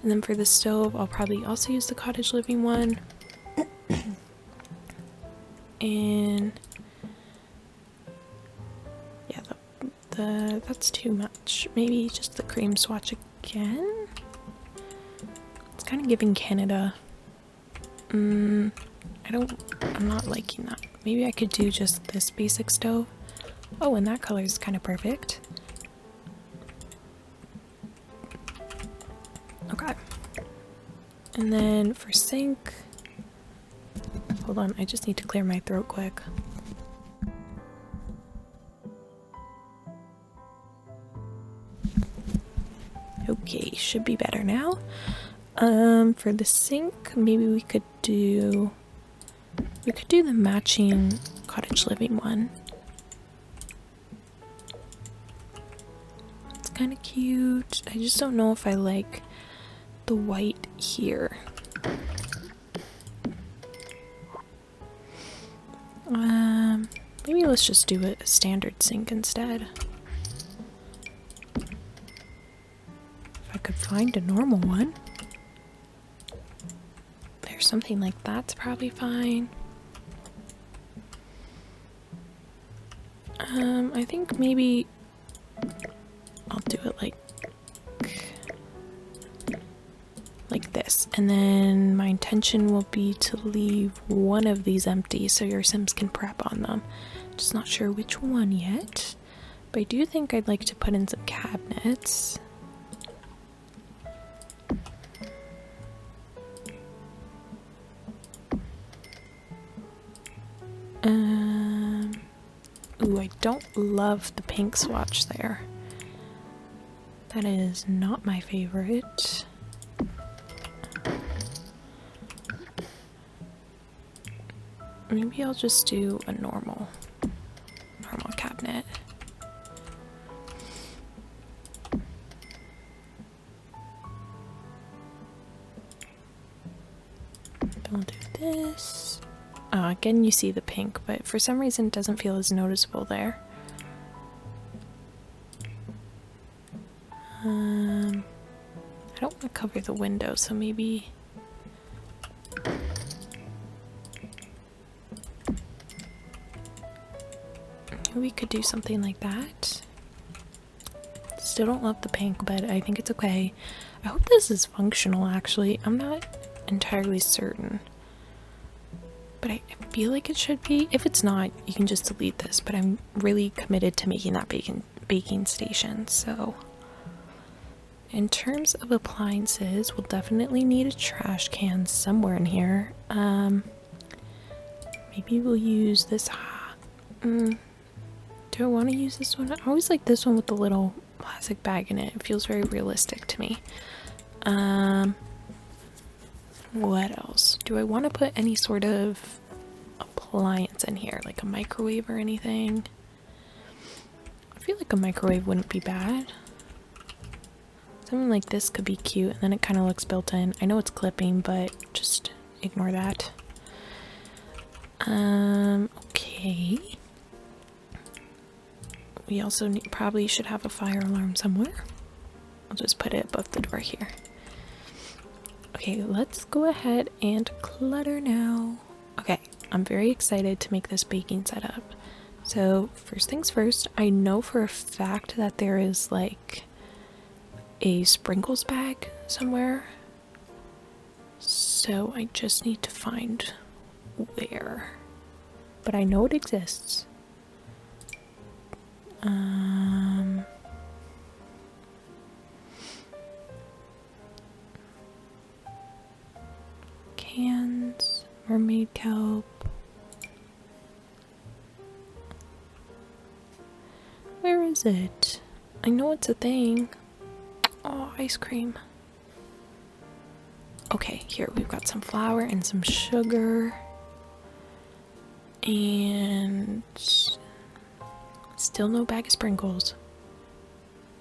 And then for the stove, I'll probably also use the Cottage Living one. in. Yeah, that's too much. Maybe just the cream swatch again. It's kind of giving Canada. I'm not liking that. Maybe I could do just this basic stove. Oh, and that color is kind of perfect. Okay. And then for sink, hold on, I just need to clear my throat quick. Okay, should be better now. For the sink, maybe we could do the matching cottage living one. It's kind of cute. I just don't know if I like the white here. Maybe let's just do a standard sink instead. If I could find a normal one. There's something like that's probably fine. I think maybe I'll do it like this, and then my intention will be to leave one of these empty so your Sims can prep on them. Just not sure which one yet, but I do think I'd like to put in some cabinets. Ooh, I don't love the pink swatch there. That is not my favorite. Maybe I'll just do a normal cabinet. I'll do this. Again, you see the pink, but for some reason it doesn't feel as noticeable there. I don't want to cover the window, so maybe we could do something like that. Still don't love the pink, but I think it's okay. I hope this is functional, actually. I'm not entirely certain, but I feel like it should be. If it's not, you can just delete this, but I'm really committed to making that baking station. So in terms of appliances, we'll definitely need a trash can somewhere in here. Maybe we'll use this. Do I want to use this one? I always like this one with the little plastic bag in it. It feels very realistic to me. What else? Do I want to put any sort of appliance in here, like a microwave or anything? I feel like a microwave wouldn't be bad. Something like this could be cute, and then it kind of looks built in. I know it's clipping, but just ignore that. Okay. We also probably should have a fire alarm somewhere. I'll just put it above the door here. Okay, let's go ahead and clutter now. Okay, I'm very excited to make this baking setup. So first things first, I know for a fact that there is like a sprinkles bag somewhere. So I just need to find where. But I know it exists. Cans, mermaid kelp. Where is it? I know it's a thing. Oh, ice cream. Okay, here we've got some flour and some sugar. And still no bag of sprinkles.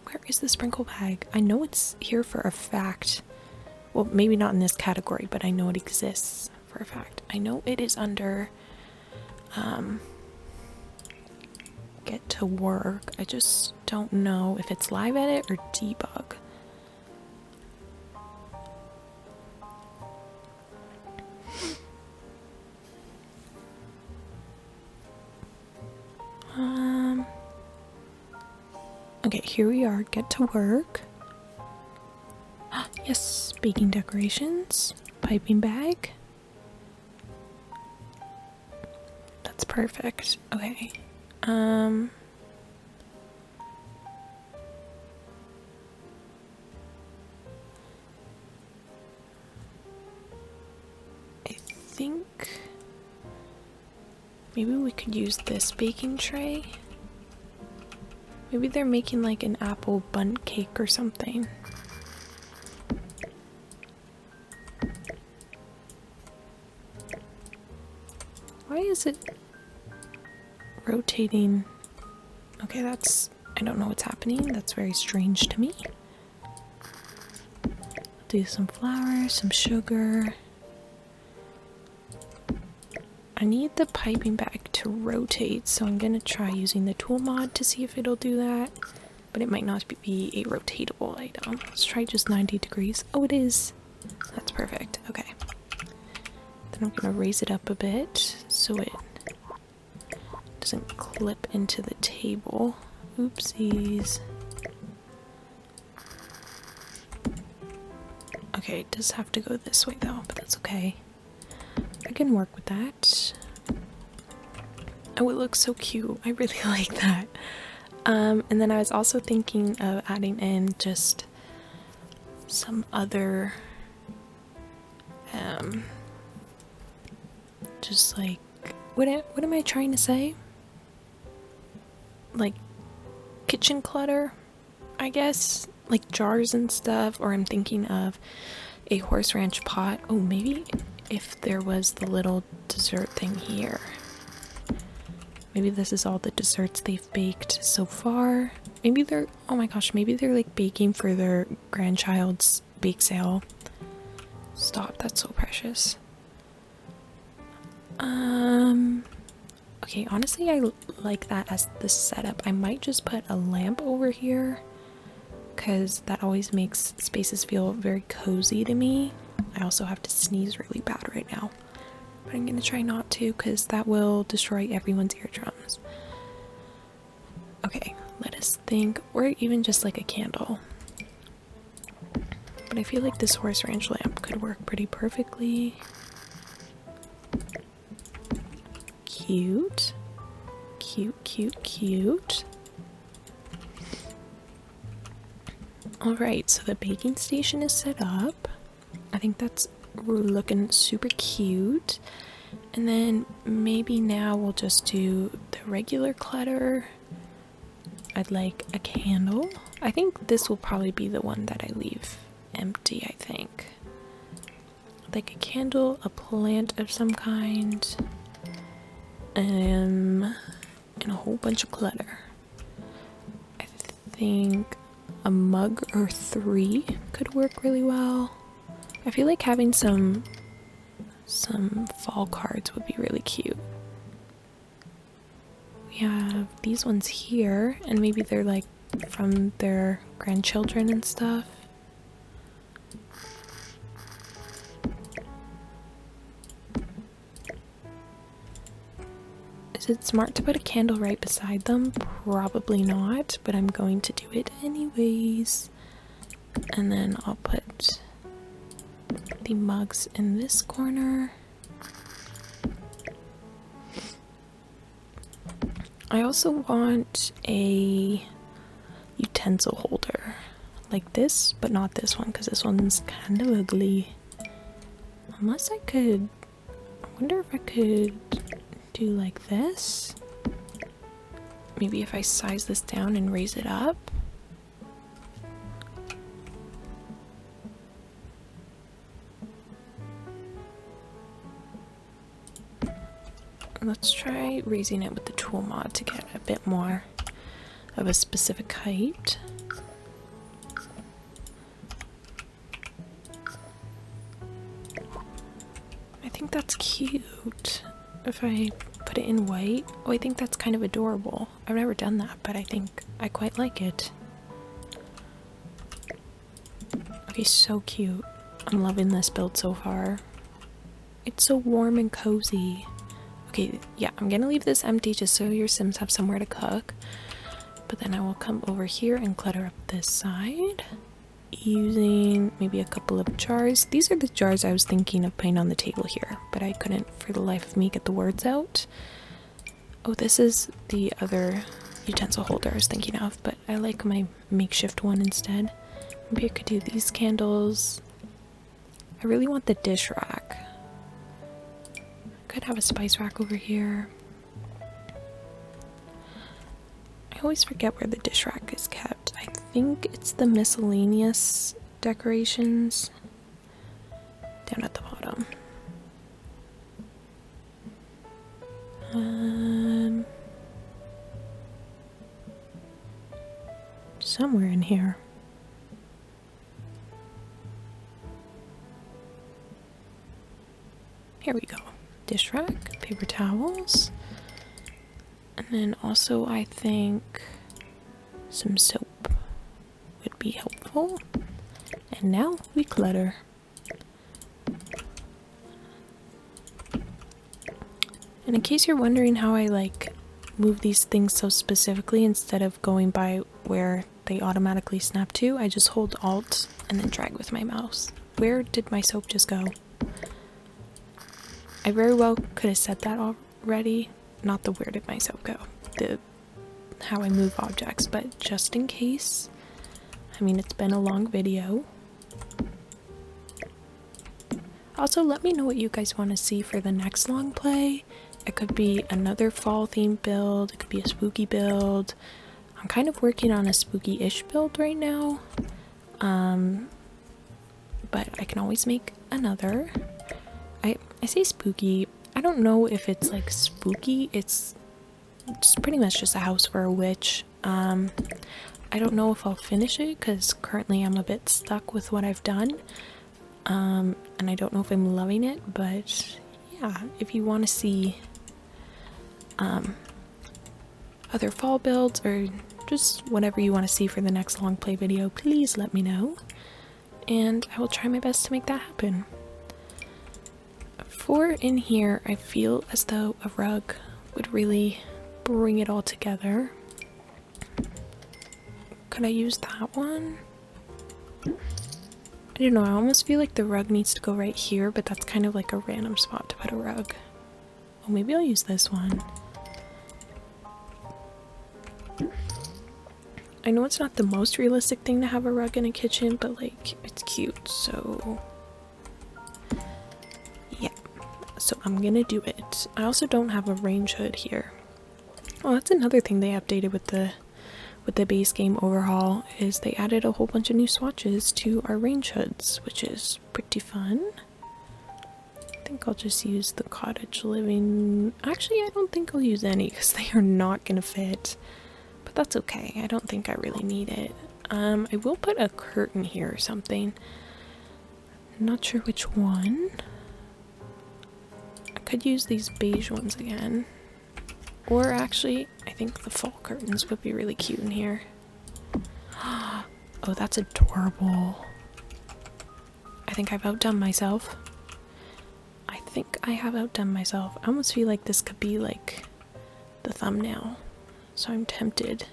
Where is the sprinkle bag? I know it's here for a fact. Well, maybe not in this category, but I know it exists for a fact. I know it is under get to work. I just don't know if it's live edit or debug. Okay, here we are. Get to work. Yes, baking decorations. Piping bag. That's perfect. Okay. I think maybe we could use this baking tray. Maybe they're making like an apple bundt cake or something. Why is it rotating? Okay, I don't know what's happening. That's very strange to me. Do some flour, some sugar. I need the piping bag to rotate, so I'm gonna try using the tool mod to see if it'll do that. But it might not be a rotatable item. Let's try just 90 degrees. Oh, it is. That's perfect. Okay. Then I'm gonna raise it up a bit so it doesn't clip into the table. Oopsies. Okay, it does have to go this way though, but that's okay. I can work with that. Oh, it looks so cute. I really like that. And then I was also thinking of adding in just some other just like what am I trying to say? Like kitchen clutter, I guess, like jars and stuff. Or I'm thinking of a horse ranch pot. Oh, maybe if there was the little dessert thing here. Maybe this is all the desserts they've baked so far. Maybe they're, oh my gosh, maybe they're like baking for their grandchild's bake sale. Stop, that's so precious. Okay, honestly, I like that as the setup. I might just put a lamp over here because that always makes spaces feel very cozy to me. I also have to sneeze really bad right now, but I'm gonna try not to because that will destroy everyone's eardrums. Okay, let us think, or even just like a candle. But I feel like this horse ranch lamp could work pretty perfectly. Cute. Cute, cute, cute. Alright, so the baking station is set up. I think that's looking super cute. And then maybe now we'll just do the regular clutter. I'd like a candle. I think this will probably be the one that I leave empty, I think. Like a candle, a plant of some kind, and a whole bunch of clutter. I think a mug or 3 could work really well. I feel like having some fall cards would be really cute. We have these ones here, and maybe they're like from their grandchildren and stuff. Is it smart to put a candle right beside them? Probably not, but I'm going to do it anyways. And then I'll put the mugs in this corner. I also want a utensil holder like this, but not this one because this one's kind of ugly. Unless I could, I wonder if I could do like this. Maybe if I size this down and raise it up. Let's try raising it with the tool mod to get a bit more of a specific height. I think that's cute. If I put it in white, oh, I think that's kind of adorable. I've never done that, but I think I quite like it. Okay, so cute. I'm loving this build so far. It's so warm and cozy. Okay, yeah, I'm gonna leave this empty just so your Sims have somewhere to cook. But then I will come over here and clutter up this side using maybe a couple of jars. These are the jars I was thinking of putting on the table here, but I couldn't for the life of me get the words out. Oh, this is the other utensil holder I was thinking of, but I like my makeshift one instead. Maybe I could do these candles. I really want the dish rack. Could have a spice rack over here. I always forget where the dish rack is kept. I think it's the miscellaneous decorations down at the bottom. Somewhere in here. Here we go. Dish rack, paper towels, and then also I think some soap would be helpful. And now we clutter. And in case you're wondering how I like move these things so specifically instead of going by where they automatically snap to, I just hold Alt and then drag with my mouse. Where did my soap just go? I very well could have said that already, not the where did my soap go, the how I move objects, but just in case. I mean, it's been a long video. Also, let me know what you guys want to see for the next long play. It could be another fall themed build, it could be a spooky build. I'm kind of working on a spooky-ish build right now, but I can always make another. I say spooky, I don't know if it's like spooky, it's pretty much just a house for a witch. I don't know if I'll finish it because currently I'm a bit stuck with what I've done, and I don't know if I'm loving it, but yeah, if you want to see other fall builds or just whatever you want to see for the next long play video, please let me know, and I will try my best to make that happen. For in here, I feel as though a rug would really bring it all together. Could I use that one? I don't know, I almost feel like the rug needs to go right here, but that's kind of like a random spot to put a rug. Oh, maybe I'll use this one. I know it's not the most realistic thing to have a rug in a kitchen, but like, it's cute, so yeah. So I'm gonna do it. I also don't have a range hood here. Oh, that's another thing they updated with the base game overhaul, is they added a whole bunch of new swatches to our range hoods, which is pretty fun. I think I'll just use the cottage living. Actually, I don't think I'll use any because they are not gonna fit. But that's okay. I don't think I really need it. I will put a curtain here or something. Not sure which one. I could use these beige ones again. Or actually, I think the fall curtains would be really cute in here. Oh, that's adorable. I think I've outdone myself. I think I have outdone myself. I almost feel like this could be like the thumbnail. So I'm tempted.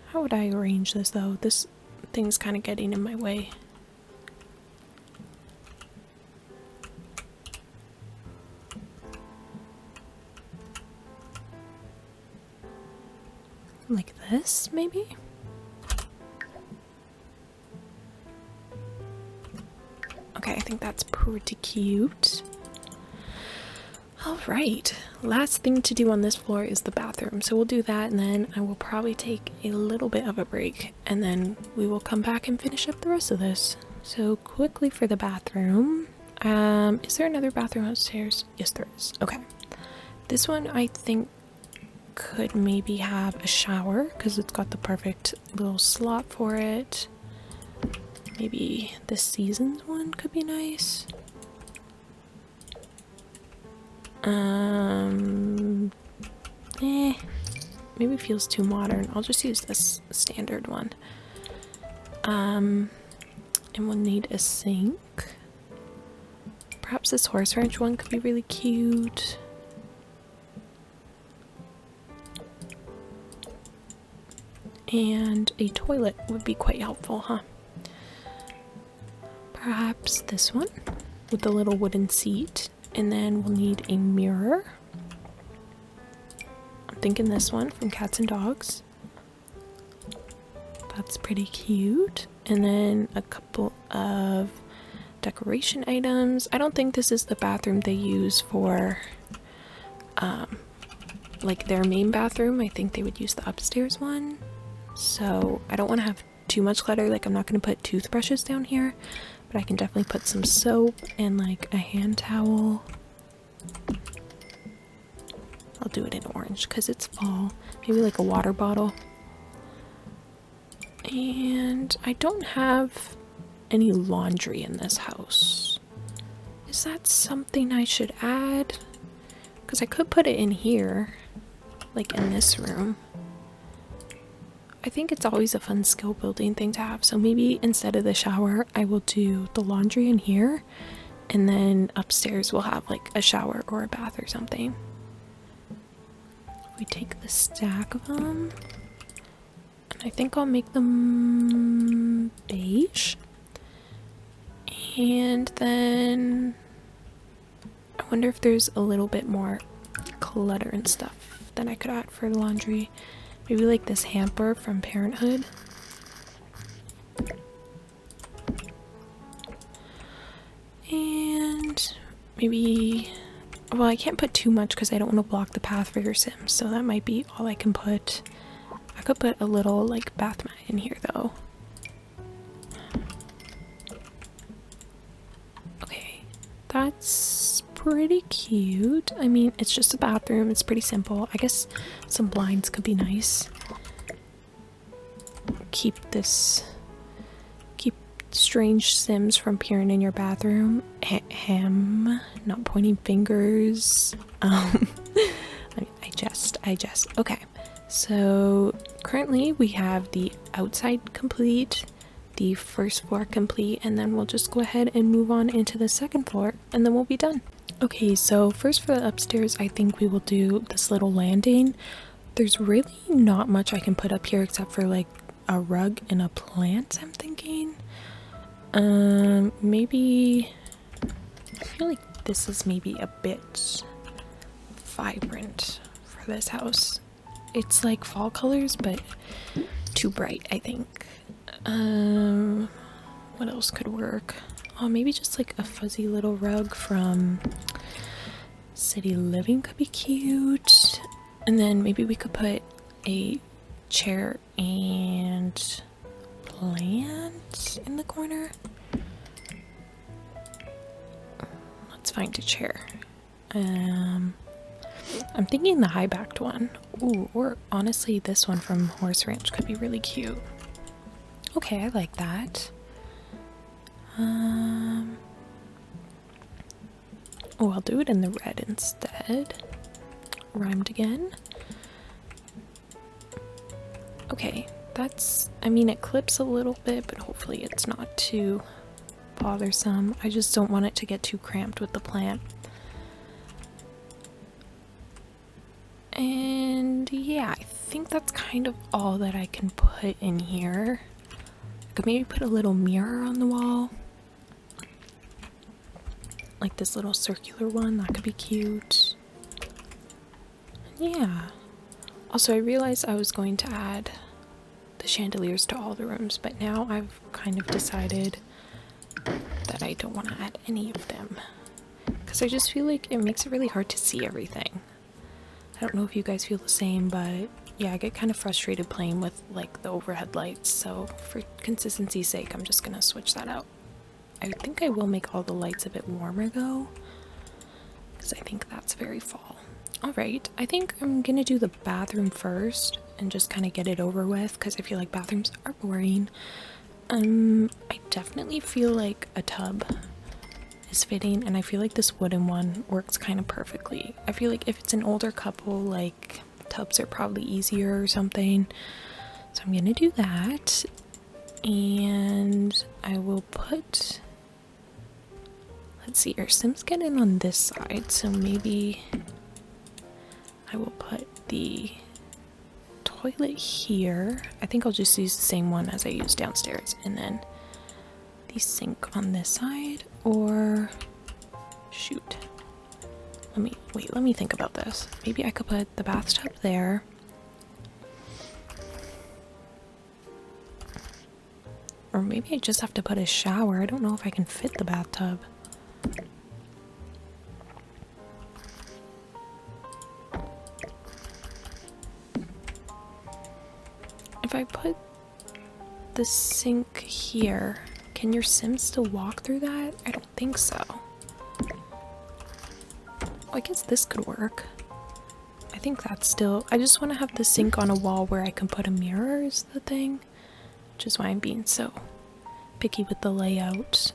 How would I arrange this though? This thing's kind of getting in my way. Like this, maybe? Okay, I think that's pretty cute. Alright, last thing to do on this floor is the bathroom. So we'll do that and then I will probably take a little bit of a break and then we will come back and finish up the rest of this. So quickly for the bathroom. Is there another bathroom upstairs? Yes, there is. Okay. This one I think could maybe have a shower because it's got the perfect little slot for it. Maybe the seasons one could be nice. Maybe it feels too modern. I'll just use this standard one. And we'll need a sink. Perhaps this horse ranch one could be really cute. And a toilet would be quite helpful, huh? Perhaps this one with the little wooden seat. And then we'll need a mirror. I'm thinking this one from Cats and Dogs. That's pretty cute. And then a couple of decoration items. I don't think this is the bathroom they use for like their main bathroom. I think they would use the upstairs one. So I don't want to have too much clutter. Like I'm not going to put toothbrushes down here, but I can definitely put some soap and like a hand towel. I'll do it in orange because it's fall. Maybe like a water bottle. And I don't have any laundry in this house. Is that something I should add? Because I could put it in here, like in this room. I think it's always a fun skill building thing to have. So maybe instead of the shower, I will do the laundry in here. And then upstairs we'll have like a shower or a bath or something. We take the stack of them. And I think I'll make them beige. And then I wonder if there's a little bit more clutter and stuff that I could add for the laundry. Maybe like this hamper from Parenthood. And maybe, well, I can't put too much because I don't want to block the path for your Sims, so that might be all I can put. I could put a little like bath mat in here though. Okay, that's pretty cute. I mean, it's just a bathroom, it's pretty simple. I guess some blinds could be nice. Keep strange Sims from peering in your bathroom. Not pointing fingers. I jest. Okay, so currently we have the outside complete, the first floor complete, and then we'll just go ahead and move on into the second floor and then we'll be done. Okay, so first for the upstairs, I think we will do this little landing. There's really not much I can put up here except for like a rug and a plant, I'm thinking. Maybe I feel like this is maybe a bit vibrant for this house. It's like fall colors, but too bright, I think. What else could work? Oh, maybe just like a fuzzy little rug from City Living could be cute. And then maybe we could put a chair and plant in the corner. Let's find a chair. I'm thinking the high-backed one. Ooh, or honestly this one from Horse Ranch could be really cute. Okay, I like that. Oh, I'll do it in the red instead. Rhymed again. Okay, that's, I mean, it clips a little bit, but hopefully it's not too bothersome. I just don't want it to get too cramped with the plant. And yeah, I think that's kind of all that I can put in here. I could maybe put a little mirror on the wall. Like this little circular one, that could be cute. Yeah. Also, I realized I was going to add the chandeliers to all the rooms, but now I've kind of decided that I don't want to add any of them. Because I just feel like it makes it really hard to see everything. I don't know if you guys feel the same, but yeah, I get kind of frustrated playing with like the overhead lights, so for consistency's sake, I'm just gonna switch that out. I think I will make all the lights a bit warmer though, because I think that's very fall. Alright, I think I'm gonna do the bathroom first and just kind of get it over with, because I feel like bathrooms are boring. I definitely feel like a tub is fitting, and I feel like this wooden one works kind of perfectly. I feel like if it's an older couple, like tubs are probably easier or something. So I'm gonna do that, and I will put, let's see, our Sims get in on this side, so maybe I will put the toilet here. I think I'll just use the same one as I used downstairs, and then the sink on this side, or shoot. Let me think about this. Maybe I could put the bathtub there. Or maybe I just have to put a shower. I don't know if I can fit the bathtub. If I put the sink here, can your Sim still walk through that? I don't think so. Oh, I guess this could work. I think that's still... I just want to have the sink on a wall where I can put a mirror is the thing. Which is why I'm being so picky with the layout.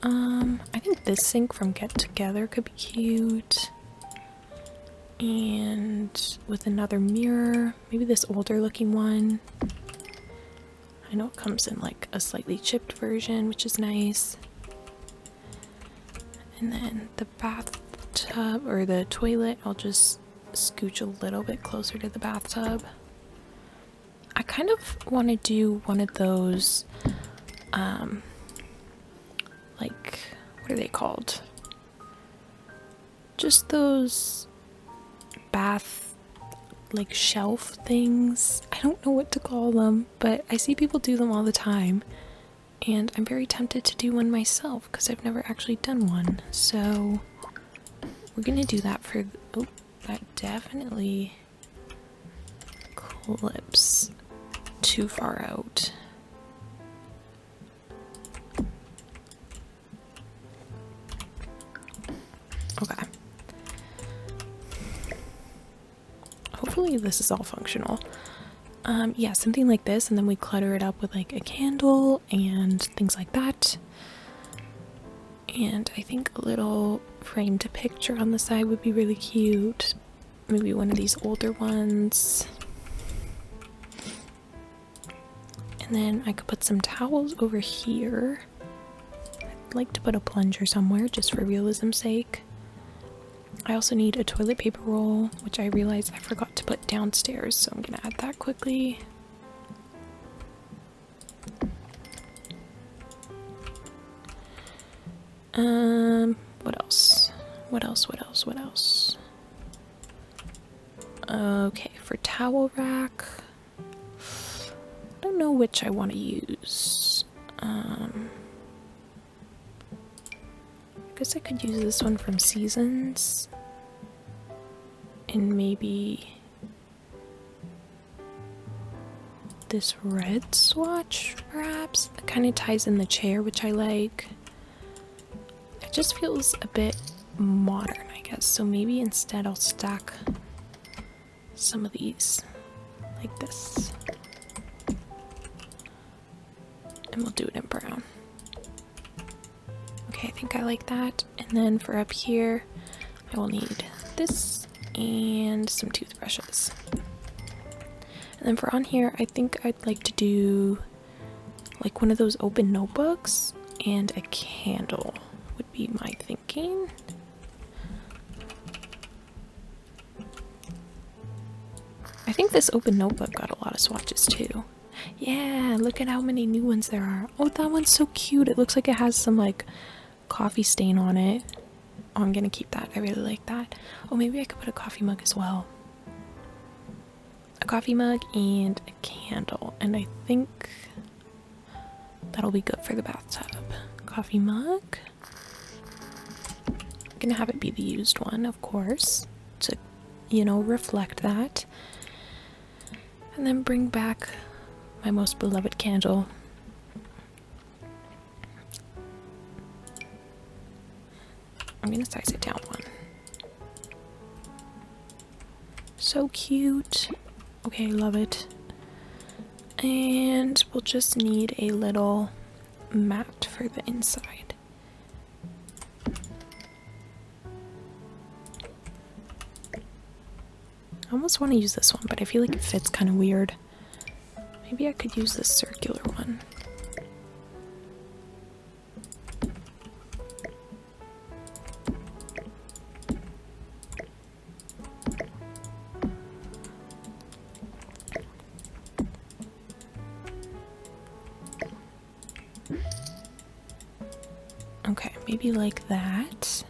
I think this sink from Get Together could be cute. And with another mirror, maybe this older looking one. I know it comes in like a slightly chipped version, which is nice. And then the bathtub, or the toilet, I'll just scooch a little bit closer to the bathtub. I kind of want to do one of those, like, what are they called? Just those bath, like, shelf things. I don't know what to call them, but I see people do them all the time. And I'm very tempted to do one myself because I've never actually done one. So we're going to do that for, oh, that definitely clips too far out. Okay. Hopefully this is all functional. Yeah, something like this, and then we clutter it up with like a candle and things like that. And I think a little framed picture on the side would be really cute. Maybe one of these older ones. And then I could put some towels over here. I'd like to put a plunger somewhere just for realism's sake. I also need a toilet paper roll, which I realized I forgot to put downstairs, so I'm gonna add that quickly. What else? What else? Okay, for towel rack, I don't know which I want to use. I guess I could use this one from Seasons. And maybe this red swatch, perhaps? It kind of ties in the chair, which I like. It just feels a bit modern, I guess. So maybe instead I'll stack some of these like this. And we'll do it in brown. Okay, I think I like that. And then for up here, I will need this and some toothbrushes. And then for on here, I think I'd like to do like one of those open notebooks and a candle would be my thinking. I think this open notebook got a lot of swatches too. Yeah, look at how many new ones there are. Oh, that one's so cute. It looks like it has some like coffee stain on it. Oh, I'm gonna keep that. I really like that. Oh, maybe I could put a coffee mug as well. A coffee mug and a candle. And I think that'll be good for the bathtub. Coffee mug. I'm gonna have it be the used one, of course, to, you know, reflect that. And then bring back my most beloved candle. I'm gonna size it down one. So cute. Okay, love it. And we'll just need a little mat for the inside. I almost want to use this one, but I feel like it fits kind of weird. Maybe I could use this circular one. maybe like that.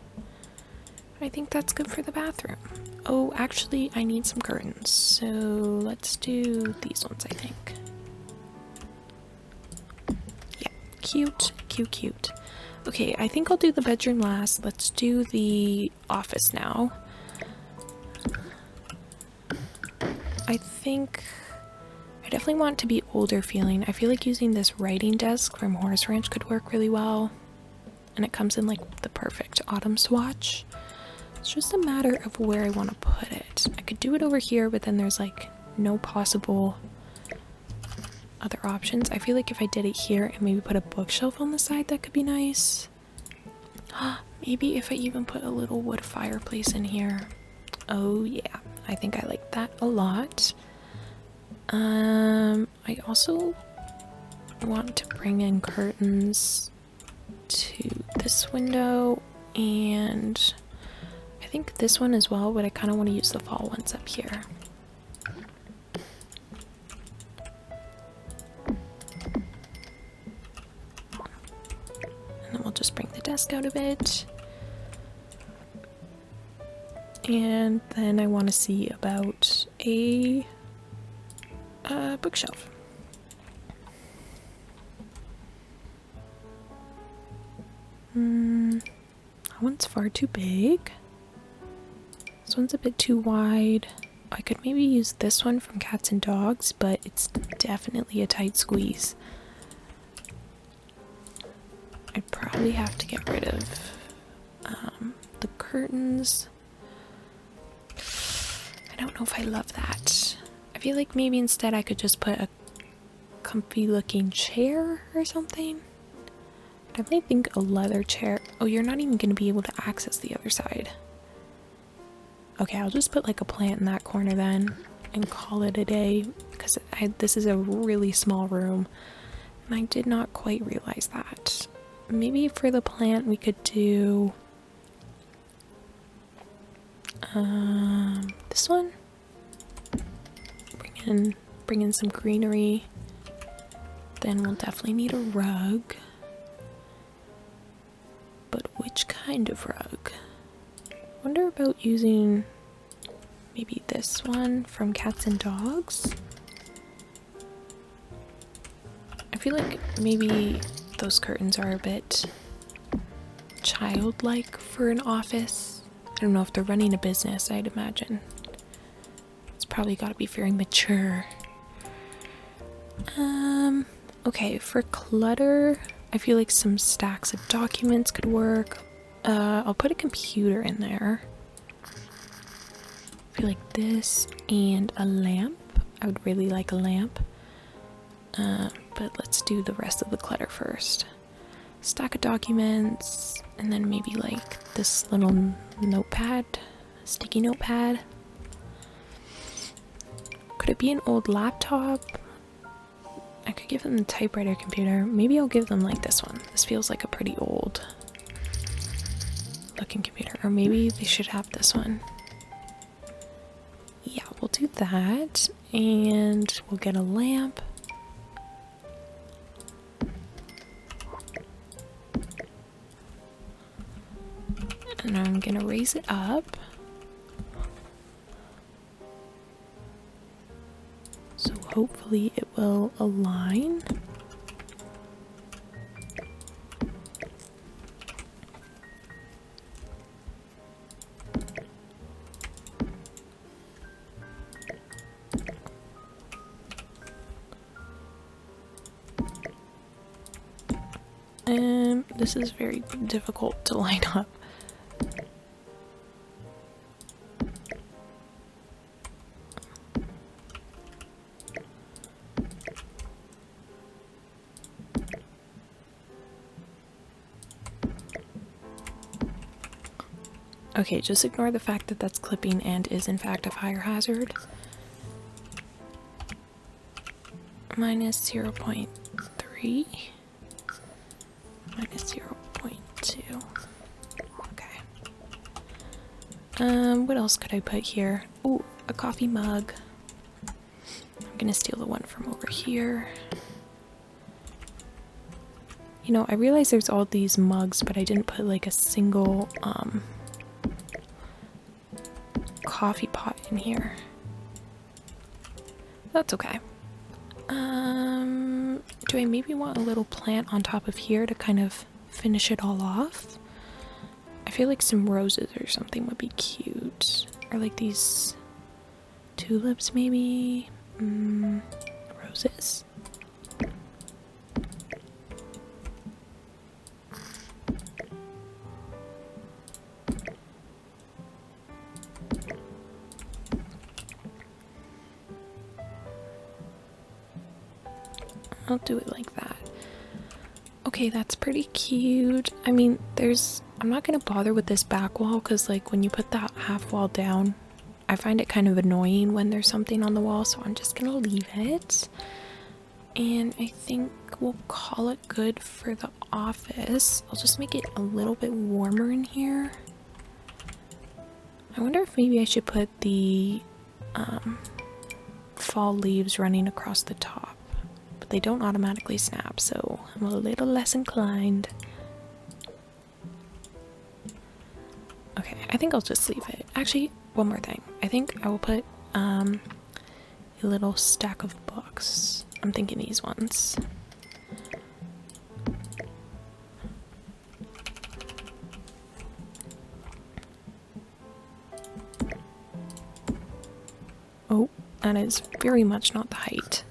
I think that's good for the bathroom. Oh, actually, I need some curtains, so let's do these ones, I think. Yeah, cute, cute, cute. Okay, I think I'll do the bedroom last. Let's do the office now. I think I definitely want it to be older feeling. I feel like using this writing desk from Horse Ranch could work really well. And it comes in like the perfect autumn swatch. It's just a matter of where I want to put it. I could do it over here, but then there's like no possible other options. I feel like if I did it here and maybe put a bookshelf on the side, that could be nice. Maybe if I even put a little wood fireplace in here. Oh yeah, I think I like that a lot. I also want to bring in curtains to this window and I think this one as well, but I kind of want to use the fall ones up here. And then we'll just bring the desk out a bit. And then I want to see about a bookshelf. That one's far too big. This one's a bit too wide. I could maybe use this one from Cats and Dogs, but it's definitely a tight squeeze. I'd probably have to get rid of the curtains. I don't know if I love that. I feel like maybe instead I could just put a comfy looking chair or something. I definitely think a leather chair. Oh, you're not even going to be able to access the other side. Okay, I'll just put like a plant in that corner then and call it a day because this is a really small room and I did not quite realize that. Maybe for the plant we could do this one. Bring in some greenery. Then we'll definitely need a rug. But which kind of rug? Wonder about using maybe this one from Cats and Dogs. I feel like maybe those curtains are a bit childlike for an office. I don't know if they're running a business, I'd imagine. It's probably got to be very mature. Okay, for clutter, I feel like some stacks of documents could work. I'll put a computer in there. I feel like this and a lamp. I would really like a lamp. But let's do the rest of the clutter first. Stack of documents, and then maybe like this little notepad, sticky notepad. Could it be an old laptop? I could give them the typewriter computer. Maybe I'll give them like this one. This feels like a pretty old looking computer. Or maybe they should have this one. Yeah, we'll do that. And we'll get a lamp. And I'm gonna raise it up. So hopefully it will align. This is very difficult to line up. Okay, just ignore the fact that that's clipping and is in fact a fire hazard. Minus 0.3. Minus 0.2. Okay. What else could I put here? Ooh, a coffee mug. I'm gonna steal the one from over here. You know, I realize there's all these mugs, but I didn't put like a single coffee pot in here. That's okay. Do I maybe want a little plant on top of here to kind of finish it all off? I feel like some roses or something would be cute. Or like these tulips maybe? Roses? I'll do it like that. Okay, that's pretty cute. I mean, I'm not gonna bother with this back wall because like when you put that half wall down, I find it kind of annoying when there's something on the wall, so I'm just gonna leave it. And I think we'll call it good for the office. I'll just make it a little bit warmer in here. I wonder if maybe I should put the fall leaves running across the top. But they don't automatically snap, so I'm a little less inclined. Okay, I think I'll just leave it. Actually, one more thing. I think I will put a little stack of books. I'm thinking these ones. Oh, that is very much not the height.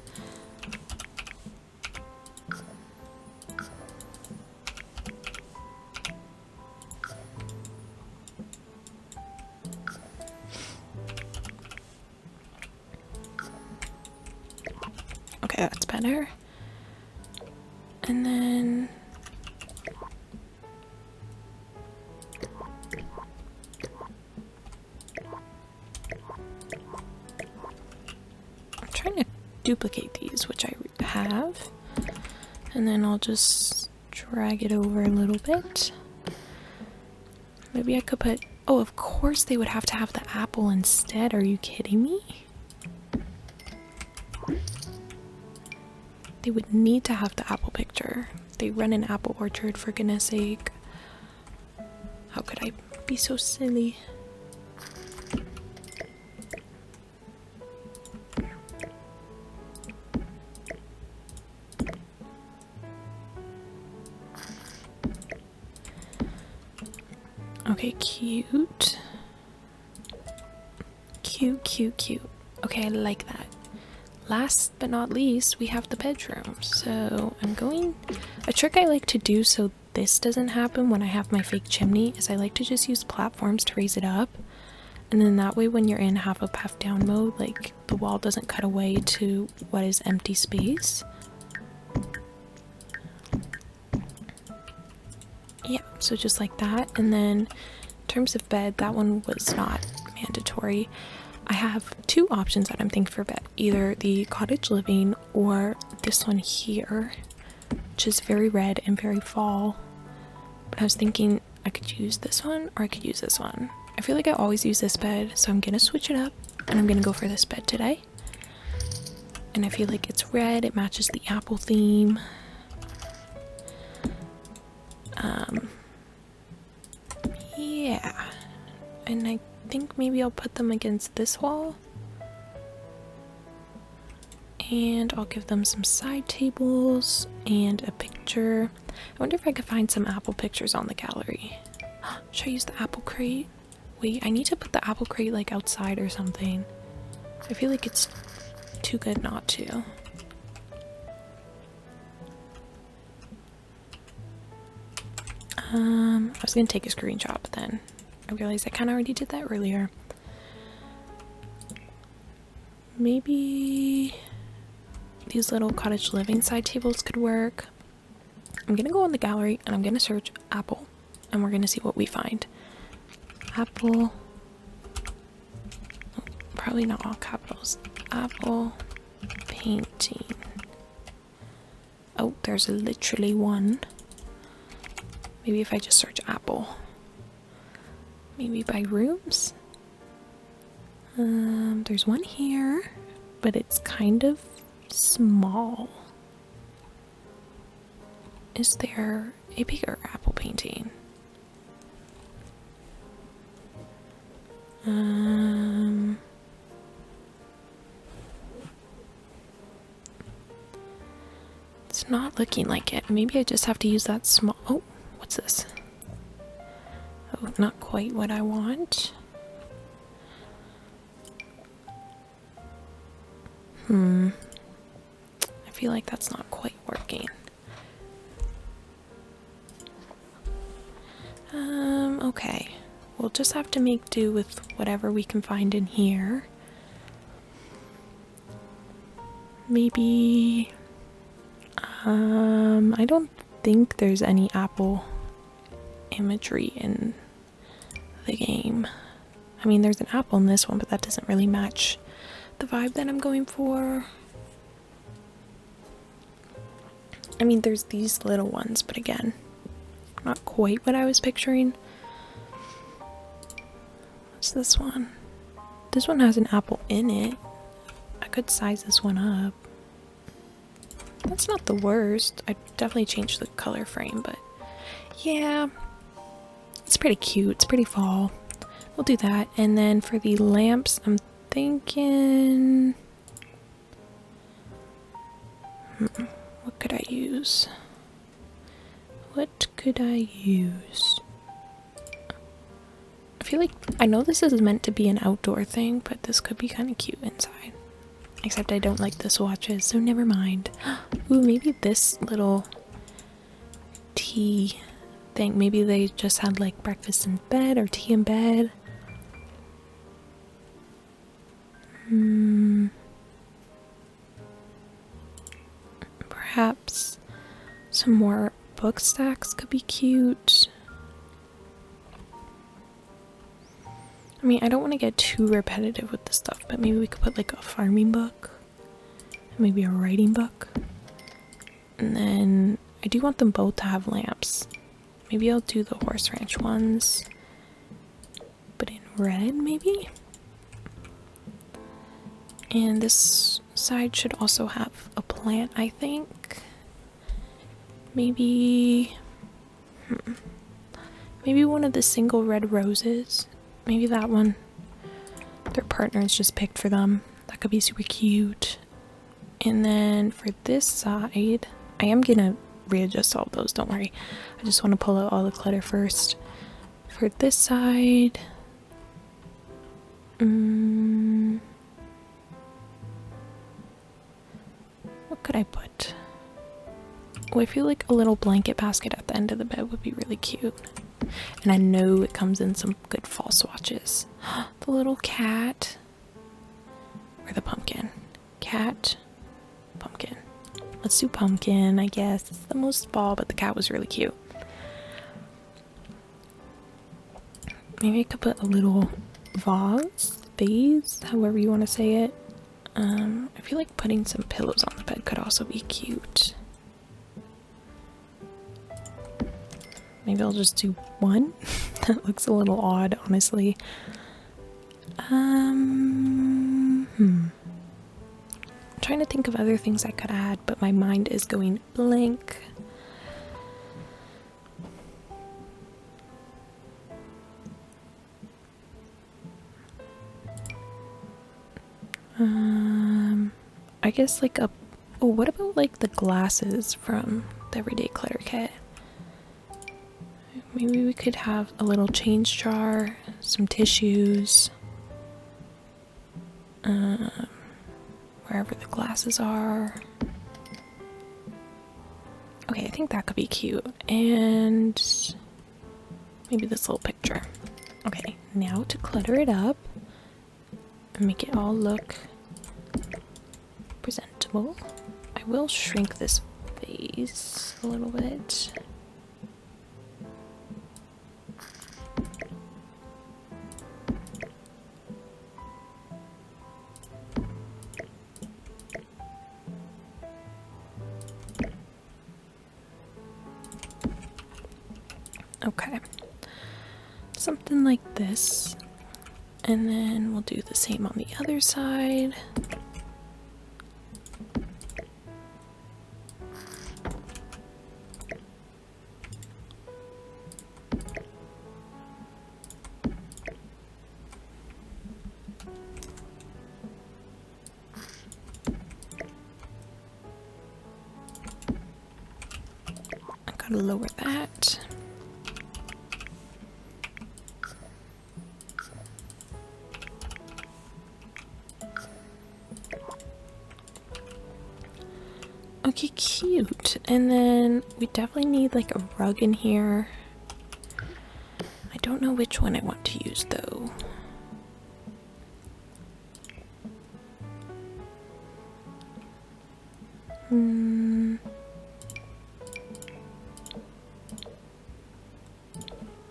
Okay, that's better. And then I'm trying to duplicate these, which I have, and then I'll just drag it over a little bit. Maybe I could put, oh, of course they would have to have the apple instead. Are you kidding me? They would need to have the apple picture. They run an apple orchard, for goodness sake. How could I be so silly? Okay, cute. Cute, cute, cute. Okay, I like that. Last but not least, we have the bedroom. So a trick I like to do so this doesn't happen when I have my fake chimney is I like to just use platforms to raise it up. And then that way when you're in half up, half down mode, like the wall doesn't cut away to what is empty space. Yeah, so just like that. And then in terms of bed, that one was not mandatory. I have two options that I'm thinking for bed. Either the cottage living or this one here, which is very red and very fall. But I was thinking I could use this one or I could use this one. I feel like I always use this bed, so I'm gonna switch it up and I'm gonna go for this bed today. And I feel like it's red, it matches the apple theme. Yeah. And I think maybe I'll put them against this wall. And I'll give them some side tables and a picture. I wonder if I could find some apple pictures on the gallery. Should I use the apple crate? Wait, I need to put the apple crate like outside or something. I feel like it's too good not to. I was gonna take a screenshot, but then I realized I kind of already did that earlier. Maybe these little cottage living side tables could work. I'm gonna go in the gallery and I'm gonna search apple and we're gonna see what we find. Apple. Oh, probably not all capitals. Apple painting. Oh, there's literally one. Maybe if I just search apple. Maybe by rooms. There's one here, but it's kind of small. is there a bigger apple painting? It's not looking like it. Maybe I just have to use that small. Oh, what's this? Oh, not quite what I want. I feel like that's not quite working. Okay. We'll just have to make do with whatever we can find in here. Maybe... I don't think there's any apple imagery in the game. I mean, there's an apple in this one, but that doesn't really match the vibe that I'm going for. I mean, there's these little ones, but again, not quite what I was picturing. What's this one? This one has an apple in it. I could size this one up. That's not the worst. I definitely changed the color frame, but yeah, it's pretty cute. It's pretty fall. We'll do that. And then for the lamps, I'm thinking... what could I use? What could I use? I feel like I know this is meant to be an outdoor thing, but this could be kind of cute inside. Except I don't like the swatches, so never mind. Ooh, maybe this little tea thing. Maybe they just had like breakfast in bed or tea in bed. Perhaps some more book stacks could be cute. I mean, I don't want to get too repetitive with this stuff, but maybe we could put like a farming book, maybe a writing book, and then I do want them both to have lamps. Maybe I'll do the horse ranch ones, but in red maybe? And this side should also have a plant, I think. Maybe... maybe one of the single red roses. Maybe that one. Their partners just picked for them. That could be super cute. And then for this side, I am gonna readjust all of those, don't worry. I just want to pull out all the clutter first. For this side... what could I put? Oh, I feel like a little blanket basket at the end of the bed would be really cute. And I know it comes in some good fall swatches. The little cat. Or the pumpkin. Cat. Pumpkin. Let's do pumpkin, I guess. It's the most fall, but the cat was really cute. Maybe I could put a little vase, however you want to say it. I feel like putting some pillows on the bed could also be cute. Maybe I'll just do one. That looks a little odd, honestly. I'm trying to think of other things I could add, but my mind is going blank. I guess like a... oh, what about like the glasses from the Everyday Clutter kit? Maybe we could have a little change jar, some tissues, wherever the glasses are. Okay, I think that could be cute. And maybe this little picture. Okay, now to clutter it up and make it all look presentable. I will shrink this vase a little bit. Okay, something like this, and then we'll do the same on the other side. how to lower that. Okay, cute. And then we definitely need like a rug in here. I don't know which one I want to use though.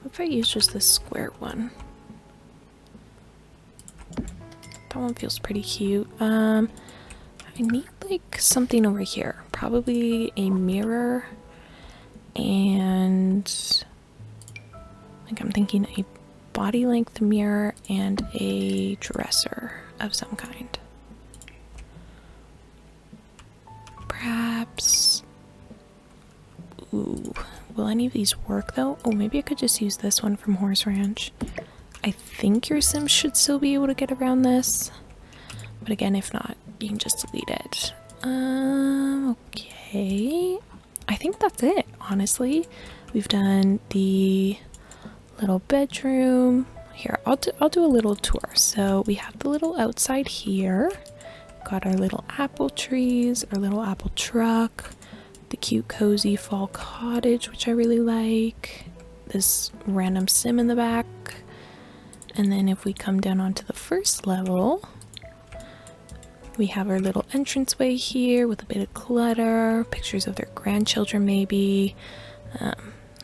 What if I use just this square one? That one feels pretty cute. I need like something over here. Probably a mirror and like I'm thinking a body length mirror and a dresser of some kind. Perhaps. Ooh, will any of these work though? Oh, maybe I could just use this one from Horse Ranch. I think your Sims should still be able to get around this. But again, if not, you can just delete it. Okay. I think that's it, honestly. We've done the little bedroom. Here, I'll do a little tour. So we have the little outside here. Got our little apple trees, our little apple truck, the cute cozy fall cottage, which I really like. This random sim in the back. And then if we come down onto the first level, we have our little entranceway here with a bit of clutter, pictures of their grandchildren maybe,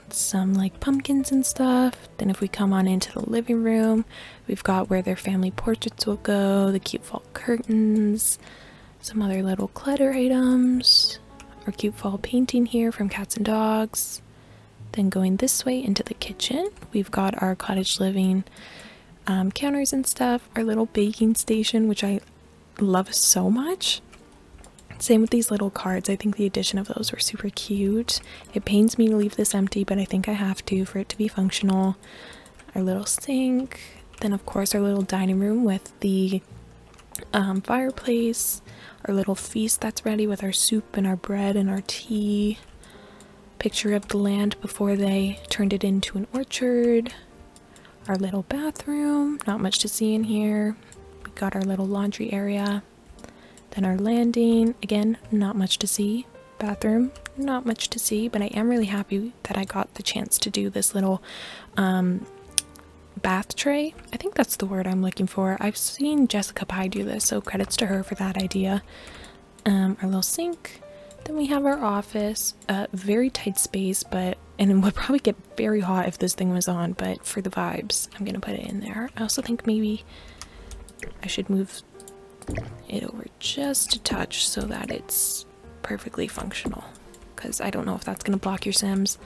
some like pumpkins and stuff. Then if we come on into the living room, we've got where their family portraits will go, the cute fall curtains, some other little clutter items, our cute fall painting here from Cats and Dogs. Then going this way into the kitchen, we've got our cottage living counters and stuff, our little baking station, which I love so much. Same with these little cards. I think the addition of those were super cute. It pains me to leave this empty, but I think I have to for it to be functional. Our little sink, then of course our little dining room with the fireplace, our little feast that's ready with our soup and our bread and our tea, picture of the land before they turned it into an orchard, our little bathroom, not much to see in here. We got our little laundry area, then our landing, again, not much to see. Bathroom, not much to see, but I am really happy that I got the chance to do this little bath tray. I think that's the word I'm looking for. I've seen Jessica Pye do this, so credits to her for that idea. Our little sink. Then we have our office, very tight space, but and it would probably get very hot if this thing was on, but for the vibes, I'm gonna put it in there. I also think maybe I should move it over just a touch so that it's perfectly functional, because I don't know if that's gonna block your Sims.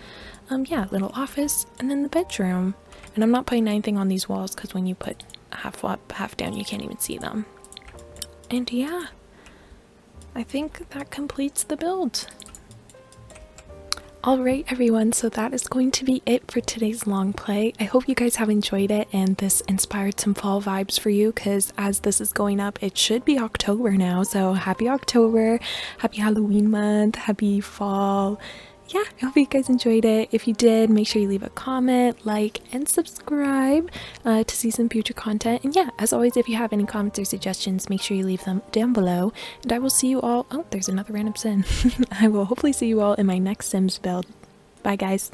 Yeah, little office, and then the bedroom. And I'm not putting anything on these walls because when you put half up, half down, you can't even see them. And yeah, I think that completes the build. Alright everyone, so that is going to be it for today's long play. I hope you guys have enjoyed it and this inspired some fall vibes for you, because as this is going up, it should be October now. So happy October, happy Halloween month, happy fall. Yeah, I hope you guys enjoyed it. If you did, make sure you leave a comment, like, and subscribe to see some future content. And yeah, as always, if you have any comments or suggestions, make sure you leave them down below. And I will see you all. Oh, there's another random sim. I will hopefully see you all in my next Sims build. Bye, guys.